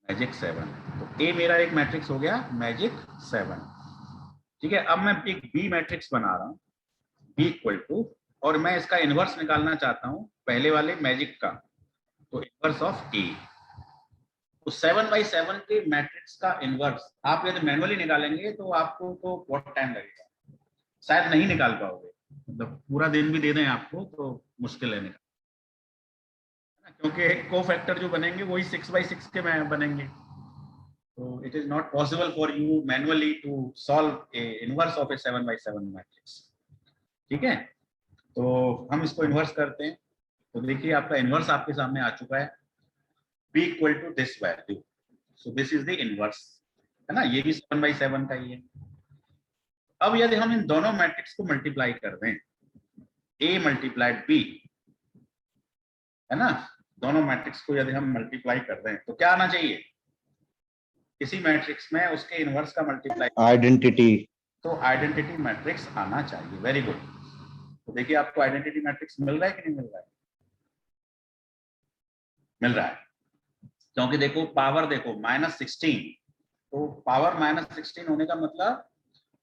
Speaker 1: मैजिक 7। तो A मेरा एक मैट्रिक्स हो गया मैजिक 7, ठीक है। अब मैं एक B मैट्रिक्स बना रहा हूं, B = और मैं इसका इनवर्स निकालना चाहता हूं पहले वाले मैजिक का, तो इनवर्स ऑफ A। तो 7/7 के मैट्रिक्स का इनवर्स आप यदि मैनुअली निकालेंगे तो आपको तो बहुत टाइम लगेगा, शायद नहीं निकाल पाओगे, मतलब पूरा दिन भी दे दें आपको तो मुश्किल है निकालना, क्योंकि कोफैक्टर जो बनेंगे वही 6/6 के में बनेंगे। तो it is not possible for you manually to solve a inverse of a 7/7 matrix. ठीक है, तो हम इसको इन्वर्स करते हैं। तो देखिए आपका इन्वर्स आपके सामने आ चुका है, b equal to this value, so this is the inverse, है ना, ये भी 7/7 का ही है। अब यदि हम इन दोनों मैट्रिक्स को मल्टीप्लाई कर दें, a मल्टीप्लाइड b, है ना, दोनों मैट्रिक्स को यदि हम मल्टीप्लाई कर दें तो क्या आना चाहिए, किसी मैट्रिक्स में उसके इनवर्स का मल्टीप्लाई,
Speaker 5: आइडेंटिटी।
Speaker 1: तो आइडेंटिटी मैट्रिक्स आना चाहिए। Very good. तो देखिए आपको आइडेंटिटी मैट्रिक्स मिल रहा है कि नहीं मिल रहा है? मिल रहा है, क्योंकि देखो पावर देखो -16, तो पावर -16 होने का मतलब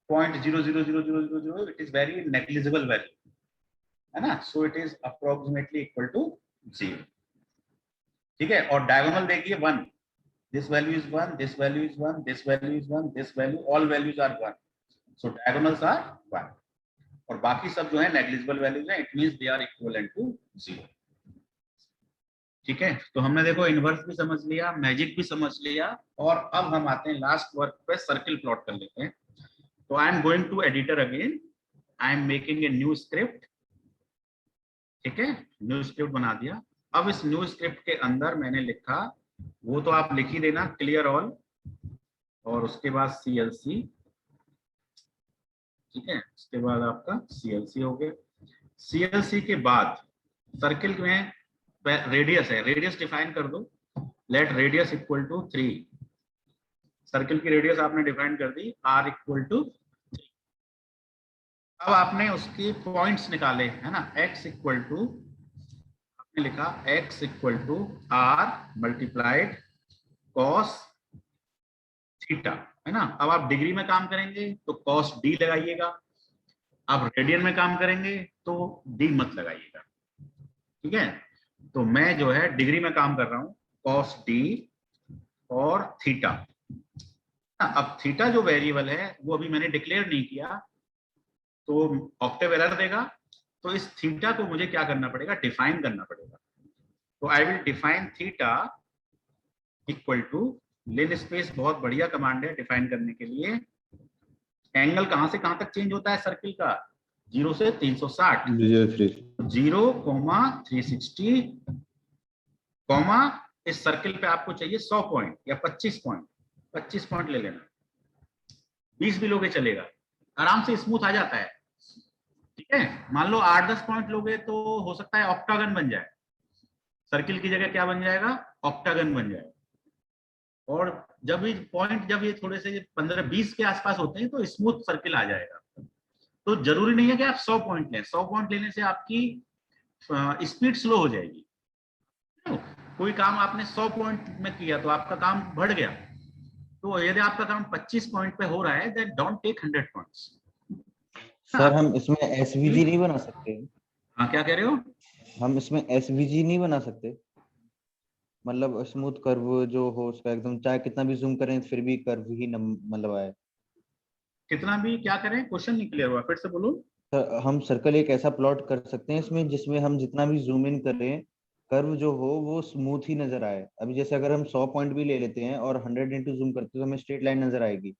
Speaker 1: 0.000000, it is very negligible value, है ना, so it is approximately equal to 0। ठीक है, और डायगोनल देखिए 1, this value is 1, this value is 1, this value is 1, this value, all values are 1, so diagonals are 1, और बाकी सब जो है नेग्लिजिबल वैल्यूज हैं, it means they are equivalent to 0। ठीक है, तो हमने देखो इनवर्स भी समझ लिया, मैजिक भी समझ लिया, और अब हम आते हैं लास्ट वर्क पे, सर्किल प्लॉट कर लेते हैं। तो I am going to editor again, I am making a new script. ठीक है, न्यू स्क्रिप्ट बना दिया। अब इस न्यू स्क्रिप्ट के अंदर मैंने लिखा, वो तो आप लिख ही देना, क्लियर ऑल, और उसके बाद CLC। ठीक है, उसके बाद आपका CLC हो गया। CLC के बाद सर्किल में रेडियस है, रेडियस डिफाइन कर दो, let radius equal to 3। Circle की रेडियस आपने डिफाइन कर दी, r इक्वल टू 3। अब आपने उसके पॉइंट्स निकाले, है ना, x इक्वल टू, आपने लिखा x equal to r multiplied cos theta, है ना। अब आप डिग्री में काम करेंगे तो cos d लगाइएगा, आप रेडियन में काम करेंगे तो d मत लगाइएगा। ठीक है, तो मैं जो है डिग्री में काम कर रहा हूँ, cos d और थीटा। अब थीटा जो वेरिएबल है वो अभी मैंने डिक्लेयर नहीं किया, तो ऑक्टेव एरर देगा, तो इस थीटा को मुझे क्या करना पड़ेगा, डिफाइन करना पड़ेगा। तो I will define theta equal to, Lin space बहुत बढ़िया कमांड है डिफाइन करने के लिए। एंगल कहां से कहां तक चेंज होता है सर्किल का, 0 से 360, 0,360, कॉमा इस सर्किल पे आपको चाहिए 100 पॉइंट या 25 पॉइंट, 25 पॉइंट ले लेना, 20 भी लोगे चलेगा, आराम से स्मूथ आ जाता है। ठीक है, मान लो 8-10 पॉइंट लोगे तो हो सकता है ऑक्टागन बन जाए, सर्किल की जगह क्या बन जाएगा, ऑक्टागन बन जाएगा। और जब भी पॉइंट, जब ये थोड़े से 15-20 के आसपास होते हैं तो स्मूथ सर्किल आ जाएगा। तो जरूरी नहीं है कि आप 100 पॉइंट लें, 100 पॉइंट लेने से आपकी स्पीड स्लो हो जाएगी। कोई काम आपने 100 पॉइंट में किया तो आपका काम बढ़ गया, तो यदि आपका काम 25 पॉइंट पे हो रहा है, then don't take 100 points.
Speaker 5: Sir हम इसमें SVG नहीं बना सकते?
Speaker 1: हाँ, क्या कह रहे हो?
Speaker 5: हम इसमें SVG नहीं बना सकते, मतलब स्मूथ कर्व जो हो उसका एकदम, चाहे कितना भी जूम करें फिर भी कर्व ही मतलब आए।
Speaker 1: कितना भी क्या करें, क्वेश्चन नहीं क्लियर हुआ, फिर से बोलो।
Speaker 5: सर हम सर्कल एक ऐसा प्लॉट कर सकते हैं इसमें जिसमें हम जितना भी जूम इन करें कर्व जो हो वो स्मूथ ही नजर आए। अभी जैसे अगर हम 100 पॉइंट भी ले लेते हैं और 100 इंटू जूम करते हैं तो हमें स्ट्रेट लाइन नजर आएगी।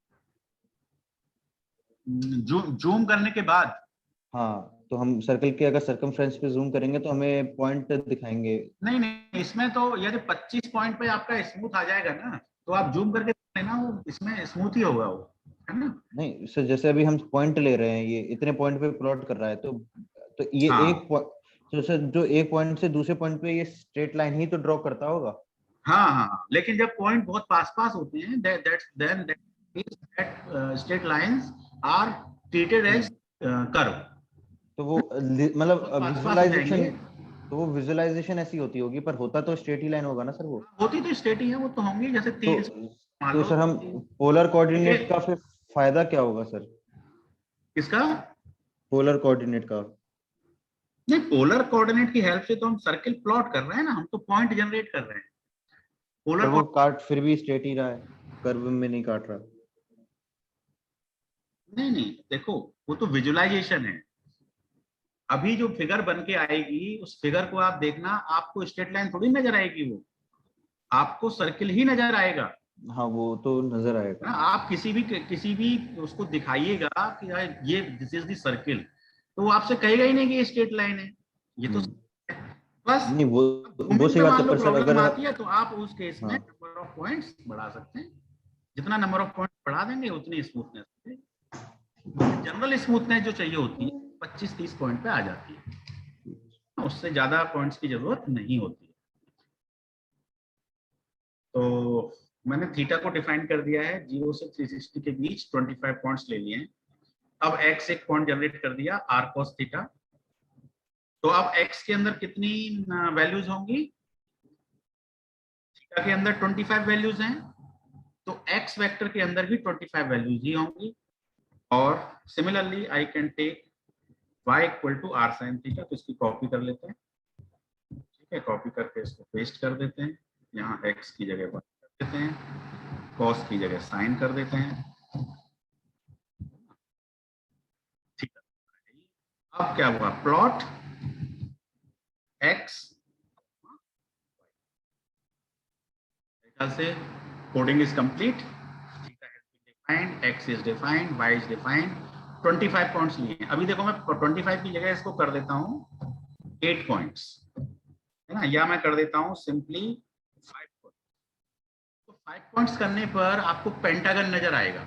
Speaker 1: जूम करने के बाद,
Speaker 5: हाँ, तो हम सर्कल के अगर सर्कमफ्रेंस पे जूम करेंगे तो हमें पॉइंट दिखाएंगे।
Speaker 1: नहीं नहीं, इसमें तो यदि 25 पॉइंट पे आपका स्मूथ आ जाएगा ना, तो आप जूम करके लेना, वो इसमें स्मूथ ही होगा वो, है ना।
Speaker 5: नहीं सर, जैसे अभी हम पॉइंट ले रहे हैं, ये इतने पॉइंट पे प्लॉट कर रहा है, तो ये
Speaker 1: हाँ।
Speaker 5: एक तो सर जो एक पॉइंट से दूसरे पॉइंट पे ये स्ट्रेट लाइन ही तो ड्रॉ करता होगा।
Speaker 1: हाँ हाँ, लेकिन जब पॉइंट बहुत पास पास होते हैं, that straight lines are treated as curve।
Speaker 5: तो वो मतलब
Speaker 1: पास पास हो जाएंगे।
Speaker 5: विजुअलाइजेशन, तो वो विजुअलाइजेशन ऐसी होती होगी, पर होता तो स्ट्रेट ही लाइन होगा ना सर वो।
Speaker 1: होती तो स्ट्रेट ही है, वो तो होंगी जैसे तीर। मान
Speaker 5: तो
Speaker 1: लो
Speaker 5: सर हम पोलर कोऑर्डिनेट का फिर फायदा क्या होगा सर?
Speaker 1: किसका?
Speaker 5: पोलर कोऑर्डिनेट का?
Speaker 1: नहीं, पोलर कोऑर्डिनेट की हेल्प से तो हम सर्किल प्लॉट कर रहे हैं ना, हम तो पॉइंट जनरेट कर रहे हैं। पोलर
Speaker 5: वो काट फिर भी स्ट्रेट ही रहा है, कर्व में नहीं काट रहा।
Speaker 1: नहीं नहीं, देखो वो तो विजुअलाइजेशन है, अभी जो फिगर बन के आएगी उस फिगर को आप देखना, आपको स्ट्रेट लाइन थोड़ी नजर आएगी, वो आपको सर्किल ही नजर आएगा।
Speaker 5: हाँ वो तो नजर आएगा।
Speaker 1: ना आप किसी भी उसको दिखाइएगा कि यार ये दिस इज द सर्किल, तो वो आपसे कहेगा ही नहीं कि ये स्ट्रेट लाइन है, ये तो बस।
Speaker 5: नहीं वो
Speaker 1: zooming
Speaker 5: सही
Speaker 1: में
Speaker 5: बात
Speaker 1: मान
Speaker 5: है,
Speaker 1: लो
Speaker 5: पर सर
Speaker 1: प्रॉब्लम
Speaker 5: अगर
Speaker 1: आती है तो आप उस केस में
Speaker 5: हाँ।
Speaker 1: नंबर ऑफ पॉइंट्स बढ़ा सकते हैं। जितना नंबर ऑफ पॉइंट्स बढ़ा देंगे उतनी स्मूथनेस, जनरल स्मूथनेस जो चाहिए होती है 25-30 पॉइंट पे आ जाती है, उससे ज्यादा पॉइंट्स की जरूरत नहीं होती है। तो मैंने थीटा को डिफाइन कर दिया है, 0 से 360 के बीच 25 पॉइंट्स ले लिए हैं। अब x एक पॉइंट जनरेट कर दिया r cos थीटा। तो अब x के अंदर कितनी वैल्यूज होंगी? थीटा के अंदर 25 वैल्यूज हैं, तो x वेक्टर के अंदर भी 25 वैल्यूज ही होंगी। और similarly I can take y equal to r sin theta. तो इसकी कॉपी कर लेते हैं, ठीक है, कॉपी करके इसको पेस्ट कर देते हैं, यहाँ x की जगह y कर देते हैं, cos की जगह sin कर देते हैं, ठीक है। अब क्या हुआ, प्लॉट x से coding is complete, theta has been defined, x is defined, y is defined, 25 points लिए हैं। अभी देखो मैं 25 की जगह इसको कर देता हूँ 8 पॉइंट्स, है ना, या मैं कर देता हूँ सिंपली 5 पॉइंट्स। तो 5 पॉइंट्स करने पर आपको पेंटागन नजर आएगा।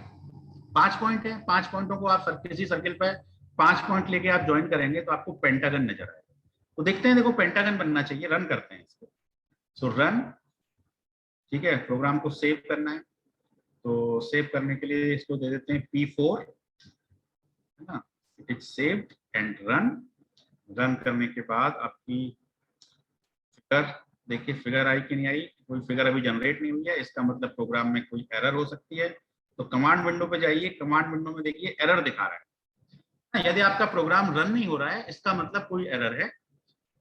Speaker 1: 5 पॉइंट है, 5 पॉइंटों को आप किसी सर्किल पर 5 पॉइंट लेके आप ज्वाइन करेंगे तो आपको पेंटागन नजर आएगा। तो देखते हैं, देखो पेंटागन बनना चाहिए, रन करते हैं इसको। सो रन, ठीक है, प्रोग्राम को सेव करना है, तो सेव करने के लिए इसको दे देते हैं P4, है ना, it is saved and run. Run करने के बाद आपकी फिगर देखिए, फिगर आई कि नहीं आई? कोई फिगर अभी जनरेट नहीं हुई है, इसका मतलब प्रोग्राम में कोई एरर हो सकती है। तो कमांड विंडो पे जाइए, कमांड विंडो में देखिए एरर दिखा रहा है। यदि आपका प्रोग्राम रन नहीं हो रहा है इसका मतलब कोई एरर है,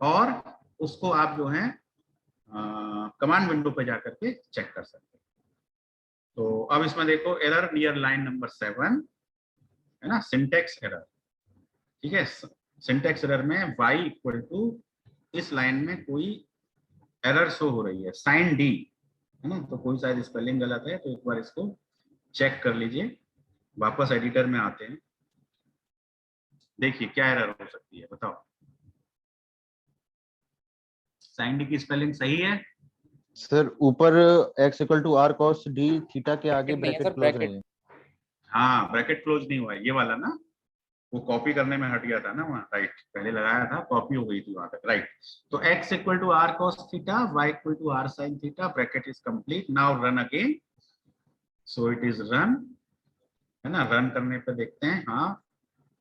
Speaker 1: और उसको आप जो है कमांड विंडो पे जाकर के चेक कर सकते हैं। तो अब इसमें देखो एरर नियर लाइन नंबर 7, है ना, सिंटेक्स एरर, ठीक है। सिंटेक्स एरर में y इक्वल टू, इस लाइन में कोई एरर शो हो रही है, साइन डी, है ना, तो कोई शायद स्पेलिंग गलत है, तो एक बार इसको चेक कर लीजिए। वापस एडिटर में आते हैं, देखिए क्या एरर हो सकती है, बताओ। साइन डी की स्पेलिंग सही है?
Speaker 5: सर ऊपर x equal to r cos d theta के आगे
Speaker 3: नहीं है
Speaker 5: ब्रैकेट
Speaker 3: सर,
Speaker 5: क्लोज
Speaker 3: ब्रैकेट।
Speaker 5: नहीं है।
Speaker 1: हाँ, ब्रैकेट क्लोज नहीं हुआ है, ये वाला ना, वो कॉपी करने में हट गया था ना वहाँ, राइट, पहले लगाया था, कॉपी हो गई थी वहां तक, राइट। तो x equal to r cos theta, y equal to r sin theta, bracket is complete, now run again. So it is run, है ना। रन करने पे देखते हैं, हाँ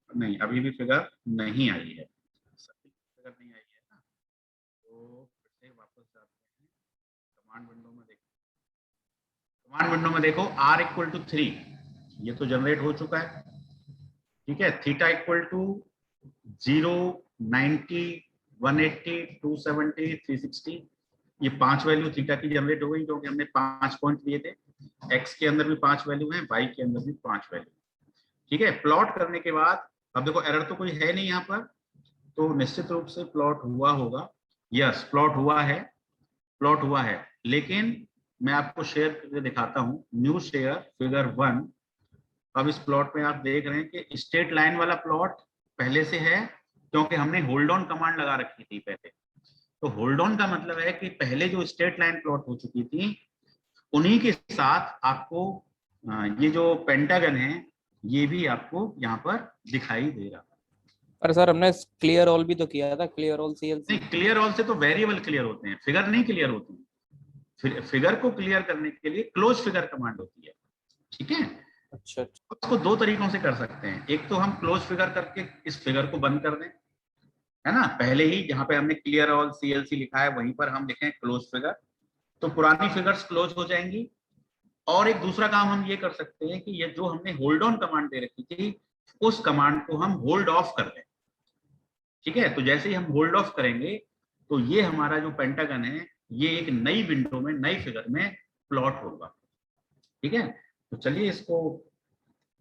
Speaker 1: नहीं, अभी भी फिगर नहीं आई है, फिगर नहीं आई है ना। तो फिर से वापस जाते हैं, कमांड विंडो में देखो, कमांड विंडो में देखो r इक्वल टू 3, ये तो जनरेट हो चुका है, ठीक है। थीटा इक्वल टू 0, 90, 180, 270, 360, ये 5 वैल्यू थीटा की जनरेट हो गई, क्योंकि हमने 5 पॉइंट दिए थे। x के अंदर भी 5 वैल्यू है, y के अंदर भी 5 वैल्यू, ठीक है। प्लॉट करने के बाद अब देखो एरर तो कोई है नहीं यहाँ पर, तो निश्चित रूप से प्लॉट हुआ होगा। यस, प्लॉट हुआ है, प्लॉट हुआ है, लेकिन मैं आपको शेयर करके दिखाता हूँ, न्यू शेयर फिगर 1। अब इस प्लॉट में आप देख रहे हैं कि स्ट्रेट लाइन वाला प्लॉट पहले से है, क्योंकि हमने होल्ड ऑन कमांड लगा रखी थी पहले। तो होल्ड ऑन का मतलब है कि पहले जो स्ट्रेट लाइन प्लॉट हो चुकी थी उन्हीं के साथ आपको ये जो पेंटागन है ये भी आपको यहाँ पर दिखाई दे रहा है।
Speaker 3: पर सर हमने क्लियर ऑल भी तो किया था, क्लियर ऑल CLC।
Speaker 1: नहीं, क्लियर ऑल से तो वेरिएबल क्लियर होते हैं, फिगर नहीं क्लियर होती। फिगर को क्लियर करने के लिए क्लोज फिगर कमांड होती है, ठीक है।
Speaker 3: अच्छा।
Speaker 1: इसको दो तरीकों से कर सकते हैं, एक तो हम क्लोज फिगर करके इस फिगर को बंद कर दें, है ना, पहले ही जहां पे हमने क्लियर ऑल CLC लिखा है वहीं पर हम लिखें क्लोज फिगर, तो पुरानी फिगर्स क्लोज हो जाएंगी। और एक दूसरा काम हम ये कर सकते हैं कि ये जो हमने होल्ड ऑन कमांड दे रखी थी उस कमांड को हम होल्ड ऑफ कर दें, ठीक है। तो जैसे ही हम होल्ड ऑफ करेंगे तो ये हमारा जो पेंटागन है ये एक नई विंडो में, नई फिगर में प्लॉट होगा, ठीक है। तो चलिए इसको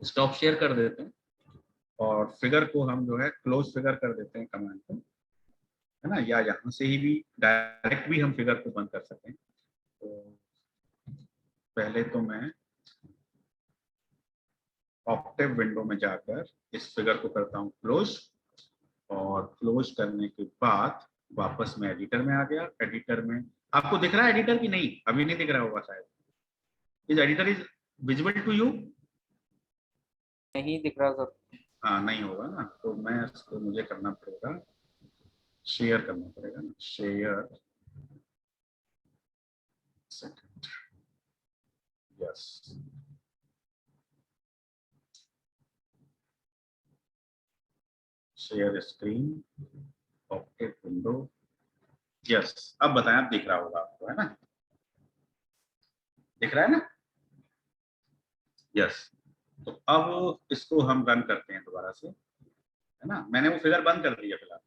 Speaker 1: स्टॉप शेयर कर देते हैं। और फिगर को हम जो है क्लोज फिगर कर देते हैं कमांड पे, है ना, या यहाँ से ही भी डायरेक्ट भी हम फिगर को बंद कर सकते हैं। तो पहले तो मैं ऑक्टेव विंडो में जाकर इस फिगर को करता हूँ क्लोज, और क्लोज करने के बाद वापस मैं एडिटर में आ गया। एडिटर में आपको दिख रहा है एडिटर की नहीं, अभी नहीं दिख रहा होगा शायद। Is editor is visible to you?
Speaker 3: नहीं दिख रहा सर।
Speaker 1: हाँ नहीं होगा ना, तो मैं इसको मुझे करना पड़ेगा, शेयर करना पड़ेगा ना, share, yes, share screen, Octave window, yes. अब बताएं, अब दिख रहा होगा आपको, है ना, दिख रहा है ना, यस। तो अब इसको हम रन करते हैं दोबारा से, है ना। मैंने वो फिगर बंद कर दिया फिलहाल,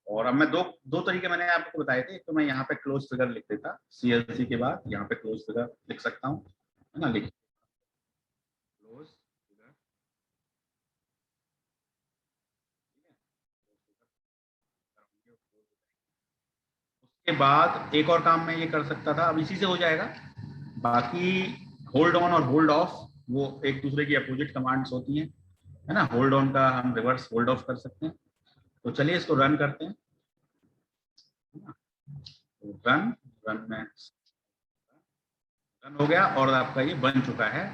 Speaker 1: और अब मैं दो तरीके मैंने आपको बताए थे। तो मैं यहाँ पे क्लोज फिगर लिख देता, CLC के बाद यहाँ पे क्लोज फिगर लिख सकता हूँ, है ना, लिख क्लोज फिगर, उसके बाद एक और काम मैं ये कर सकता था, अब इसी से हो जाएगा। बाकी होल्ड ऑन और होल्ड ऑफ वो एक दूसरे की अपोजिट कमांड्स होती हैं, है ना। होल्ड ऑन का हम रिवर्स होल्ड ऑफ कर सकते हैं। तो चलिए इसको रन करते हैं, रन, रन में रन हो गया, और आपका ये बन चुका है,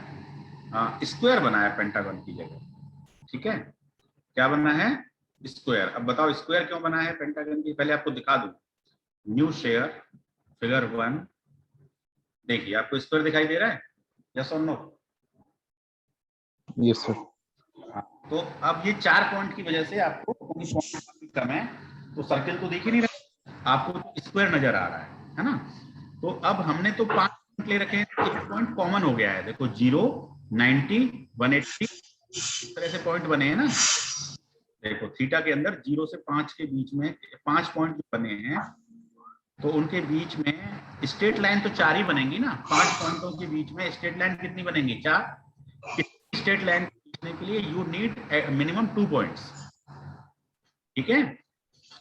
Speaker 1: स्क्वायर बना है पेंटागन की जगह, ठीक है। क्या बना है? स्क्वायर। अब बताओ स्क्वायर क्यों बना है पेंटागन की, पहले आपको दिखा दूं। न्यू शेयर फिगर 1, देखिए आपको स्क्वायर दिखाई दे रहा है, यस और नो?
Speaker 5: Yes sir.
Speaker 1: तो अब ये 4 पॉइंट की वजह से आपको कम है, तो सर्किल तो दिख ही नहीं रहा, आपको स्क्वायर नजर आ रहा है ना। तो अब हमने तो 5 पॉइंट ले रखे हैं, एक पॉइंट कॉमन हो गया है, देखो 0, 90, 180 इस तरह से पॉइंट बने हैं ना। देखो थीटा के अंदर 0 से 5 के बीच में 5 पॉइंट जो बने हैं, तो उनके बीच में स्ट्रेट लाइन तो 4 ही बनेंगी ना। 5 पॉइंटों के बीच में स्ट्रेट लाइन कितनी बनेंगी? 4। स्ट्रेट लाइन खींचने के लिए यू नीड मिनिमम 2 पॉइंट्स, ठीक है।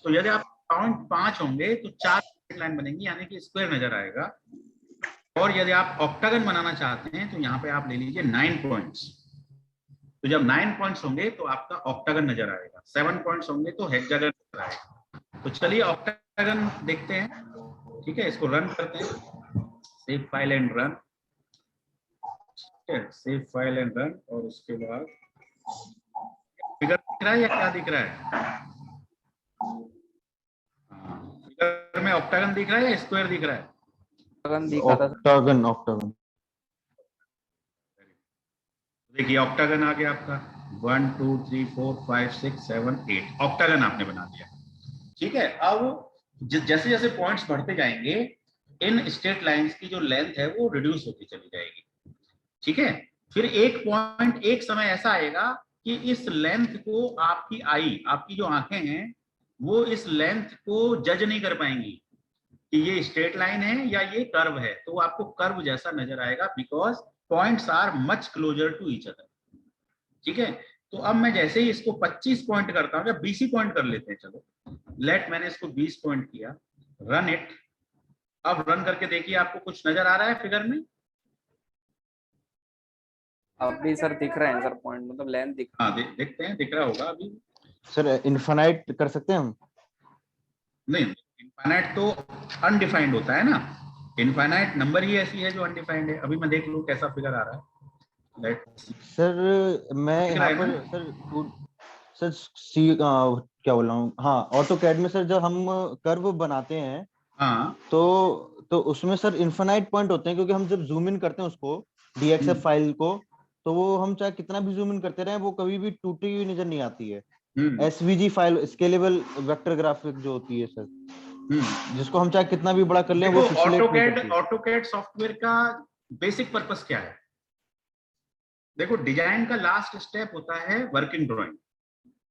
Speaker 1: तो यदि आप पॉइंट 5 होंगे तो 4 स्ट्रेट लाइन बनेंगी, यानी कि स्क्वायर नजर आएगा। और यदि आप ऑक्टागन बनाना चाहते हैं तो यहाँ पे आप ले लीजिए 9 पॉइंट्स। तो जब 9 पॉइंट्स होंगे तो आपका ऑक्टागन नजर आएगा, 7 पॉइंट्स होंगे तो हेक्सागन नजर आएगा। तो चलिए ऑक्टागन देखते हैं, ठीक है। इसको रन करते हैं, सेव फाइल एंड रन, ठीक है, सेव फाइल एंड रन। और उसके बाद फिगर दिख रहा है या क्या दिख रहा है? फिगर में ऑक्टागन दिख रहा है या स्क्वायर दिख रहा है?
Speaker 5: Octagon, octagon.
Speaker 1: देखिए ऑक्टागन आ गया आपका, 1 2 3 4 5 6 7 8 ऑक्टागन आपने बना दिया, ठीक है। अब जैसे जैसे पॉइंट्स बढ़ते जाएंगे, इन स्ट्रेट लाइंस की जो लेंथ है वो रिड्यूस होती चली जाएगी, ठीक है। फिर एक पॉइंट, एक समय ऐसा आएगा कि इस लेंथ को आपकी आई, आपकी जो आंखें हैं, वो इस लेंथ को जज नहीं कर पाएंगी कि ये स्ट्रेट लाइन है या ये कर्व है। तो आपको कर्व जैसा नजर आएगा, because points are much closer to each other, ठीक है। तो अब मैं जैसे ही इसको 25 पॉइंट करता हूँ, या 20 ही पॉइंट कर लेते हैं, चलो लेट, मैंने इसको 20 पॉइंट किया, रन इट। अब रन करके देखिए आपको कुछ नजर आ रहा है फिगर में?
Speaker 3: अब भी सर दिख रहे हैं सर पॉइंट, मतलब लेंथ दिख
Speaker 1: हाँ देखते हैं, दिख रहा होगा अभी।
Speaker 5: सर इनफाइनाइट कर सकते हैं हम?
Speaker 1: नहीं, इनफाइनाइट तो अनडिफाइंड होता है ना, इनफाइनाइट नंबर ही ऐसी है जो अनडिफाइंड है। अभी मैं देख लूं कैसा फिगर आ रहा है,
Speaker 5: सर मैं यहाँ पर सर क्या बोल रहा हूँ, हाँ ऑटो कैड में सर जब हम कर्व बनाते हैं,
Speaker 1: हाँ,
Speaker 5: तो उसमें सर इनफाइनाइट पॉइंट होते हैं, क्योंकि हम जब जूम इन करते हैं उसको, DXF फाइल को, तो वो हम चाहे कितना भी जूम इन करते रहे, वो कभी भी टूटी हुई नजर नहीं आती है। SVG file, scalable vector graphic जो होती है सर, जिसको हम चाहे कितना भी बड़ा कर लें, वो
Speaker 1: ऑटोकैड सॉफ्टवेयर का बेसिक पर्पस क्या है? देखो डिजाइन का लास्ट स्टेप होता है वर्किंग ड्राइंग,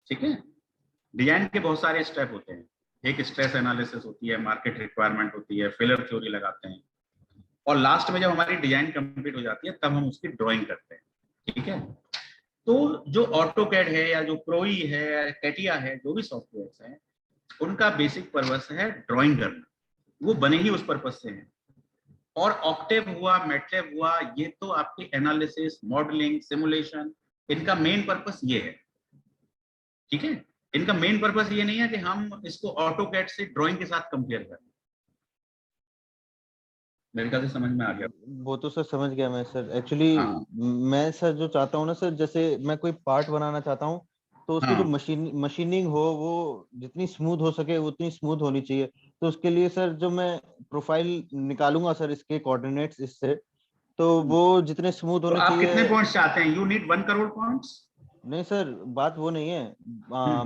Speaker 1: ठीक है। डिजाइन के बहुत सारे स्टेप होते हैं, एक स्ट्रेस एनालिसिस होती है, मार्केट रिक्वायरमेंट होती है, फेलर थ्योरी लगाते हैं, और लास्ट में जब हमारी डिजाइन कंप्लीट हो जाती है तब हम उसकी ड्राइंग करते हैं, ठीक है। तो जो ऑटोकैड है या जो प्रोई है या कैटिया है, जो भी सॉफ्टवेयर है, उनका बेसिक पर्पस है ड्राइंग करना, वो बने ही उस पर्पस से है। और ऑक्टेव हुआ, मैटलैब हुआ, ये तो आपकी एनालिसिस, मॉडलिंग, सिमुलेशन, इनका मेन पर्पस ये है। ठीक है, इनका मेन पर्पस ये नहीं है कि हम इसको ऑटोकैड से ड्राइंग के साथ कंपेयर करें। मेरे ख्याल से समझ में आ गया।
Speaker 5: वो तो सर समझ गया मैं सर। एक्चुअली
Speaker 1: हाँ।
Speaker 5: मैं सर जो चाहता हूँ ना सर, जैसे मैं कोई पार्ट बनाना चाहता हूँ तो उसकी जो
Speaker 1: हाँ।
Speaker 5: मशीनिंग हो वो जितनी स्मूथ हो सके उतनी स्मूथ होनी चाहिए। तो उसके लिए सर जो मैं प्रोफाइल निकालूंगा सर, इसके कोऑर्डिनेट्स इससे, तो वो जितने स्मूथ
Speaker 1: तो
Speaker 5: होने
Speaker 1: आप कितने
Speaker 5: चाहिए।
Speaker 1: पॉइंट्स चाहते हैं? You need 1 crore points?
Speaker 5: नहीं सर, बात वो नहीं है।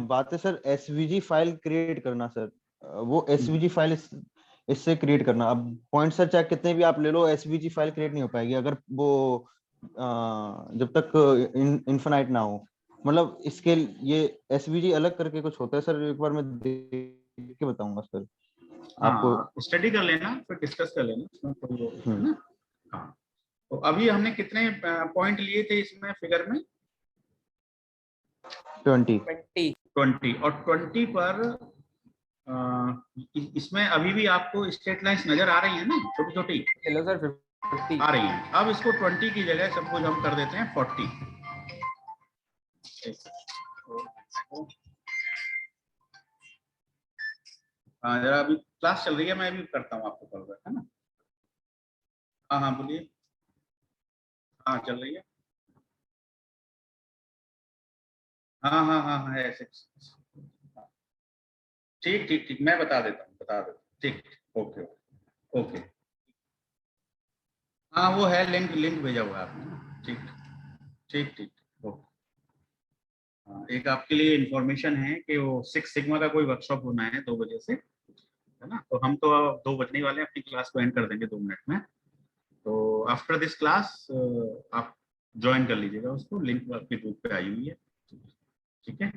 Speaker 5: बात है सर एसवीजी फाइल क्रिएट करना सर। वो एसवीजी फाइल इससे क्रिएट करना। अब पॉइंट सर चाहे कितने भी आप ले लो, एसवीजी फाइल क्रिएट नहीं हो पाएगी अगर वो जब तक इन्फिनाइट ना हो। मतलब इसके ये एसवीजी अलग करके कुछ होता है सर, एक बार मैं देख के बताऊंगा सर आपको।
Speaker 1: हाँ, स्टडी कर लेना, फिर डिस्कस कर लेना, इसमें कोई वो है
Speaker 5: हम्म,
Speaker 1: ना। हाँ, तो अभी हमने कितने पॉइंट लिए थे इसमें फिगर में?
Speaker 5: 20।
Speaker 3: 20।
Speaker 1: 20। और 20 पर इसमें अभी भी आपको स्ट्रेट लाइंस नजर आ रही है ना, छोटी छोटी
Speaker 3: चलो सर 50।
Speaker 1: आ रही हैं। अब इसको 20 की जगह सपोज हम कर देते हैं 40। हाँ, जरा अभी क्लास चल रही है, मैं भी करता हूँ आपको कॉल बैक, है ना। हाँ हाँ बोलिए। हाँ चल रही है। हाँ हाँ हाँ हाँ, है ऐसे। ठीक ठीक ठीक, मैं बता देता हूँ, बता देता हूँ। ठीक। Okay okay okay. हाँ वो है, लिंक लिंक भेजा हुआ है आपने ना। ठीक ठीक ठीक। ओके। हाँ, एक आपके लिए इंफॉर्मेशन है कि वो 6 सिग्मा का कोई वर्कशॉप होना है 2 बजे से, है ना। तो हम तो 2 बजने वाले हैं, अपनी क्लास को एंड कर देंगे 2 मिनट में। तो आफ्टर दिस क्लास आप ज्वाइन कर लीजिएगा उसको, लिंक आपके ग्रुप पे आई हुई है। ठीक है।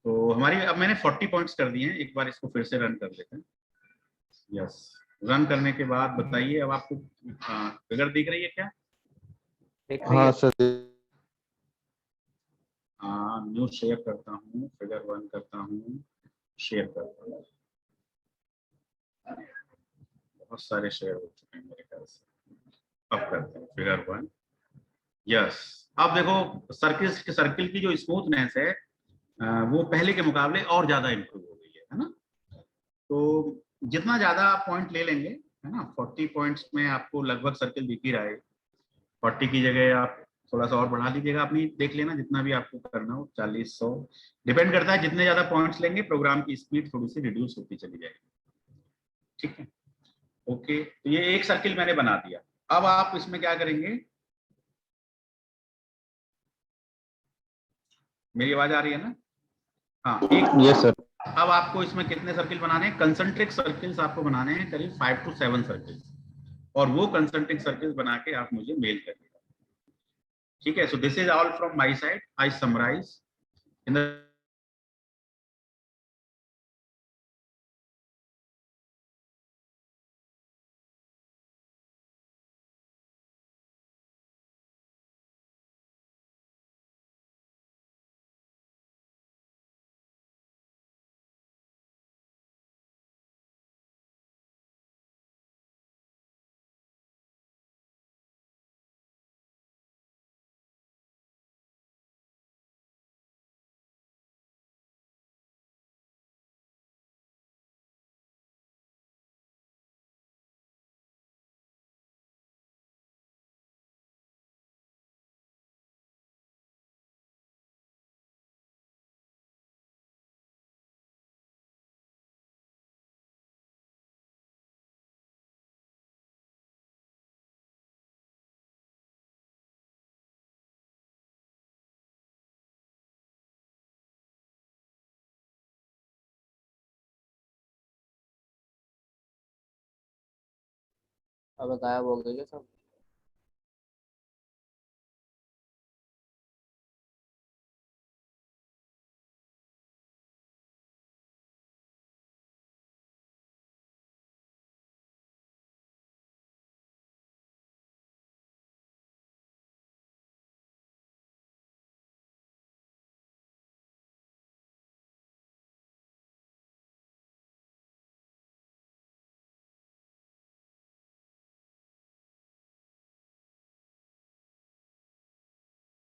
Speaker 1: तो हमारी अब मैंने 40 पॉइंट्स कर दिए हैं, एक बार इसको फिर से रन कर लेते हैं। यस, रन करने के बाद बताइए अब आपको फिगर दिख रही है क्या?
Speaker 3: देख रही
Speaker 5: हाँ
Speaker 3: है।
Speaker 5: सर।
Speaker 1: हाँ, न्यू शेयर करता हूँ, फिगर 1 करता हूँ, शेयर करता हूँ। बहुत सारे शेयर हो चुके हैं मेरे ख्याल से। अब करते हैं फिगर 1। यस, अब देखो सर्किल सर्किल की जो स्मूथनेस है वो पहले के मुकाबले और ज्यादा इंप्रूव हो गई है ना। तो जितना ज्यादा आप पॉइंट ले लेंगे, है ना, 40 पॉइंट्स में आपको लगभग सर्किल दिख ही रहा है। 40 की जगह आप थोड़ा सा और बढ़ा लीजिएगा, अपनी देख लेना जितना भी आपको करना हो, 40, 100 डिपेंड करता है। जितने ज्यादा पॉइंट्स लेंगे प्रोग्राम की स्पीड थोड़ी सी रिड्यूस होती चली जाएगी। ठीक है। ओके, तो ये एक सर्किल मैंने बना दिया। अब आप इसमें क्या करेंगे? मेरी आवाज आ रही है ना? हाँ, एक।
Speaker 5: Yes sir.
Speaker 1: अब आपको इसमें कितने सर्किल बनाने हैं? कंसंट्रिक सर्किल्स आपको बनाने हैं, करीब 5 to 7 सर्किल्स। और वो कंसंट्रिक सर्किल्स बना के आप मुझे मेल करिएगा। ठीक है। So this is all from my side. I summarise in the
Speaker 3: अब गायब हो गई है सब।